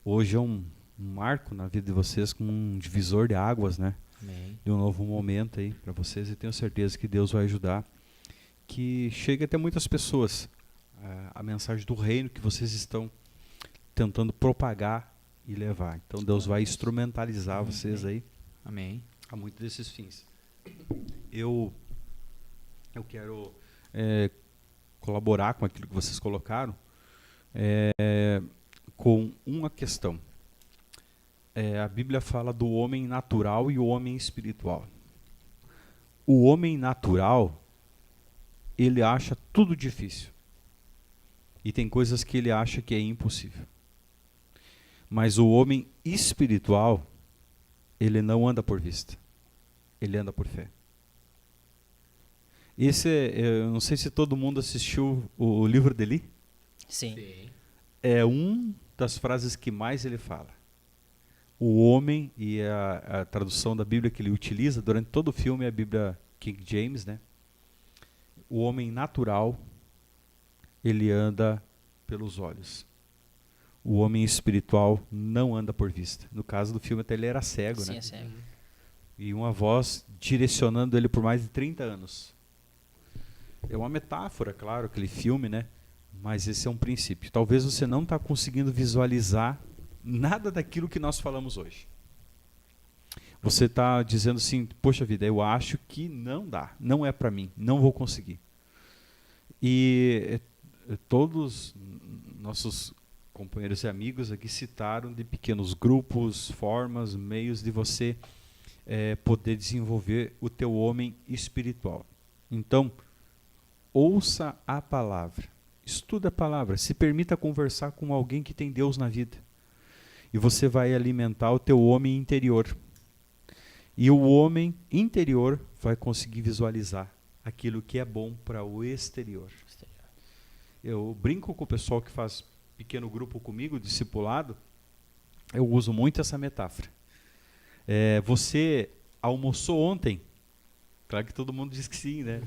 Hoje é um marco na vida de vocês, como um divisor de águas, né? Amém. De um novo momento aí para vocês, e tenho certeza que Deus vai ajudar, que chegue até muitas pessoas a mensagem do reino que vocês estão tentando propagar e levar. Então Deus vai instrumentalizar vocês aí Amém. a muitos desses fins. Eu quero colaborar com aquilo que vocês colocaram com uma questão. A Bíblia fala do homem natural e o homem espiritual. O homem natural, ele acha tudo difícil. E tem coisas que ele acha que é impossível. Mas o homem espiritual, ele não anda por vista. Ele anda por fé. Eu não sei se todo mundo assistiu o livro de Eli. Sim. É uma das frases que mais ele fala. O homem, e a tradução da Bíblia que ele utiliza durante todo o filme é a Bíblia King James, né? O homem natural, ele anda pelos olhos. O homem espiritual não anda por vista. No caso do filme até ele era cego, Sim, né? é cego. E uma voz direcionando ele por mais de 30 anos. É uma metáfora, claro, aquele filme, né? Mas esse é um princípio. Talvez você não está conseguindo visualizar nada daquilo que nós falamos hoje. Você está dizendo assim, poxa vida, eu acho que não dá, não é para mim, não vou conseguir. E todos nossos companheiros e amigos aqui citaram de pequenos grupos, formas, meios de você poder desenvolver o teu homem espiritual. Então, ouça a palavra, estuda a palavra, se permita conversar com alguém que tem Deus na vida. E você vai alimentar o teu homem interior. E o homem interior vai conseguir visualizar aquilo que é bom para o exterior. Eu brinco com o pessoal que faz pequeno grupo comigo, discipulado, eu uso muito essa metáfora. Você almoçou ontem? Claro que todo mundo diz que sim, né?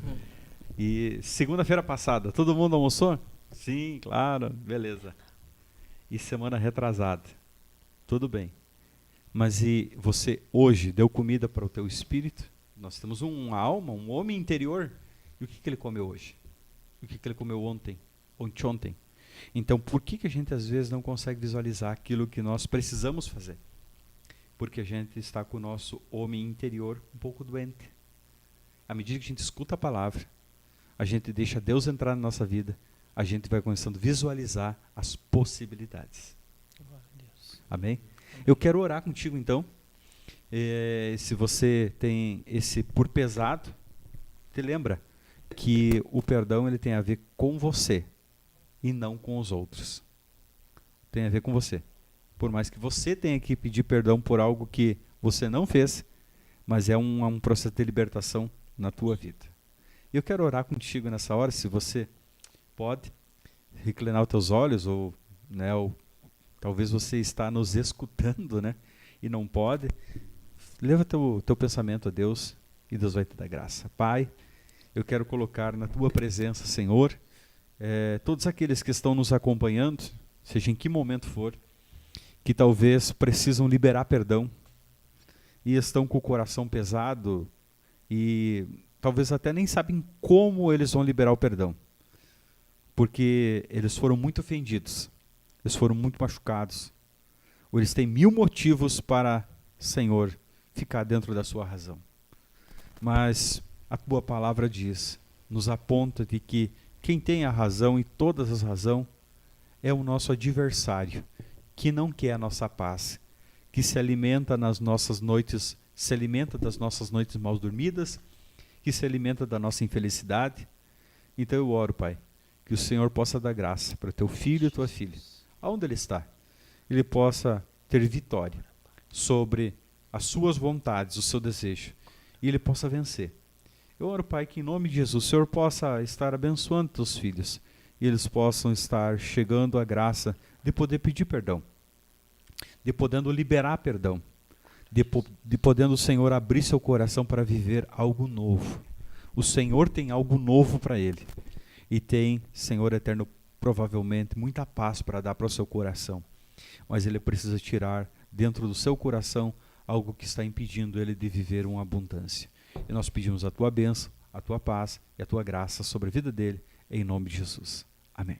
E segunda-feira passada, todo mundo almoçou? Sim, claro, beleza. E semana retrasada? Tudo bem. Mas e você hoje deu comida para o teu espírito? Nós temos uma alma, um homem interior. E o que ele comeu hoje? O que ele comeu ontem? Ontem? Então, por que a gente às vezes não consegue visualizar aquilo que nós precisamos fazer? Porque a gente está com o nosso homem interior um pouco doente. À medida que a gente escuta a palavra, a gente deixa Deus entrar na nossa vida, a gente vai começando a visualizar as possibilidades. Amém? Eu quero orar contigo então. Se você tem esse por pesado, te lembra que o perdão ele tem a ver com você e não com os outros. Tem a ver com você. Por mais que você tenha que pedir perdão por algo que você não fez, mas é um processo de libertação na tua vida. Eu quero orar contigo nessa hora, se você pode reclinar os teus olhos, ou talvez você está nos escutando, né, e não pode. Leva teu pensamento a Deus e Deus vai te dar graça. Pai, eu quero colocar na tua presença, Senhor, todos aqueles que estão nos acompanhando, seja em que momento for, que talvez precisam liberar perdão e estão com o coração pesado e talvez até nem sabem como eles vão liberar o perdão, porque eles foram muito ofendidos, eles foram muito machucados, ou eles têm 1000 motivos para, Senhor, ficar dentro da sua razão. Mas a tua palavra diz, nos aponta de que quem tem a razão e todas as razões é o nosso adversário, que não quer a nossa paz, que se alimenta nas nossas noites, se alimenta das nossas noites mal dormidas, que se alimenta da nossa infelicidade. Então eu oro, Pai, que o Senhor possa dar graça para teu filho e tua filha, aonde ele está, ele possa ter vitória sobre as suas vontades, o seu desejo, e ele possa vencer. Eu oro, Pai, que em nome de Jesus o Senhor possa estar abençoando teus filhos, e eles possam estar chegando à graça de poder pedir perdão, de podendo liberar perdão, de podendo o Senhor abrir seu coração para viver algo novo. O Senhor tem algo novo para ele, e tem, Senhor eterno, provavelmente muita paz para dar para o seu coração, mas ele precisa tirar dentro do seu coração algo que está impedindo ele de viver uma abundância. E nós pedimos a tua bênção, a tua paz e a tua graça sobre a vida dele, em nome de Jesus. Amém.